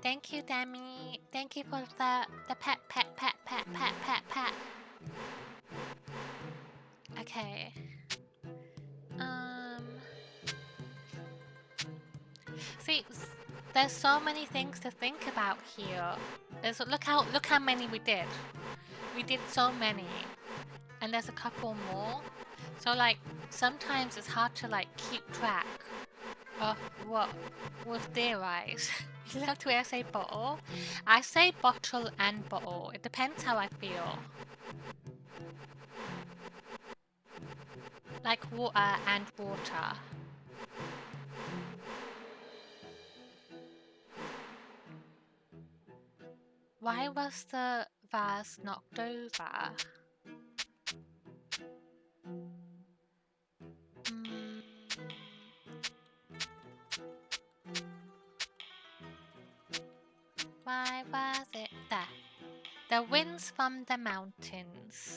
Thank you, Demi. Thank you for the pet. Okay. See, there's so many things to think about here. Look how many we did. We did so many, and there's a couple more. So like sometimes it's hard to like keep track of what was theorized. You love the way I say bottle. I say bottle and bottle. It depends how I feel. Like water and water. Why was the vase knocked over? Why was it there? The winds from the mountains.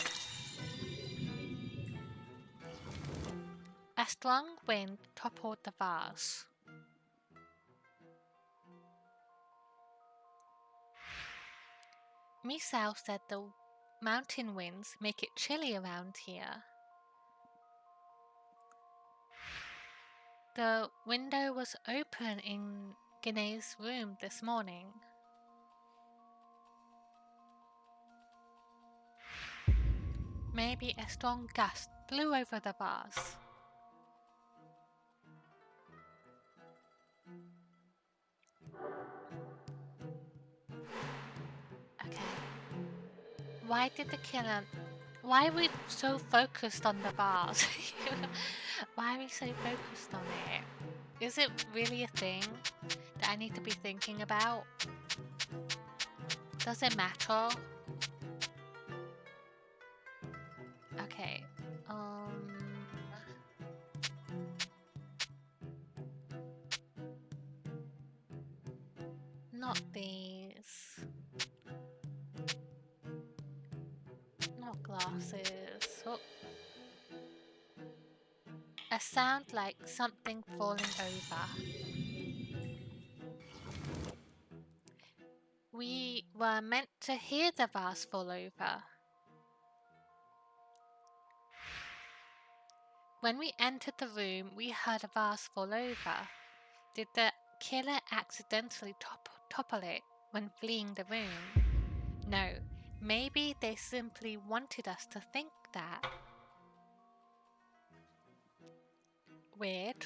A strong wind toppled the vase. Misao said the mountain winds make it chilly around here. The window was open in Gane's room this morning. Maybe a strong gust blew over the vase. Okay. Why are we so focused on the vase? Why are we so focused on it? Is it really a thing that I need to be thinking about? Does it matter? Okay. Not these. Not glasses. Oh. A sound like something falling over. We were meant to hear the vase fall over. When we entered the room, we heard a vase fall over. Did the killer accidentally topple it when fleeing the room? No, maybe they simply wanted us to think that. Weird.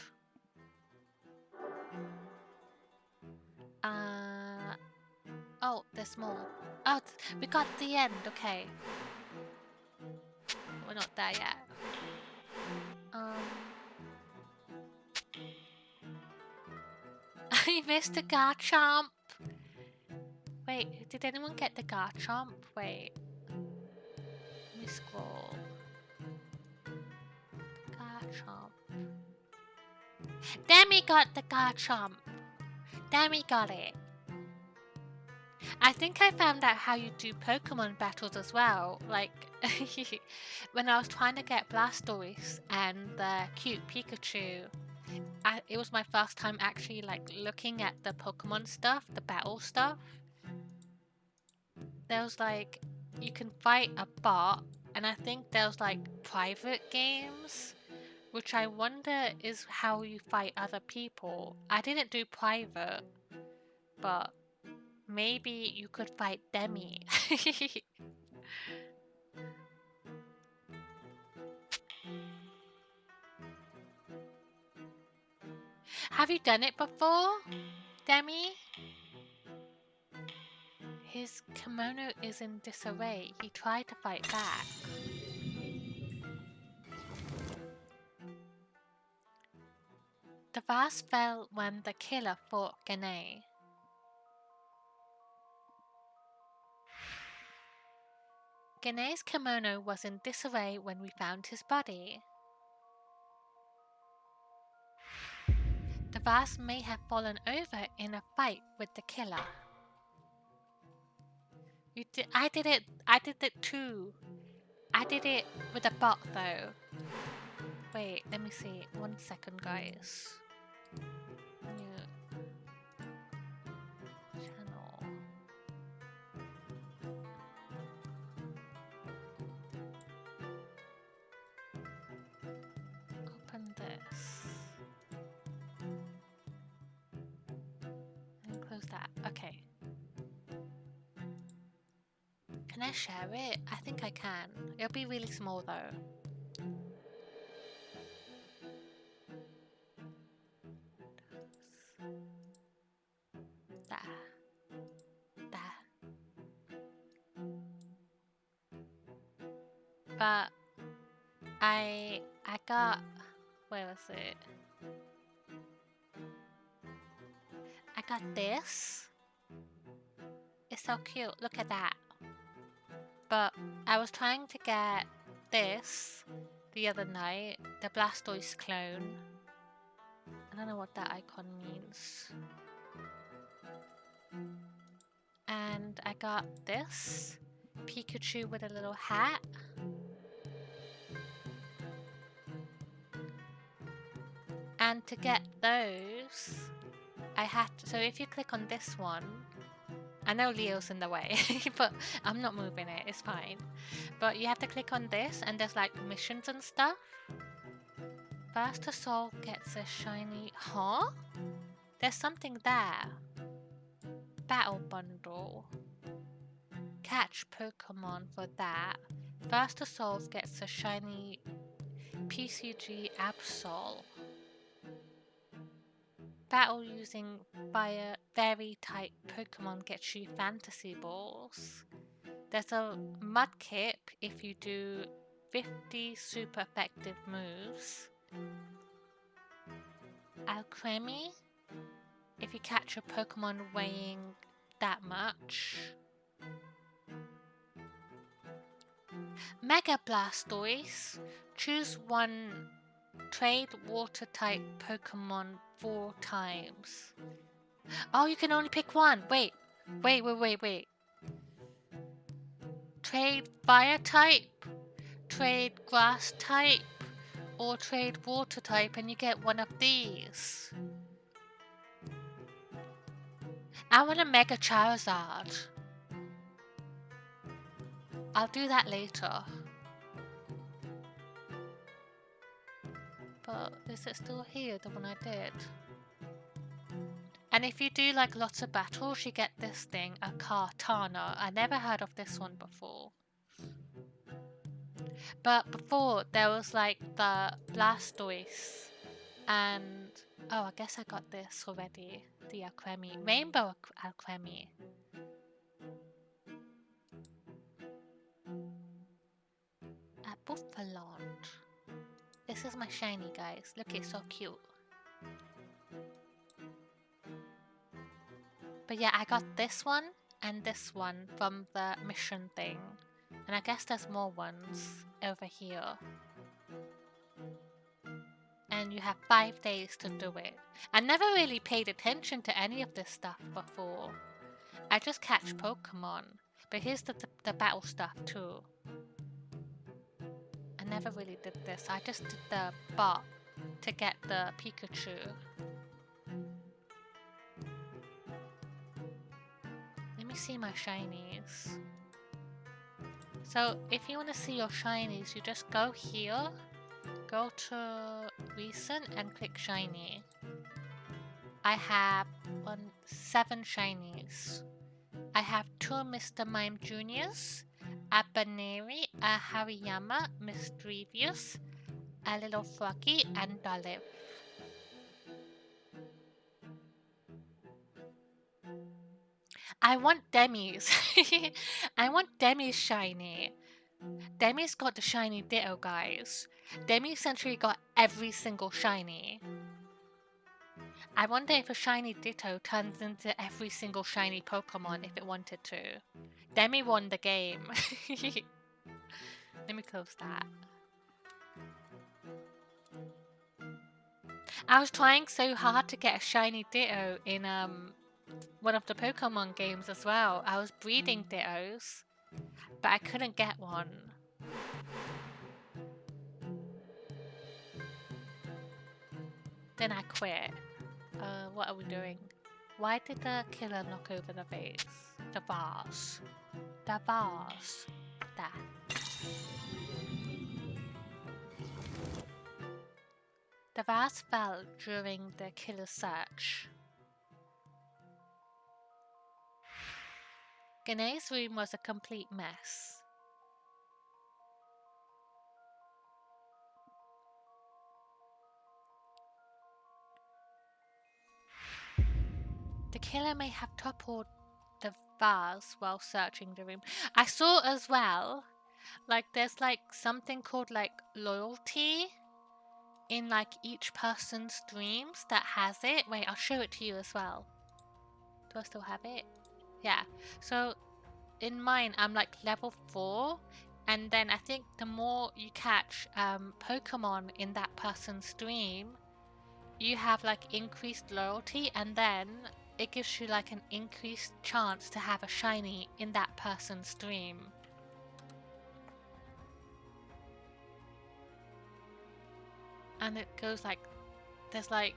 Oh, there's more. Oh, we got the end, okay. We're not there yet. I missed the Garchomp! Wait, did anyone get the Garchomp? Wait. Let me scroll. Garchomp. Demi got the Garchomp! Demi got it! I think I found out how you do Pokemon battles as well. Like, when I was trying to get Blastoise and the cute Pikachu, it was my first time actually like looking at the Pokemon stuff, the battle stuff. There was like, you can fight a bot, and I think there was like private games, which I wonder is how you fight other people. I didn't do private, but maybe you could fight Demi. Have you done it before, Demi? His kimono is in disarray. He tried to fight back. The vase fell when the killer fought Gane. Gane's kimono was in disarray when we found his body. The vase may have fallen over in a fight with the killer. I did it too. I did it with a bot though. Wait, let me see. 1 second, guys. that? Okay. Can I share it? I think I can. It'll be really small though. But I got, where was it? I got this. It's so cute. Look at that. But I was trying to get this the other night, the Blastoise clone. I don't know what that icon means. And I got this Pikachu with a little hat. And to get those, I had to, so if you click on this one, I know Leo's in the way, but I'm not moving it, it's fine. But you have to click on this and there's like missions and stuff. First Assault gets a shiny, huh? There's something there. Battle bundle. Catch Pokemon for that. First Assault gets a shiny PCG Absol. Battle using fairy type Pokemon gets you fantasy balls. There's a Mudkip if you do 50 super effective moves. Alcremie if you catch a Pokemon weighing that much. Mega Blastoise. Choose one trade water type Pokemon 4 times. Oh, you can only pick one. Wait. Trade fire type, trade grass type, or trade water type and you get one of these. I want a Mega Charizard. I'll do that later. But is it still here, the one I did? And if you do like lots of battles, you get this thing, a Kartana. I never heard of this one before. But before, there was like the Blastoise and... oh, I guess I got this already. The Alcremie. Rainbow Alcremie. A Buffalon. This is my shiny, guys. Look, it's so cute. But yeah, I got this one and this one from the mission thing. And I guess there's more ones over here. And you have 5 days to do it. I never really paid attention to any of this stuff before. I just catch Pokemon. But here's the battle stuff too. I never really did this. I just did the bot to get the Pikachu. Let me see my shinies. So if you want to see your shinies, you just go here, go to recent and click shiny. I have 7 shinies. I have 2 Mr. Mime Juniors, a Baneri, a Hariyama, Mischievous, a little Froggy, and Dolly. I want Demi's. I want Demi's shiny. Demi's got the shiny Ditto, guys. Demi essentially got every single shiny. I wonder if a shiny Ditto turns into every single shiny Pokemon if it wanted to. Demi won the game. Let me close that. I was trying so hard to get a shiny Ditto in one of the Pokemon games as well. I was breeding Dittos, but I couldn't get one. Then I quit. What are we doing? Why did the killer knock over the vase? The vase. The vase. There. The vase fell during the killer's search. Gane's room was a complete mess. The killer may have toppled the vase while searching the room. I saw as well, like there's like something called like loyalty in like each person's dreams that has it. Wait, I'll show it to you as well. Do I still have it? Yeah. So in mine, I'm like level 4, and then I think the more you catch Pokemon in that person's dream, you have like increased loyalty, and then it gives you like an increased chance to have a shiny in that person's dream. And it goes like, there's like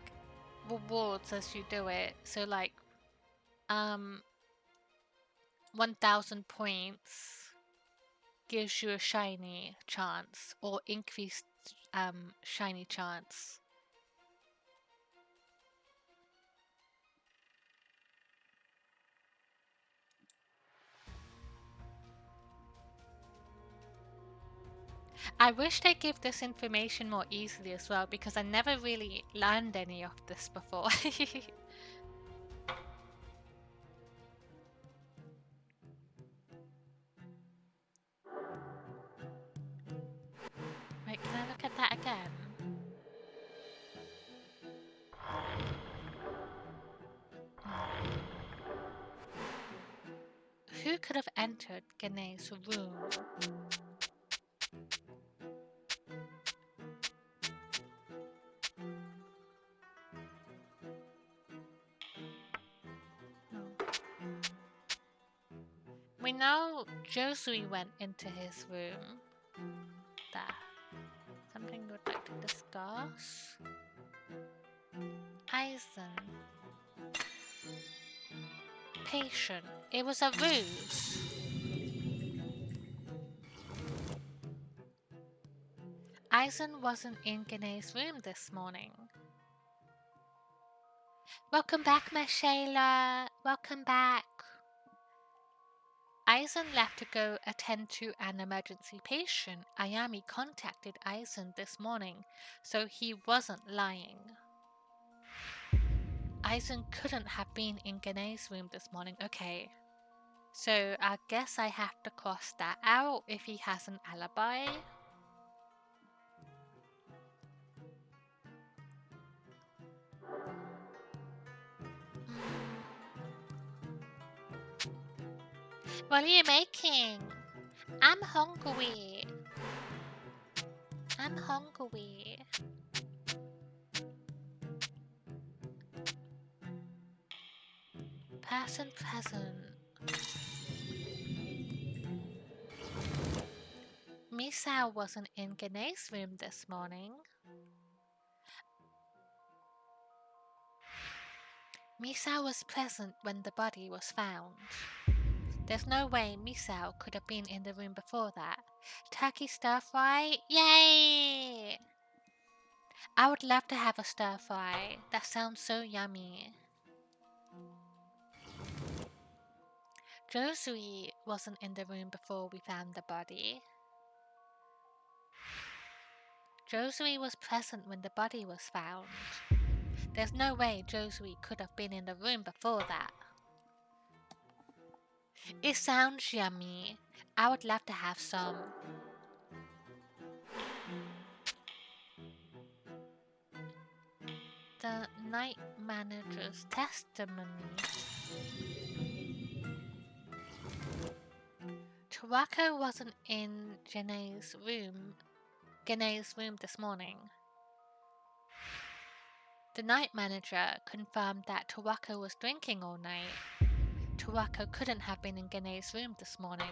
rewards as you do it. So like 1000 points gives you a shiny chance, or increased shiny chance. I wish they give this information more easily as well, because I never really learned any of this before. Wait, can I look at that again? Who could have entered Gane's room? No. We know Josui went into his room. There. Something we'd like to discuss. Aizen. Patient. It was a ruse. Aizen wasn't in Gane's room this morning. Welcome back, my Shayla. Welcome back. Aizen left to go attend to an emergency patient. Ayami contacted Aizen this morning, so he wasn't lying. Aizen couldn't have been in Gane's room this morning. Okay. So I guess I have to cross that out if he has an alibi. What are you making? I'm hungry. I'm hungry. Person present. Misao wasn't in Gane's room this morning. Misao was present when the body was found. There's no way Misao could have been in the room before that. Turkey stir fry? Yay! I would love to have a stir fry. That sounds so yummy. Josui wasn't in the room before we found the body. Josui was present when the body was found. There's no way Josui could have been in the room before that. It sounds yummy. I would love to have some. The night manager's testimony. Tawako wasn't in Gane's room this morning. The night manager confirmed that Tawako was drinking all night. Tawako couldn't have been in Gane's room this morning.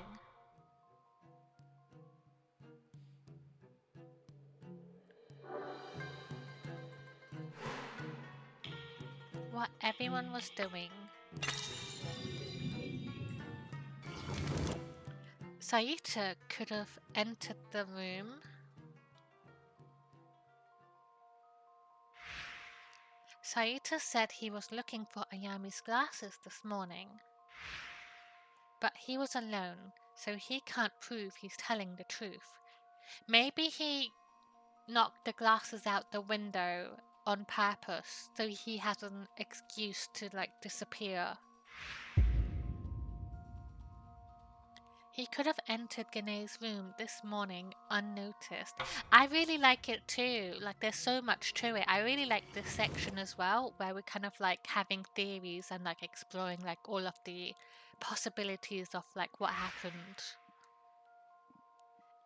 What everyone was doing. Saita could have entered the room. Saita said he was looking for Ayami's glasses this morning. But he was alone, so he can't prove he's telling the truth. Maybe he knocked the glasses out the window on purpose, so he has an excuse to, like, disappear. He could have entered Gane's room this morning unnoticed. I really like it too. Like, there's so much to it. I really like this section as well, where we're kind of like having theories and like exploring like all of the possibilities of like what happened.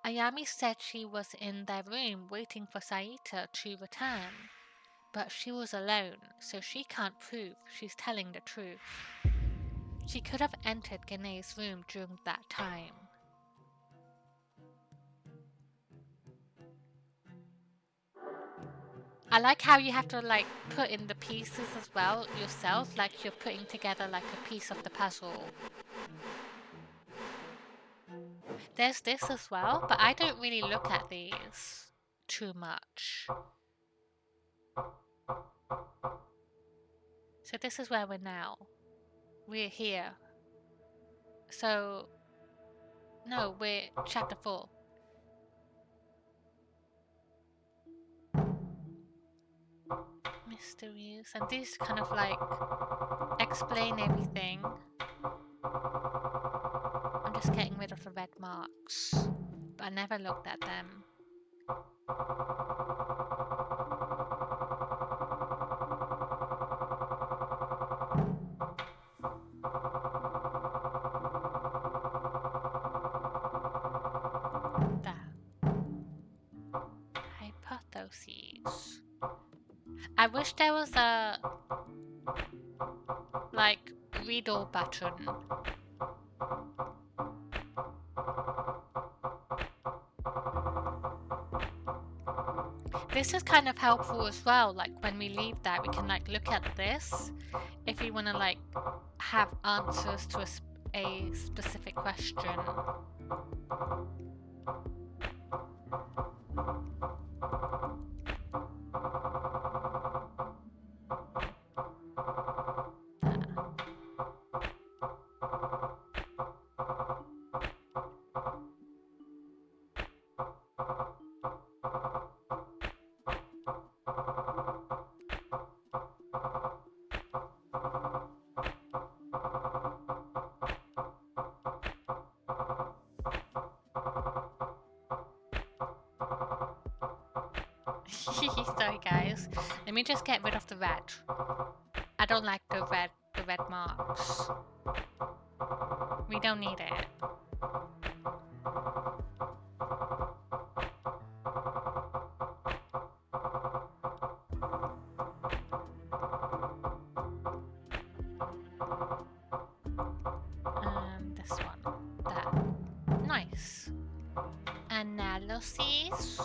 Ayami said she was in their room waiting for Saita to return, but she was alone, so she can't prove she's telling the truth. She could have entered Gane's room during that time. I like how you have to like put in the pieces as well yourself, like you're putting together like a piece of the puzzle. There's this as well, but I don't really look at these too much. So this is where we're now. We're here. So, no, we're chapter 4. Mysteries, and these kind of like explain everything. I'm just getting rid of the red marks, but I never looked at them. Hypotheses. I wish there was a like riddle button. This is kind of helpful as well, like when we leave that we can like look at this if we want to like have answers to a specific question. Sorry guys, let me just get rid of the red. I don't like the red marks. We don't need it. This one. That. Nice. Analyses.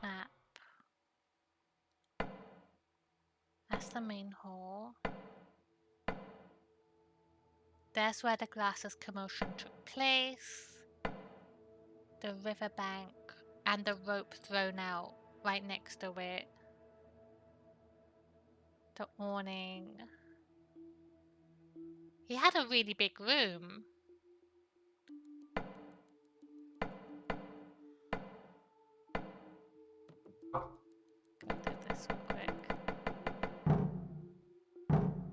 Map. That's the main hall. There's where the glasses commotion took place. The riverbank and the rope thrown out right next to it. The awning. He had a really big room. Gonna do this real quick.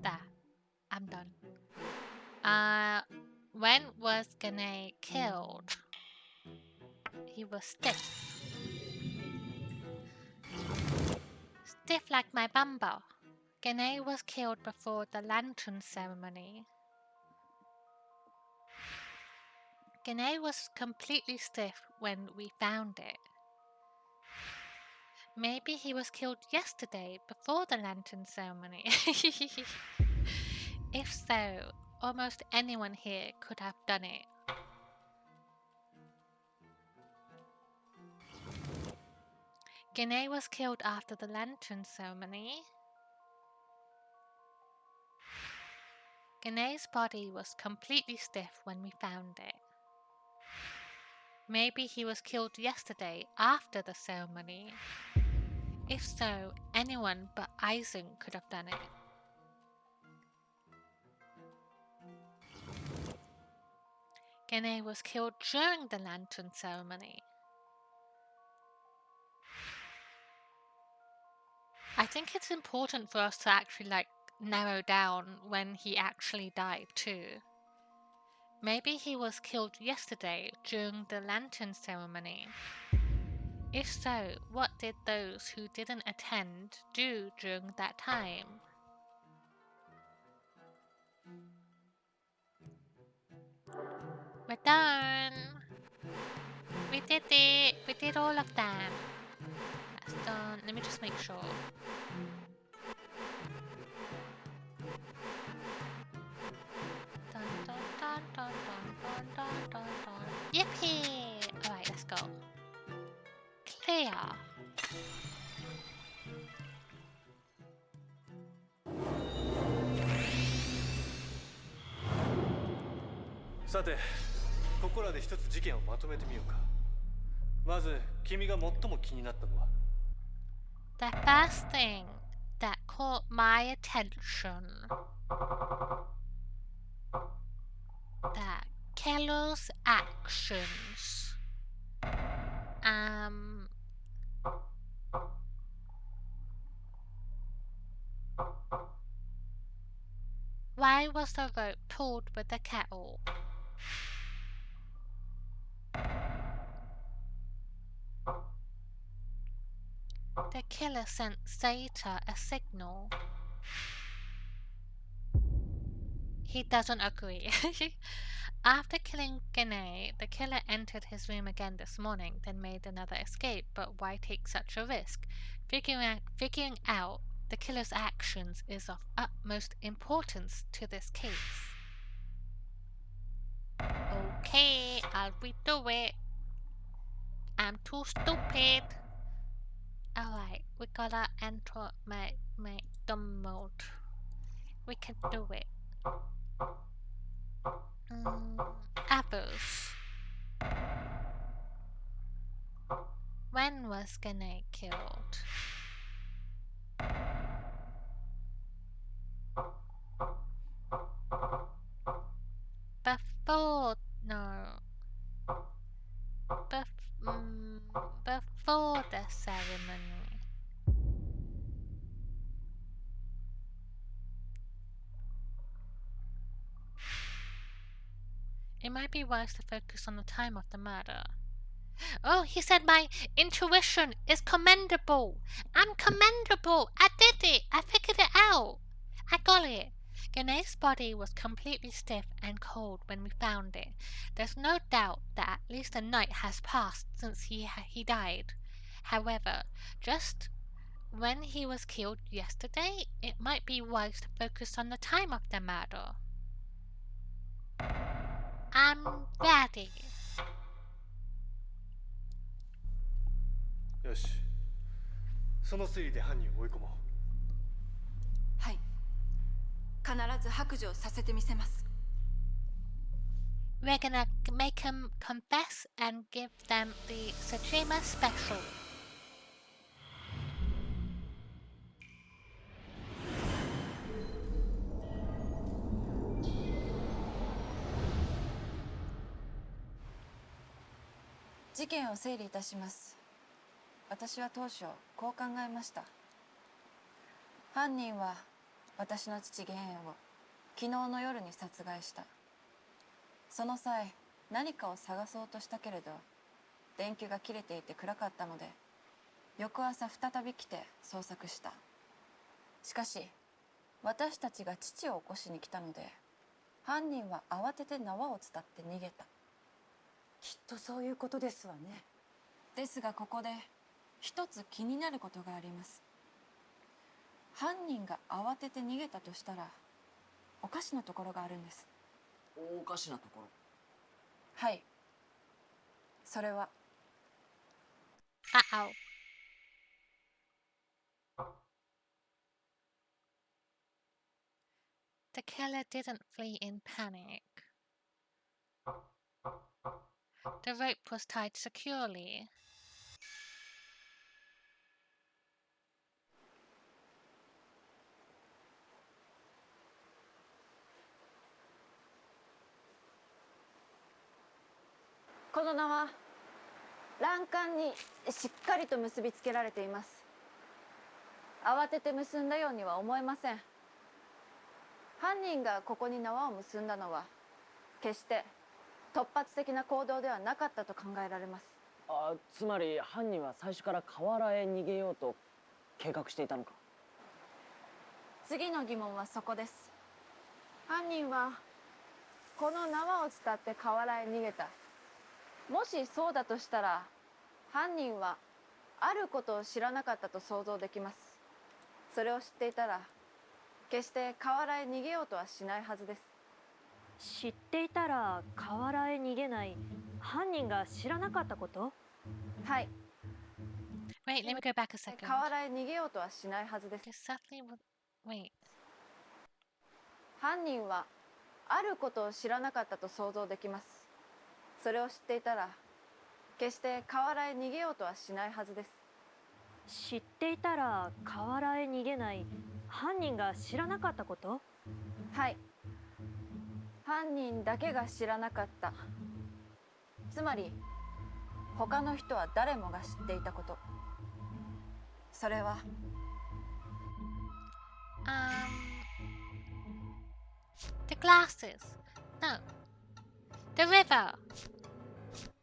There. I'm done. When was Gane killed? He was stiff. Stiff like my bumbo. Gane was killed before the lantern ceremony. Gane was completely stiff when we found it. Maybe he was killed yesterday before the lantern ceremony. If so, almost anyone here could have done it. Gane was killed after the lantern ceremony. Gane's body was completely stiff when we found it. Maybe he was killed yesterday after the ceremony. If so, anyone but Aizen could have done it. Gene was killed during the lantern ceremony. I think it's important for us to actually narrow down when he actually died too. Maybe he was killed yesterday during the lantern ceremony. If so, what did those who didn't attend do during that time? We're done! We did it! We did all of them! That's done. Let me just make sure. Dun, dun, dun, dun, dun, dun, dun, dun, dun. Yippee! Alright, let's go. Clear! さて、ここらで一つ事件をまとめてみようか。まず、君が最も気になったのは The first thing that caught my attention. The killer's actions. Why was the rope pulled with the kettle? The killer sent Saita a signal. He doesn't agree. After killing Gene, the killer entered his room again this morning, then made another escape. But why take such a risk? Figuring out the killer's actions is of utmost importance to this case. Okay, I'll redo it. I'm too stupid. Alright, we gotta enter my dumb mode. We can do it. Others. When was Gene killed? Before the ceremony. It might be wise to focus on the time of the murder. Oh, he said my intuition is commendable. I'm commendable. I did it. I figured it out. I got it. Gane's body was completely stiff and cold when we found it. There's no doubt that at least a night has passed since he died. However, just when he was killed yesterday, it might be wise to focus on the time of the murder. I'm ready. よし。その推理で犯人を追い込もう。はい。必ず白状させてみせます。We're gonna make him confess and give them the Shijima special.「事件を整理いたします。私は当初こう考えました。犯人は私の父玄燕を昨日の夜に殺害した。その際何かを探そうとしたけれど電球が切れていて暗かったので翌朝再び来て捜索した。しかし私たちが父を起こしに来たので犯人は慌てて縄を伝って逃げた。きっとそういうことですわね。ですがここで一つ気になることがあります。犯人が慌てて逃げたとしたらおかしなところがあるんです。おかしなところ。はい。それは。Uh-oh. The killer didn't flee in panic. The rope was tied securely. この縄、欄干にしっかりと結びつけられています。慌てて結んだようには思えません。犯人がここに縄を結んだのは決して突発的な行動ではなかったと考えられます。つまり犯人は最初から河原へ逃げようと計画していたのか。次の疑問はそこです。犯人はこの縄を伝って河原へ逃げた。もしそうだとしたら、犯人はあることを知らなかったと想像できます。それを知っていたら、決して河原へ逃げようとはしないはずです。知っていたら河原へ逃げない。犯人が知らなかったこと？はい。 Wait, let me go back a second. 河原へ逃げようとはしないはずです。 Wait. 犯人はあることを知らなかったと想像できます。それを知っていたら、決して河原へ逃げようとはしないはずです。知っていたら河原へ逃げない。犯人が知らなかったこと？はい。犯人だけが知らなかった。つまり他の人は誰もが知っていたこと。それはThe glasses. No. The river.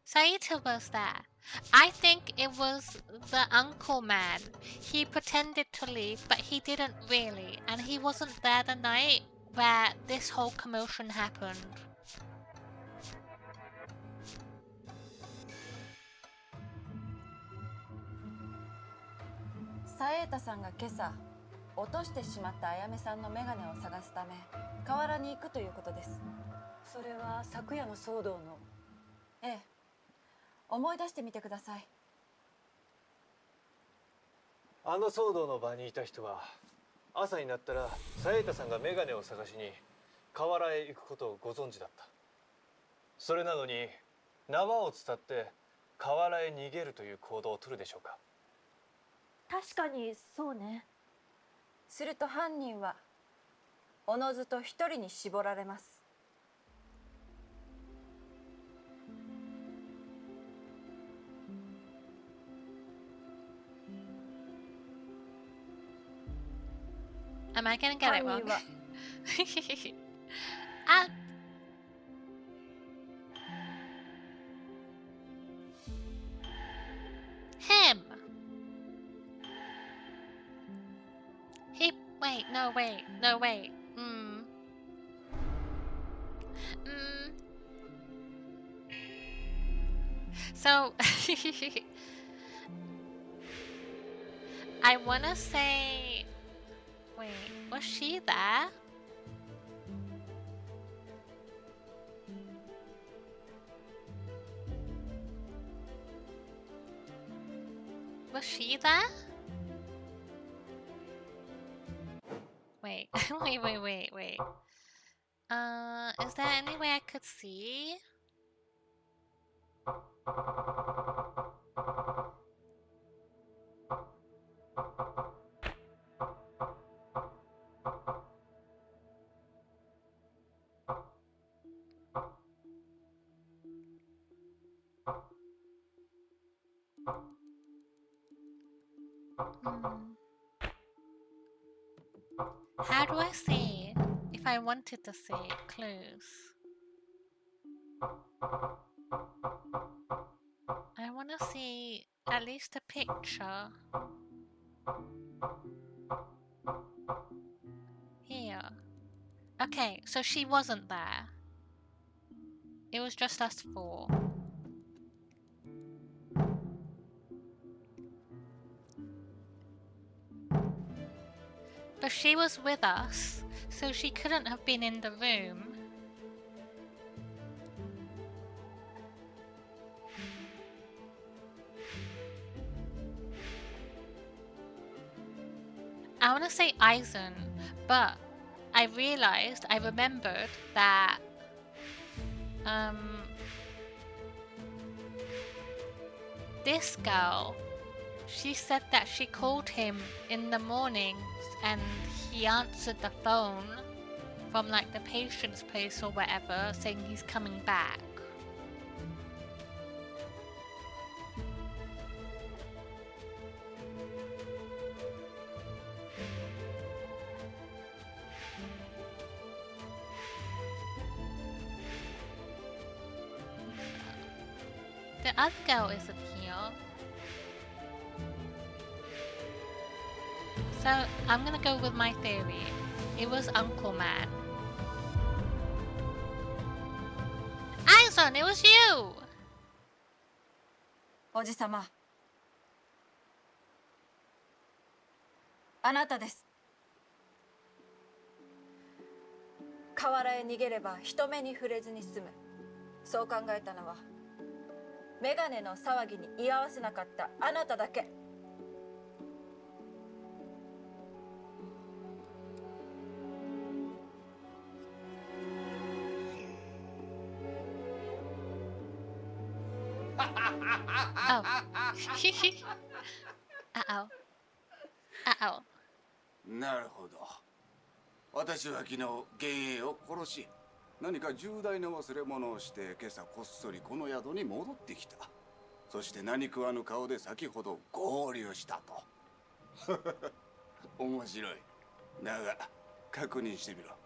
Saito was there. I think it was the uncle man. He pretended to leave, but he didn't really, and he wasn't there the night where this whole commotion happened. サエータさんが今朝落としてしまったあやめさんのメガネを探すため河原に行くということです。それは昨夜の騒動の。ええ、思い出してみてください。あの騒動の場にいた人は朝になったらサエータさんがメガネを探しに河原へ行くことをご存知だった。それなのに縄を伝って河原へ逃げるという行動を取るでしょうか。確かにそうね。すると犯人はおのずと一人に絞られます。Am I gonna get it wrong? 犯人は Him. Wait, no, wait. So, I wanna say, wait, was she there? Was she there? Wait, wait. Is there any way I could see? How do I see if I wanted to see clues? I want to see at least a picture. Here. Okay, so she wasn't there. It was just us four. But she was with us, so she couldn't have been in the room. I want to say Aizen, but I remembered that this girl, she said that she called him in the morning and he answered the phone from like the patient's place or whatever, saying he's coming back. The other girl isn't here. So I'm gonna go with my theory. It was Uncle Man. Aizon, it was you! おじさま、あなたです。河原へ逃げれば人目に触れずに済む、そう考えたのはメガネの騒ぎに居合わせなかったあなただけ。Oh. Uh-oh. Uh-oh. なるほど。私は昨日幻影を殺し、何か重大な忘れ物をして今朝こっそりこの宿に戻ってきた。そして何食わぬ顔で先ほど合流したと。面白い。だが確認してみろ。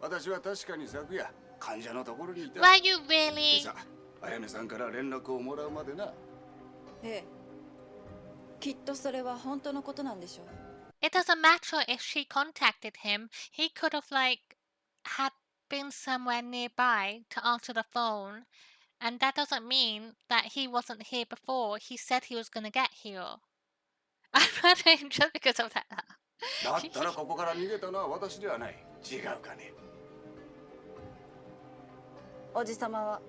私は確かに昨夜患者のところにいた。Were you really? 今朝あやめさんから連絡をもらうまでな。ええ、きっとそれは本当のことなんでしょう。It doesn't matter if she contacted him. He could have like had been somewhere nearby to answer the phone, and that doesn't mean that he wasn't here before. He said he was gonna get here. I'm running just because of that. だったらここから逃げたのは私ではない。違うかね。おじさまは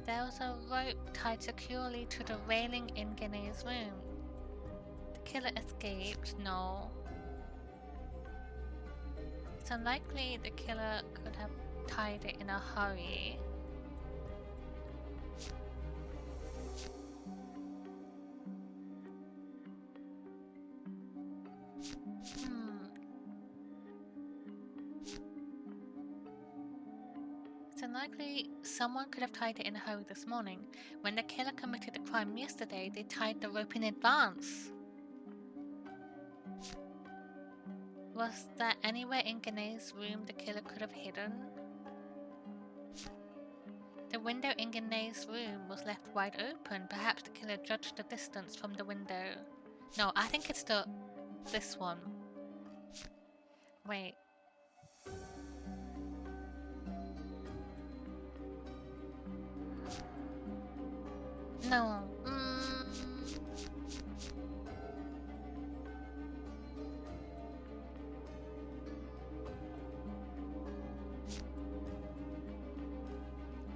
There was a rope tied securely to the railing in Ginny's room. The killer escaped? No. It's unlikely the killer could have tied it in a hurry. It's unlikely someone could have tied it in a hurry this morning. When the killer committed the crime yesterday, they tied the rope in advance. Was there anywhere in Gane's room the killer could have hidden? The window in Gane's room was left wide open. Perhaps the killer judged the distance from the window. No, I think it's this one. Wait. No.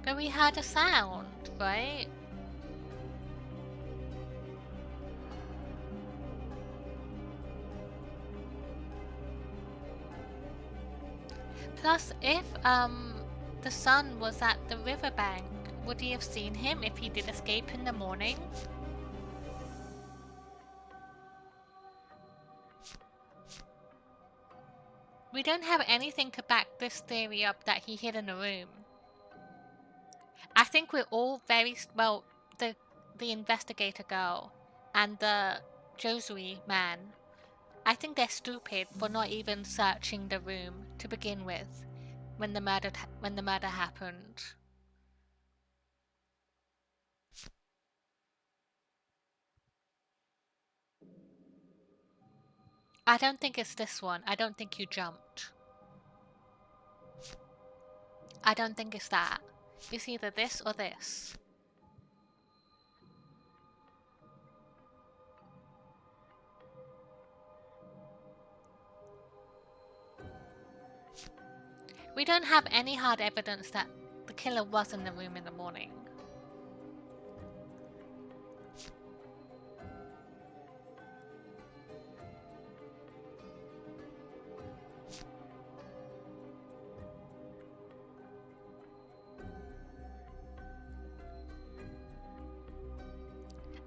But we heard a sound, right? Plus, if the son was at the riverbank, would he have seen him if he did escape in the morning? We don't have anything to back this theory up that he hid in a room. I think we're all very well, the investigator girl and the Josui man. I think they're stupid for not even searching the room to begin with when the murder happened. I don't think it's this one. I don't think you jumped. I don't think it's that. It's either this or this. We don't have any hard evidence that the killer was in the room in the morning.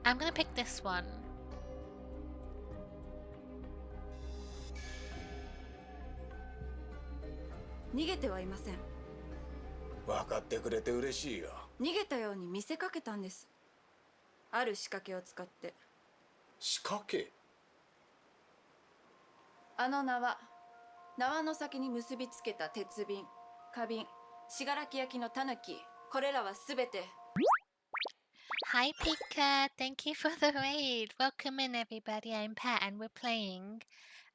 I'm gonna pick this one.逃げてはいません。分かってくれて嬉しいよ。逃げたように見せかけたんです。ある仕掛けを使って。仕掛け？あの縄の先に結びつけた鉄瓶、花瓶、信楽焼のタヌキ、これらはすべて。Hi Pika, thank you for the raid. Welcome in everybody. I'm Pat and we're playing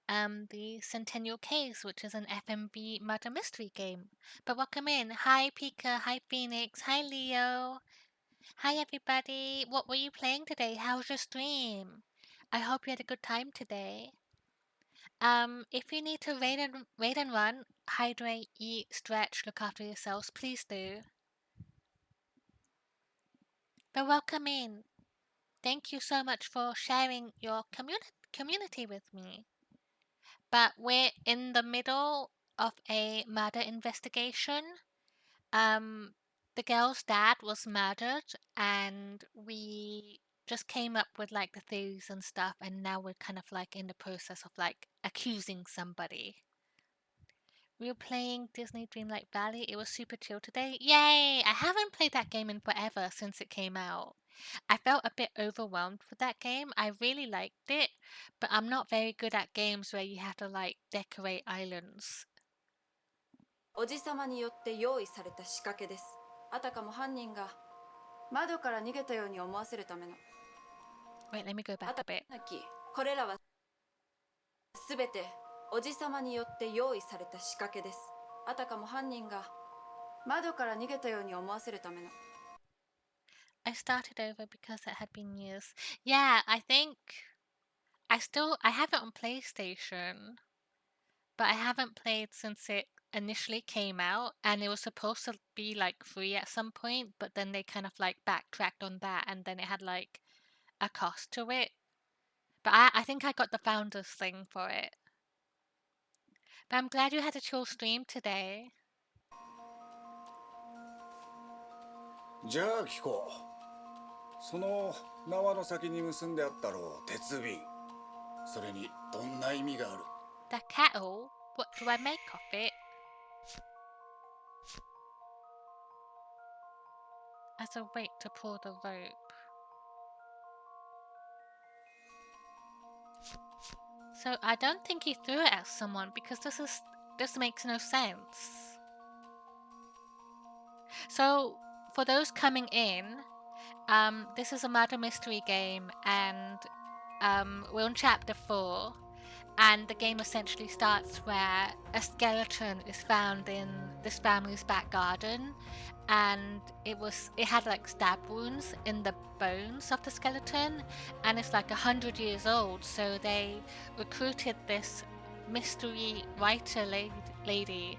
the Centennial Case, which is an FMV murder mystery game. But welcome in. Hi Pika, hi Phoenix, hi Leo. Hi everybody. What were you playing today? How was your stream? I hope you had a good time today. If you need to raid and run, hydrate, eat, stretch, look after yourselves, please do. But welcome in. Thank you so much for sharing your community with me. But we're in the middle of a murder investigation. The girl's dad was murdered, and we just came up with like the theories and stuff, and now we're kind of like in the process of like accusing somebody. We were playing Disney Dreamlight Valley. It was super chill today. Yay! I haven't played that game in forever since it came out. I felt a bit overwhelmed with that game. I really liked it, but I'm not very good at games where you have to like decorate islands. おじさまによって用意された仕掛けです。あたかも犯人が窓から逃げたように思わせるための。Wait, let me go back a bit. これらはすべておじさまによって用意された仕掛けです。あたかも犯人が窓から逃げたように思わせるための。I started over because it had been years. Yeah, I think I have it on PlayStation, but I haven't played since it initially came out, and it was supposed to be like free at some point, but then they kind of like backtracked on that, and then it had like a cost to it. But I think I got the founders thing for it. But I'm glad you had a chill stream today. じゃあ聞こう。その縄の先に結んであったろう鉄瓶。それにどんな意味がある？ The kettle? What do I make of it? As a weight to pull the rope. So I don't think he threw it at someone because this makes no sense. So for those coming in, this is a murder mystery game, and we're on chapter 4, and the game essentially starts where a skeleton is found in this family's back garden, and it had like stab wounds in the bones of the skeleton, and it's like 100 years old. So they recruited this mystery writer lady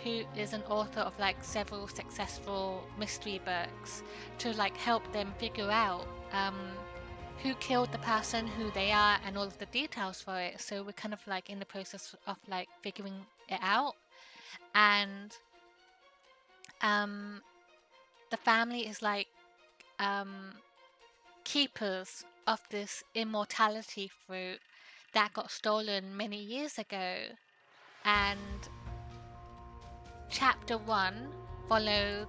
who is an author of like several successful mystery books to like help them figure out who killed the person, who they are, and all of the details for it. So we're kind of like in the process of like figuring it out, and the family is like keepers of this immortality fruit that got stolen many years ago, and Chapter 1 followed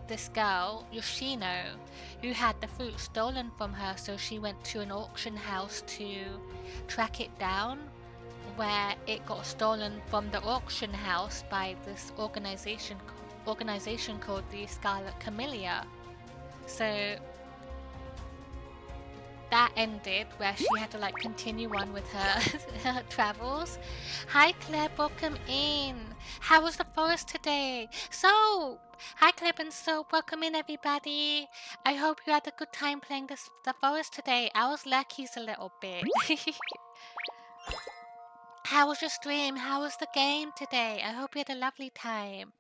this girl, Yoshino, who had the fruit stolen from her, so she went to an auction house to track it down, where it got stolen from the auction house by this organization called the Scarlet Camellia. So that ended where she had to like continue on with her travels. Hi Claire, welcome in. How was the forest today? So, hi Claire and Soap, welcome in everybody. I hope you had a good time playing the forest today. I was lucky's a little bit. How was your stream? How was the game today? I hope you had a lovely time.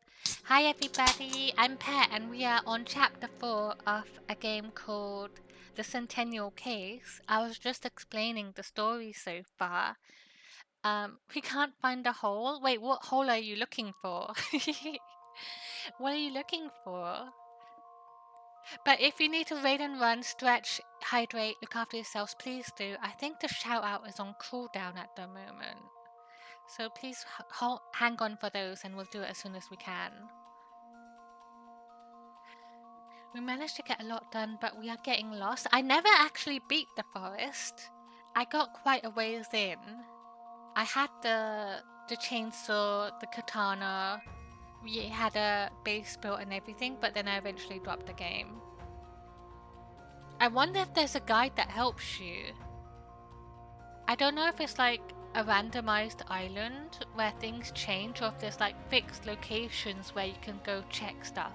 Hi everybody, I'm Pat and we are on chapter 4 of a game called The Centennial Case. I was just explaining the story so far. We can't find a hole. Wait, what hole are you looking for? What are you looking for? But if you need to raid and run, stretch, hydrate, look after yourselves, please do. I think the shout out is on cooldown at the moment. So please hang on for those and we'll do it as soon as we can. We managed to get a lot done, but we are getting lost. I never actually beat the forest. I got quite a ways in. I had the chainsaw, the katana. We had a base built and everything, but then I eventually dropped the game. I wonder if there's a guide that helps you. I don't know if it's like a randomized island where things change or if there's like fixed locations where you can go check stuff.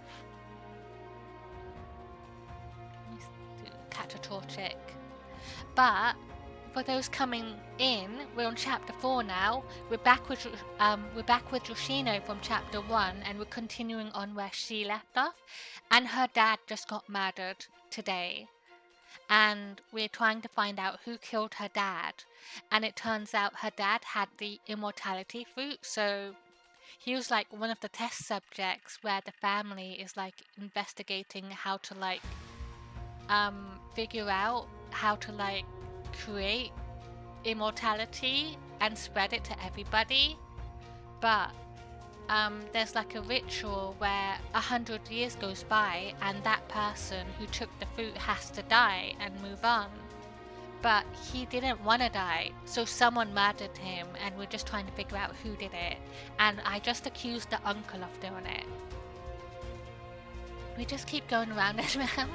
Catch a torchic. But for those coming in, we're on chapter 4 now. We're back with Yoshino from chapter 1, and we're continuing on where she left off. And her dad just got murdered today, and we're trying to find out who killed her dad. And it turns out her dad had the immortality fruit, so he was like one of the test subjects where the family is like investigating how to like figure out how to like create immortality and spread it to everybody. But there's like a ritual where 100 years goes by and that person who took the fruit has to die and move on. But he didn't want to die, so someone murdered him, and we're just trying to figure out who did it. And I just accused the uncle of doing it. We just keep going round and round.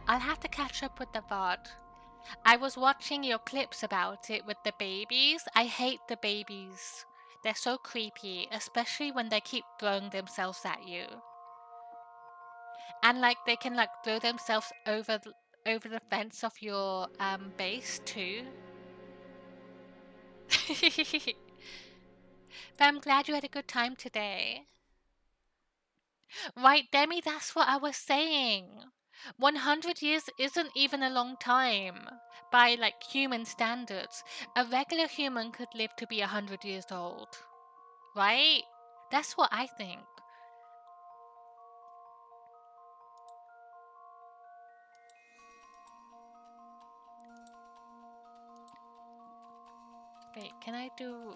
I'll have to catch up with the VOD. I was watching your clips about it with the babies. I hate the babies. They're so creepy, especially when they keep throwing themselves at you. And like they can like throw themselves over the fence of your base too. But I'm glad you had a good time today. Right, Demi, that's what I was saying. 100 years isn't even a long time by like human standards. A regular human could live to be 100 years old, right? That's what I think. Wait, can I do...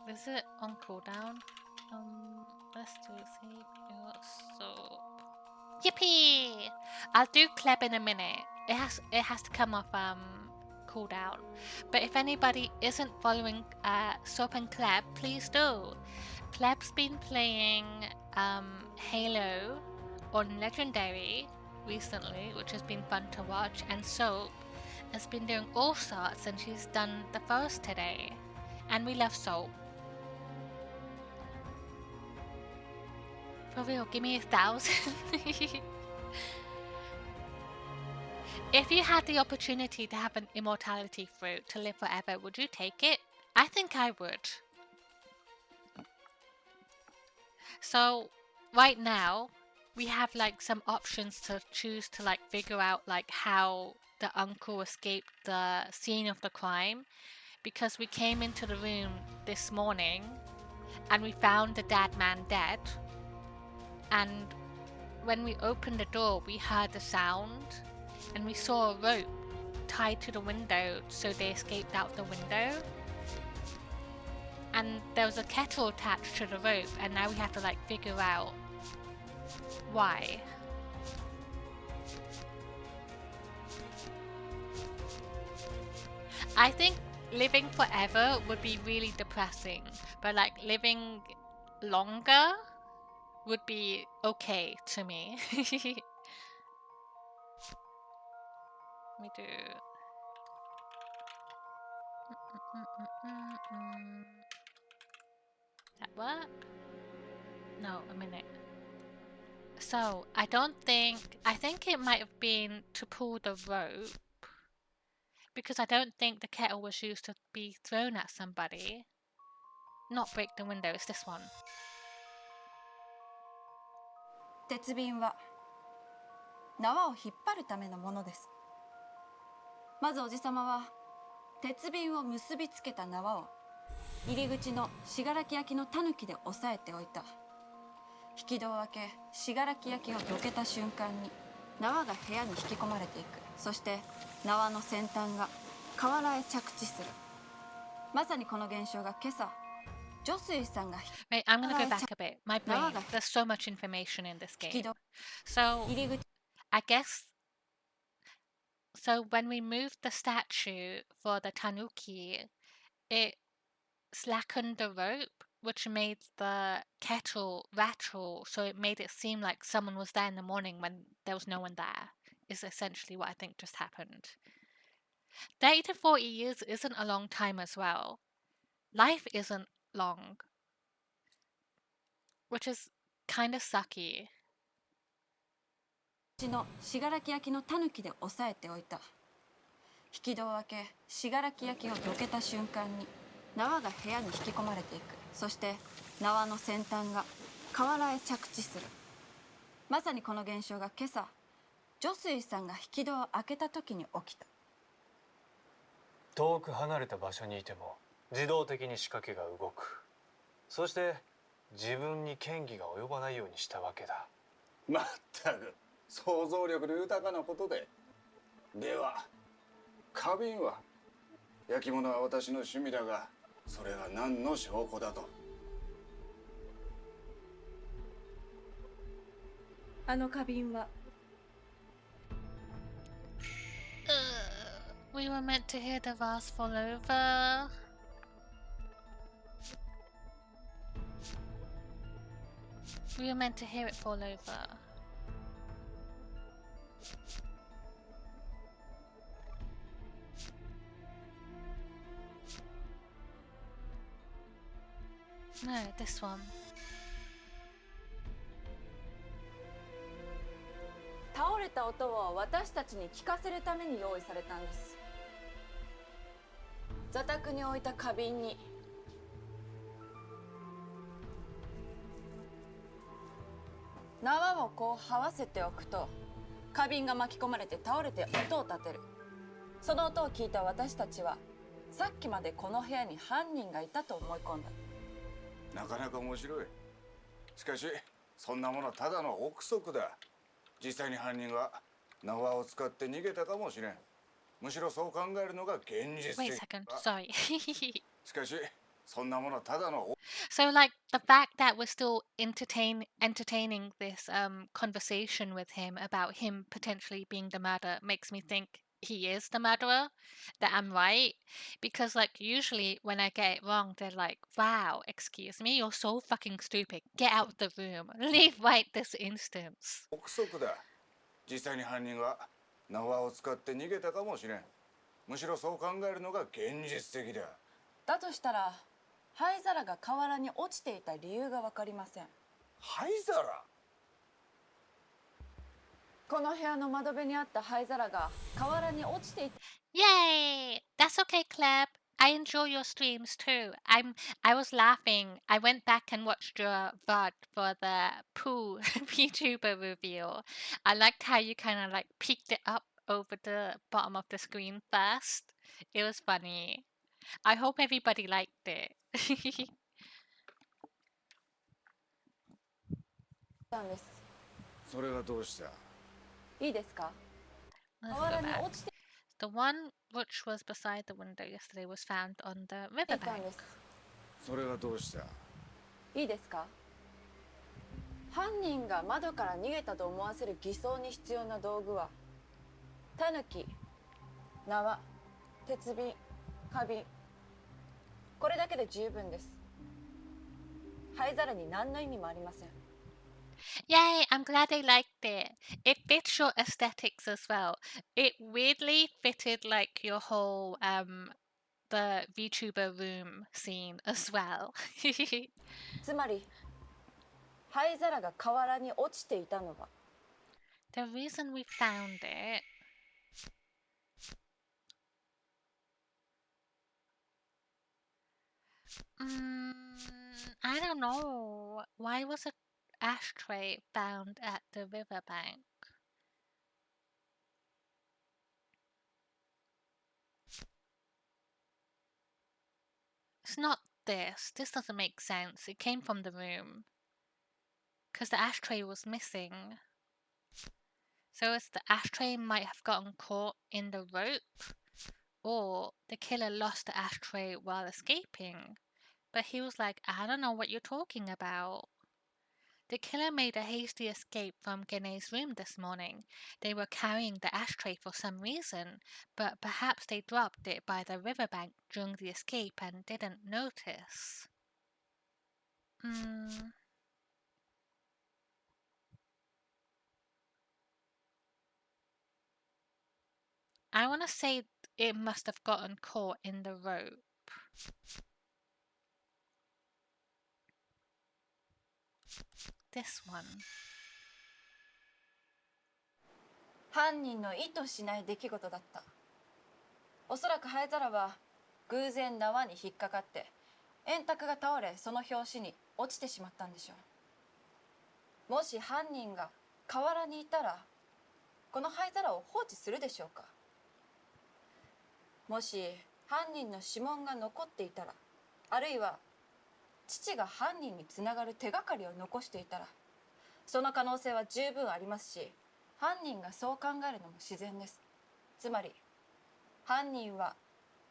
Is it on cooldown? Let's do save your soap. Yippee! I'll do Kleb in a minute. It has to come off cooldown. But if anybody isn't following Soap and Kleb, please do. Kleb's been playing Halo on Legendary recently, which has been fun to watch, and Soap has been doing all sorts, and she's done the first today. And we love Soap. For real, give me 1,000. If you had the opportunity to have an immortality fruit to live forever, would you take it? I think I would. So, right now, we have like some options to choose to like figure out like how the uncle escaped the scene of the crime. Because we came into the room this morning and we found the dead man dead. And when we opened the door, we heard the sound and we saw a rope tied to the window, so they escaped out the window. And there was a kettle attached to the rope, and now we have to like figure out why. I think living forever would be really depressing, but like living longer would be okay to me. Let me do... That work? No, a minute. So, I think it might have been to pull the rope, because I don't think the kettle was used to be thrown at somebody. Not break the window, it's this one. 鉄瓶は縄を引っ張るためのものです。まずおじさまは鉄瓶を結びつけた縄を入り口の信楽焼のタヌキで押さえておいた。引き戸を開け信楽焼をどけた瞬間に縄が部屋に引き込まれていく。そして縄の先端が河原へ着地する。まさにこの現象が今朝女水さんが Wait, I'm gonna go back a bit. My brain. There's so much information in this game. So, I guess. So when we moved the statue for the tanuki, it slackened the rope, which made the kettle rattle. So it made it seem like someone was there in the morning when there was no one there. Is essentially what I think just happened. 30 to 40 years isn't a long time as well. Life isn't long, which is kind of sucky. の信楽焼のタヌキで押さえておいた。引き戸を開け、信楽焼をどけた瞬間に縄が部屋に引き込まれていく。そして縄の先端が河原へ着地する。まさにこの現象が今朝女水さんが引き戸を開けた時に起きた。遠く離れた場所にいても自動的に仕掛けが動く。そして自分に嫌疑が及ばないようにしたわけだ。まったく想像力の豊かなことで。では花瓶は、焼き物は私の趣味だが、それが何の証拠だと。あの花瓶は We were meant to hear the vase fall over. We were meant to hear it fall over. No, this one. 倒れた音を私たちに聞かせるために用意されたんです。座卓に置いた花瓶に縄をこう這わせておくと、花瓶が巻き込まれて倒れて音を立てる。その音を聞いた私たちは、さっきまでこの部屋に犯人がいたと思い込んだ。なかなか面白い。しかしそんなものただの憶測だ。実際に犯人は縄を使って逃げたかもしれん。むしろそう考えるのが現実的。 Wait a second, sorry. しかしそんなものただの So, like, the fact that we're still entertaining this conversation with him about him potentially being the murderer makes me think he is the murderer, that I'm right. Because, like, usually when I get it wrong, they're like, wow, excuse me, you're so fucking stupid. Get out of the room. Leave right this instance. 憶測だ。実際に犯人は縄を使って逃げたかもしれん。むしろそう考えるのが現実的だ。だとしたら、灰皿が河原に落ちていた理由がわかりません。灰皿？この部屋の窓辺にあった灰皿が河原に落ちていた。 Yay! That's okay, Cleb. I enjoy your streams too. I was laughing. I went back and watched your VOD for the poo VTuber reveal. I liked how you kind of like peeked it up over the bottom of the screen first. It was funny. I hope everybody liked it. なんです。それがどうした？いいですか？ Let's 河 go 原に back. 落ちて The one which was beside the window yesterday was found on the いたん riverbank. です。それがどうした？いいですか？犯人が窓から逃げたと思わせる偽装に必要な道具は、タヌキ、縄、鉄瓶、花瓶。これだけで十分です。灰皿に何の意味もありません。 Yay, I'm glad they liked it. It fits your aesthetics as well. It weirdly fitted like your whole the VTuber room scene as well. つまり、灰皿が河原に落ちていたのは、 The reason we found it I don't know. Why was an ashtray found at the riverbank? It's not this. This doesn't make sense. It came from the room. Because the ashtray was missing. So it's the ashtray might have gotten caught in the rope, or the killer lost the ashtray while escaping. But he was like, I don't know what you're talking about. The killer made a hasty escape from Gene's room this morning. They were carrying the ashtray for some reason, but perhaps they dropped it by the riverbank during the escape and didn't notice. I want to say it must have gotten caught in the rope. This one. 犯人の意図しない出来事だった。おそらく灰皿は偶然縄に引っかかって円卓が倒れ、その拍子に落ちてしまったんでしょう。もし犯人が河原にいたらこの灰皿を放置するでしょうか。もし犯人の指紋が残っていたら、あるいは父が犯人につながる手がかりを残していたら、その可能性は十分ありますし、犯人がそう考えるのも自然です。つまり犯人は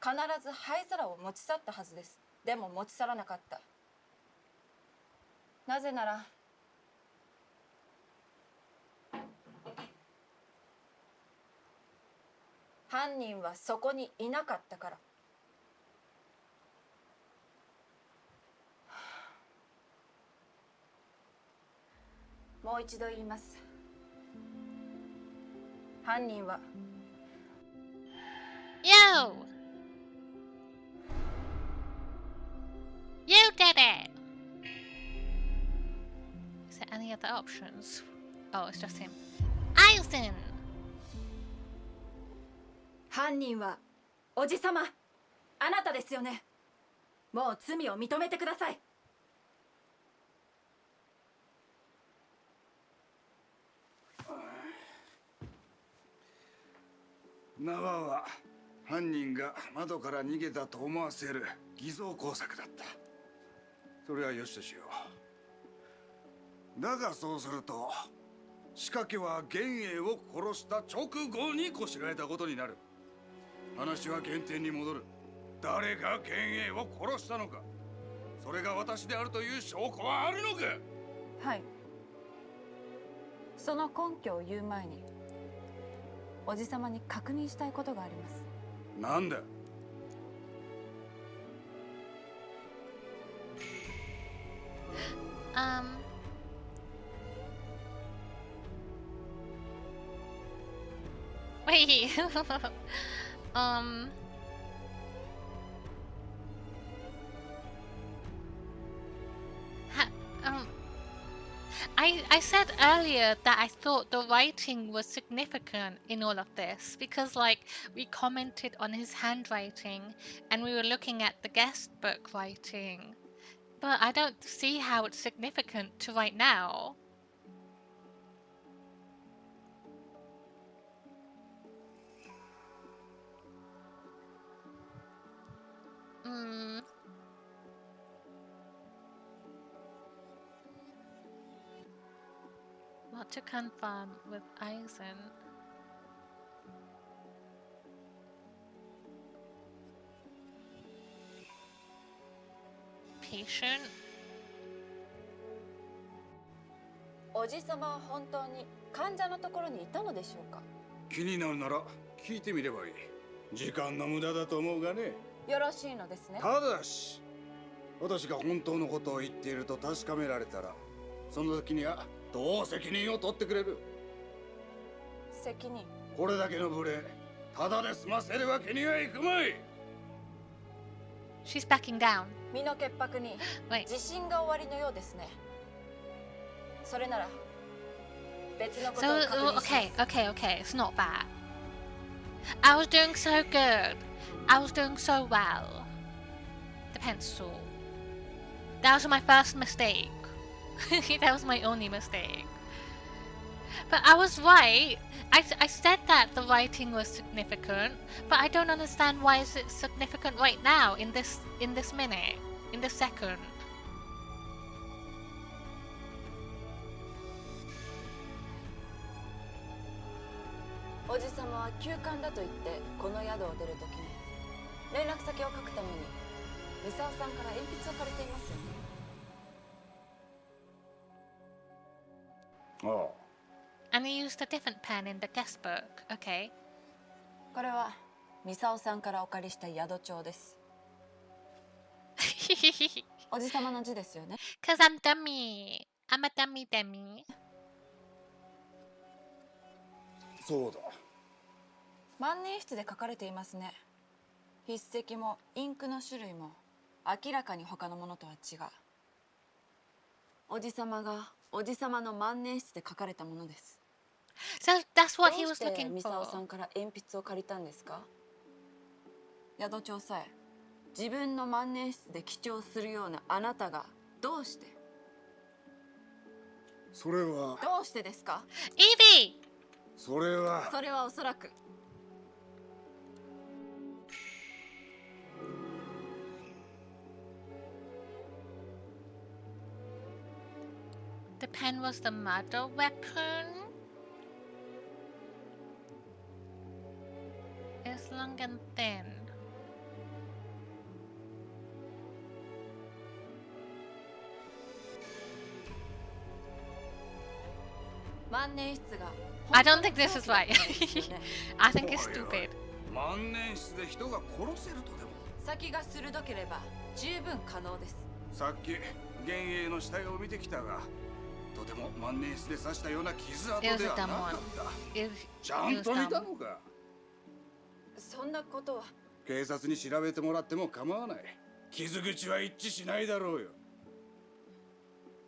必ず灰皿を持ち去ったはずです。でも持ち去らなかった。なぜなら犯人はそこにいなかったから。もう一度言います。犯人は Yo! You did it! Is there any other options? Oh, it's just him. Aizen! 犯人はおじさま、あなたですよね。もう罪を認めてください。縄は犯人が窓から逃げたと思わせる偽造工作だった。それはよしとしよう。だがそうすると仕掛けは幻影を殺した直後にこしらえたことになる。話は原点に戻る。誰が幻影を殺したのか、それが私であるという証拠はあるのか。はい。その根拠を言う前におじさまに確認したいことがあります。なんだ。Wait. I said earlier that I thought the writing was significant in all of this because, like, we commented on his handwriting and we were looking at the guest book writing, but I don't see how it's significant to right now. What to confirm with Aizen? Patient? おじさまは本当に患者のところにいたのでしょうか。気になるなら聞いてみればいい。時間の無駄だと思うがね。よろしいのですね。ただし私が本当のことを言っていると確かめられたら、その時にはどう責任を取ってくれる。責任。これだけの無礼、ただで済ませるわけにはいくまい。 She's backing down. 身の潔白に自信が終わりのようですね。それなら別のことを確認します。 Okay, it's not bad. I was doing so good. I was doing so well. The pencil. That was my first mistake. That was my only mistake. But I was right. I said that the writing was significant, but I don't understand why is it significant right now in this minute, in this second. おじさまは休館だと言ってこの宿を出るときに連絡先を書くためにミサオさんから鉛筆を借りていますよね。ああ。 And he used a different pen in the guest book. Okay. これはミサオさんからお借りした宿帳です。おじさまの字ですよね。Cause I'm dummy. I'm a dummy dummy. そうだ。万年筆で書かれていますね。筆跡もインクの種類も明らかに他のものとは違う。おじさまがおじさまの万年筆で書かれたものです。So that's what ど he う was して looking ミサオ for. さんから鉛筆を借りたんですか？宿帳さえ自分の万年筆で記帳するようなあなたがどうして？それは。どうしてですか？ Evie! それは。それはおそらく。The pen was the murder weapon. It's long and thin. 万年筆が I don't think this is right. ですよね。I think it's stupid. 万年筆で人が殺せるとでも。先が鋭ければ十分可能です。さっき幻影の死体を見てきたが、とても万年筆で刺したような傷跡ではなかった。 It ちゃん was と見た dumb. のか？そんなことは。警察に調べてもらっても構わない。傷口は一致しないだろうよ。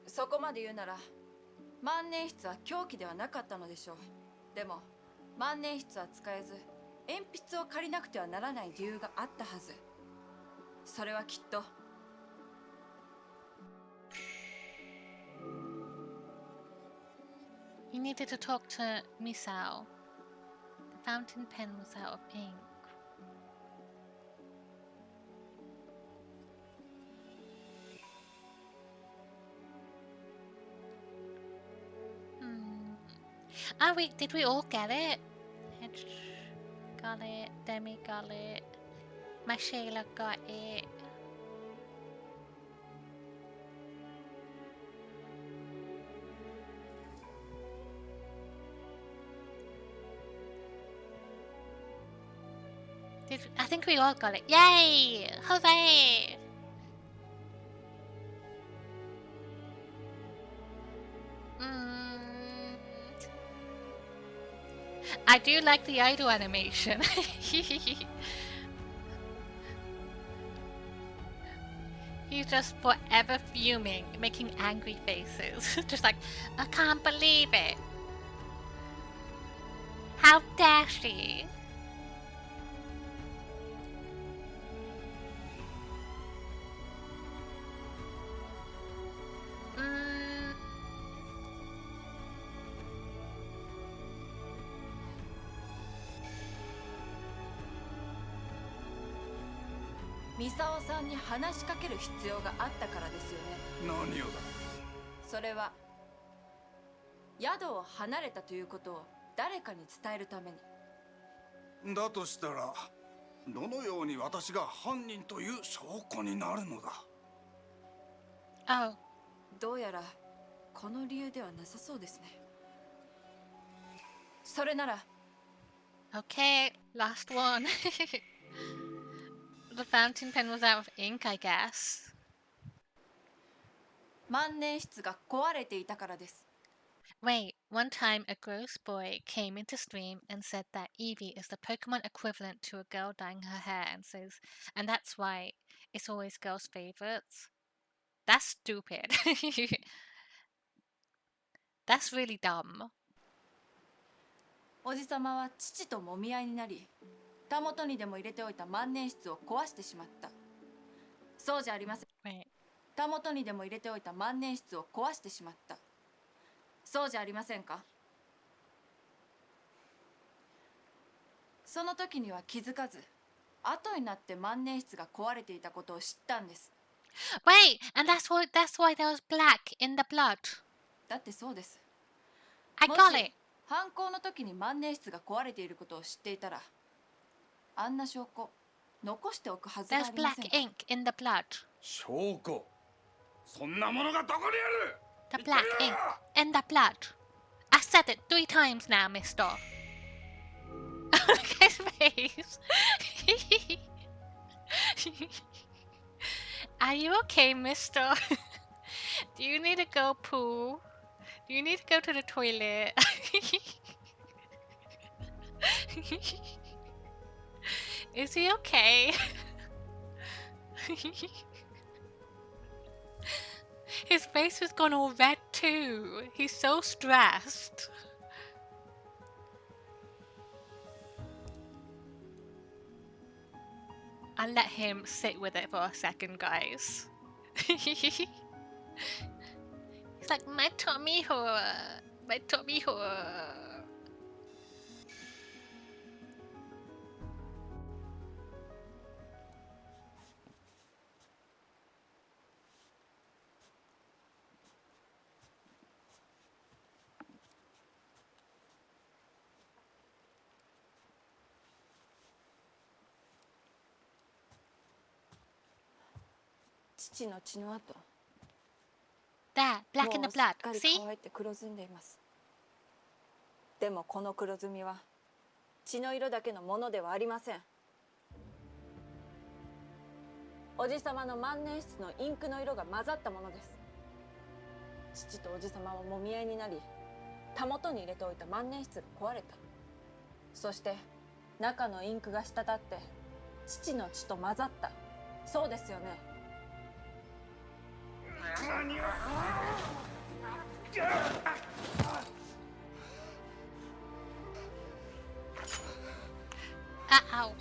そこまで言うなら万年筆は凶器ではなかったのでしょう。でも万年筆は使えず鉛筆を借りなくてはならない理由があったはず。それはきっとHe needed to talk to Misao. The fountain pen was out of ink. Ah, wait, did we all get it? Hedge got it, Demi got it, my Shayla got it. I think we all got it. Yay! Hooray! I do like the idol animation. He's just forever fuming, making angry faces. Just like, I can't believe it. How dare she?ミサオさんに話しかける必要があったからですよね。何をだ？それは宿を離れたということを誰かに伝えるために。だとしたらどのように私が犯人という証拠になるのだ？ Oh. どうやらこの理由ではなさそうですね。それなら Okay, last one. The fountain pen was out of ink, I guess. 万年筆が壊れていたからです。Wait, one time a gross boy came into stream and said that Eevee is the Pokemon equivalent to a girl dyeing her hair and that's why it's always girls' favorites. That's stupid. That's really dumb. おじさまは父ともみ合いになり、たもとにでも入れておいた万年筆を壊してしまった。そうじゃありません。たもとにでも入れておいた万年筆を壊してしまった。そうじゃありませんか？その時には気づかず、後になって万年筆が壊れていたことを知ったんです。Wait, and that's why there was black in the blood. だってそうです。I got it. 犯行の時に万年筆が壊れていることを知っていたら、あんな証拠残しておくはずがあ There's りませ black んか。 ink in the blood. 証拠、そんなものがどこにあ The る。 black ink in the blood. I said it 3 times now, mister. Look at his face. Are you okay, mister? Do you need to go poo? Do you need to go to the toilet? Is he okay? His face has gone all red too. He's so stressed. I'll let him sit with it for a second, guys. He's like, my tummy hurt. My tummy hurt. There, black in the blood. See? 乾いて黒ずんでいます。でもこの黒ずみは血の色だけのものではありません。おじさまの万年筆のインクの色が混ざったものです。父とおじさまはもみ合いになり、たもとに入れておいた万年筆が壊れた。そして中のインクが滴って父の血と混ざった。そうですよね。Uh-oh.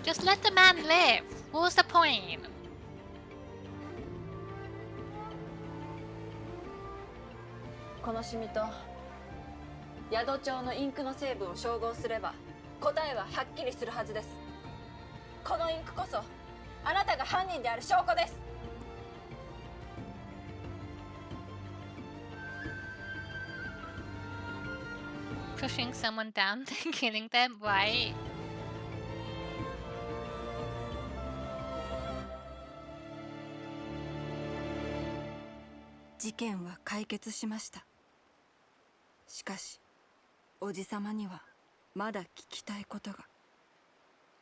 Just let the man live. What's the point? このシミと宿帳のインクの成分を照合すれば答えははっきりするはずです。このインクこそあなたが犯人である証拠です。Pushing someone down, then killing them, right? 事件は解決しました。しかしおじさまにはまだ聞きたいことが。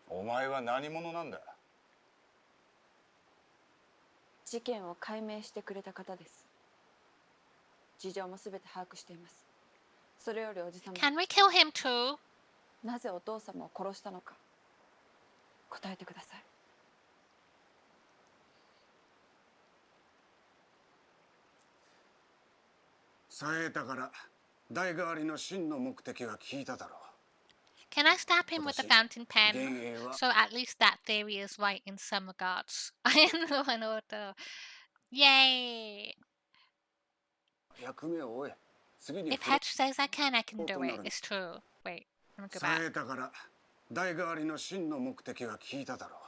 お前は何者なんだ。事件を解明してくれた方です。事情もすべて把握しています。それよりおじさま、 Can we kill him too? なぜお父様を殺したのか答えてください。冴えたから代替わりの真の目的は聞いただろう。 Can I stab him with a fountain pen? 幻影は So at least that theory is right in some regards. I am the one order. Yay! 役目を終え、次に If Hedge says I can do it. It's true. Wait, let me go 冴 back. えたから代替わりの真の目的は聞いただろう。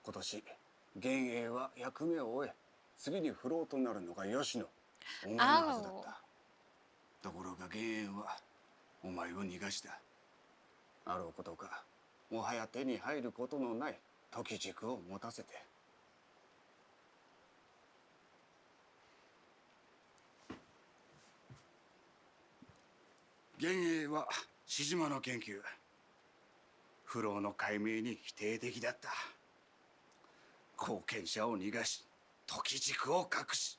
今年幻影は役目を終え、次に不老となるのが吉野お前のはずだった。ところが幻影はお前を逃がした。あろうことか、もはや手に入ることのない時軸を持たせて。幻影はシジマの研究、不老の解明に否定的だった。後見者を逃がし、時軸を隠し、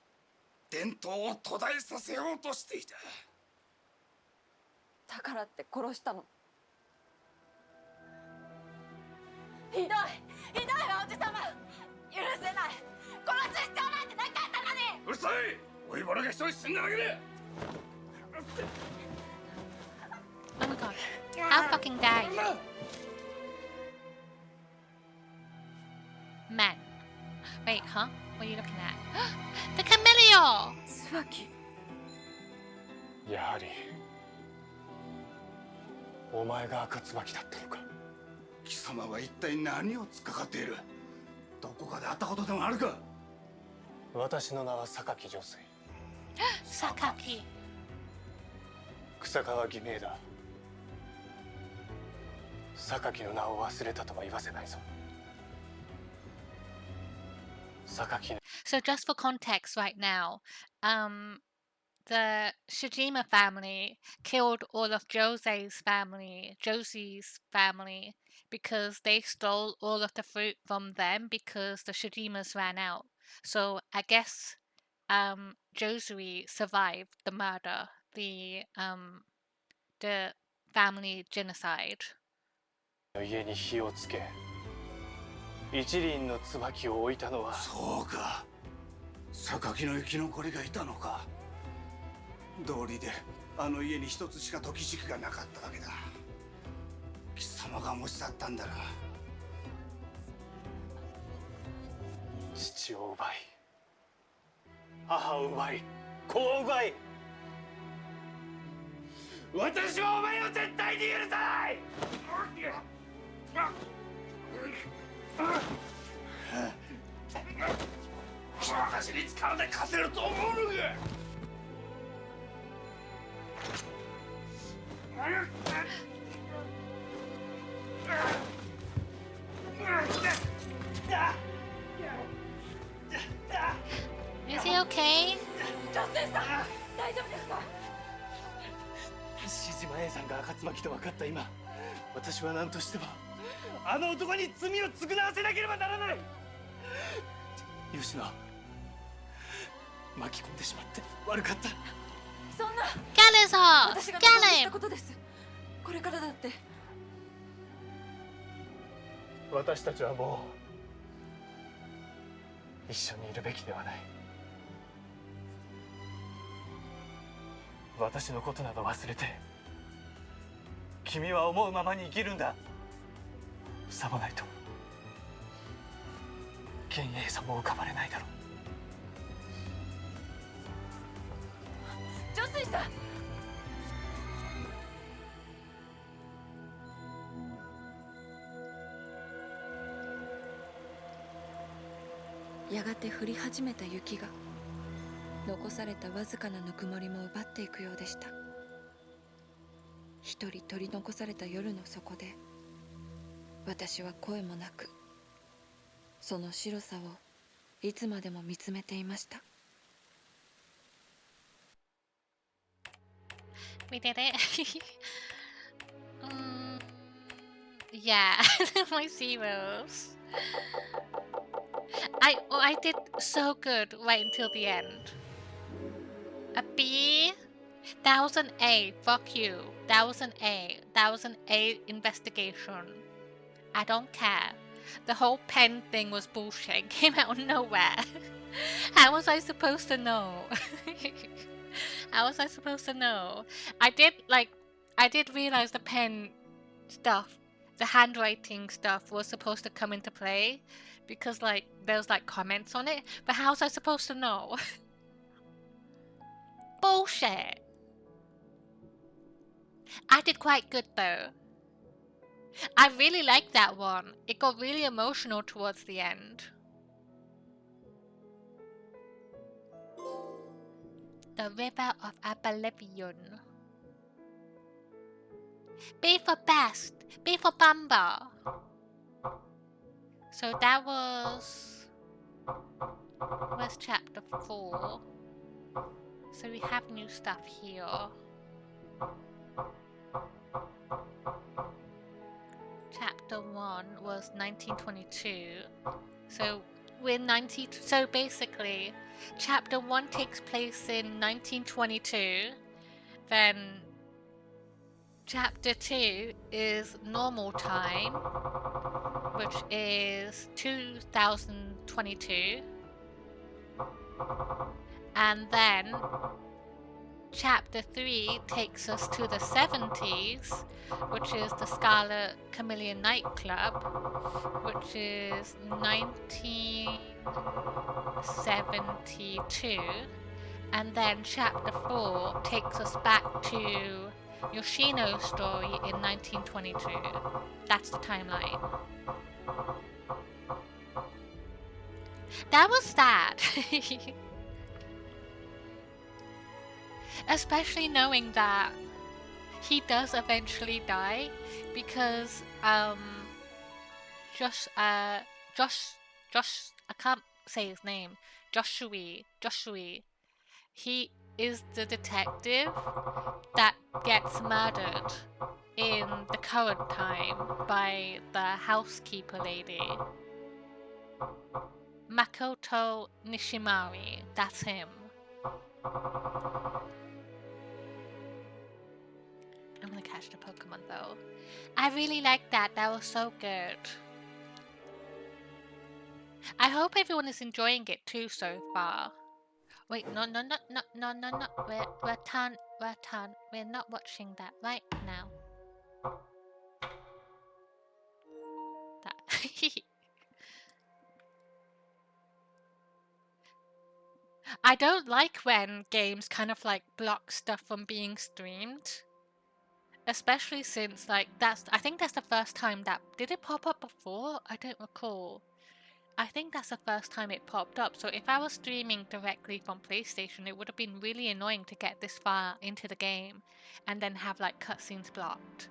伝統を途絶えさせようとしていた。だからって殺したの。ひどいひどいわおじさま、許せない。殺す必要なんてなかったのに。うるさい。老いぼれが一人死んだだけで。 Oh my god. How fucking dare you? men. Wait, huh? What are you looking at? The Camellia! 椿。やはりお前が赤椿だったのか。貴様は一体何を突っかかっている。どこかで会ったことでもあるか。私の名は榊上水。Sakaki. 草川偽名だ。榊の名を忘れたとは言わせないぞ。榊の So just for context right now, the Shijima family killed all of Josie's family, because they stole all of the fruit from them because the Shijimas ran out. So I guess Josie survived the murder, the family genocide. 家に火をつけ、一輪の椿を置いたのは。そうか。榊の生き残りがいたのか。道理であの家に一つしか時軸がなかったわけだ。貴様が持ち去ったんだな。父を奪い、母を奪い、子を奪い、私はお前を絶対に許さない。私に力で勝てると思うのか。Is he okay? 女性さん、大丈夫ですか？志島 A さんが赤椿と分かった今、私は何としてもあの男に罪を償わせなければならない。吉野、巻き込んでしまって悪かった。そんな。Gallazar! 私が Kill 望んでいた him! ことです。これからだって。私たちはもう一緒にいるべきではない。私のことなど忘れて、君は思うままに生きるんだ。さもないと幻影さんも浮かばれないだろう。女水さん。やがて降り始めた雪が残されたわずかなぬくもりも奪っていくようでした。一人取り残された夜の底で、私は声もなくその白さをいつまでも見つめていました。 We did it. Yeah, my zeros. I did so good right until the end. A B? That was an A. Fuck you. That was an A. That was an A investigation. I don't care. The whole pen thing was bullshit. It came out of nowhere. How was I supposed to know? How was I supposed to know? I did realize the pen stuff, the handwriting stuff was supposed to come into play because like there was like comments on it, but how was I supposed to know? Bullshit. I did quite good though. I really liked that one. It got really emotional towards the end. The River of Oblivion. B for best. B for Bamba. So that was where's chapter 4? So we have new stuff here. Chapter 1 was 1922. So we're 90. So basically, chapter 1 takes place in 1922. Then chapter 2 is normal time, which is 2022. And then Chapter 3 takes us to the 70s, which is the Scarlet Chameleon nightclub, which is 1972. And then Chapter 4 takes us back to Yoshino's story in 1922. That's the timeline. That was sad. Especially knowing that he does eventually die, because Josh, I can't say his name. Joshua, he is the detective that gets murdered in the current time by the housekeeper lady. Makoto Nishimari, that's him. I'm gonna catch the Pokemon though. I really liked that, that was so good. I hope everyone is enjoying it too so far. Wait, no, we're not watching that right now. That. I don't like when games kind of like block stuff from being streamed. Especially since like I think that's the first time that, did it pop up before? I don't recall. I think that's the first time it popped up, so if I was streaming directly from PlayStation, it would have been really annoying to get this far into the game and then have like cutscenes blocked.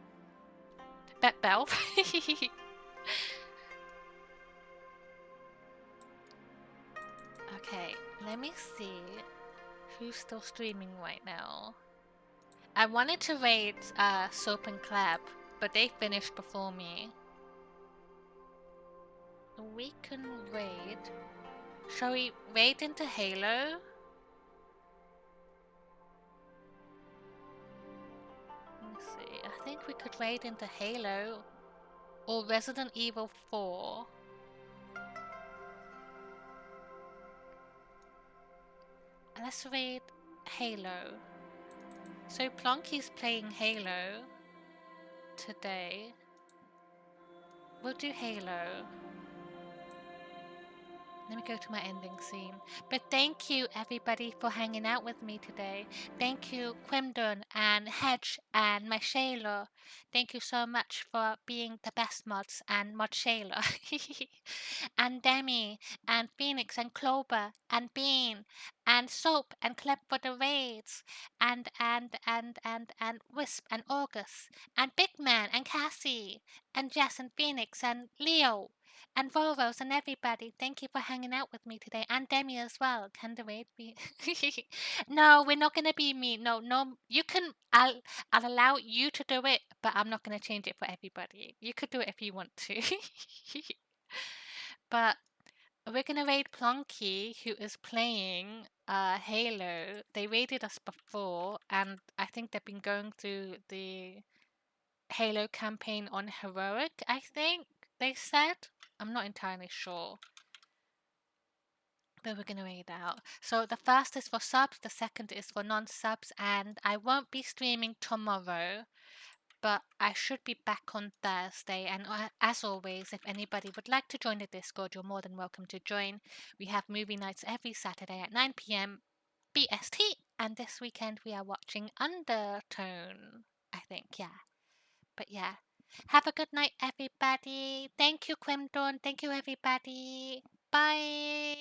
Bet Bell. Okay, let me see who's still streaming right now. I wanted to raid Soap and Clap, but they finished before me. We can raid. Shall we raid into Halo? Let's see. I think we could raid into Halo or Resident Evil 4. Let's raid Halo. So Plonky's playing Halo today. We'll do Halo. Let me go to my ending scene. But thank you everybody for hanging out with me today. Thank you Quimdon and Hedge and my Shayla. Thank you so much for being the best mods and Mod Shayla. And Demi and Phoenix and Clover and Bean and Soap and Clep for the raids and Wisp and August and Big Man and Cassie and Jess and Phoenix and Leo and Voros and everybody. Thank you for hanging out with me today, and Demi as well. Can the raid be? No, we're not gonna be me. No, you can. I'll allow you to do it, but I'm not gonna change it for everybody. You could do it if you want to. But we're gonna raid Plonky, who is playing Halo. They raided us before, and I think they've been going through the Halo campaign on Heroic, I think they said. I'm not entirely sure. But we're gonna read out. So the first is for subs, the second is for non-subs, and I won't be streaming tomorrow, but I should be back on Thursday. And as always, if anybody would like to join the Discord, you're more than welcome to join. We have movie nights every Saturday at 9 p.m. BST, and this weekend we are watching Undertone, I think, yeah. But yeah. Have a good night, everybody. Thank you, Quimdon. Thank you, everybody. Bye.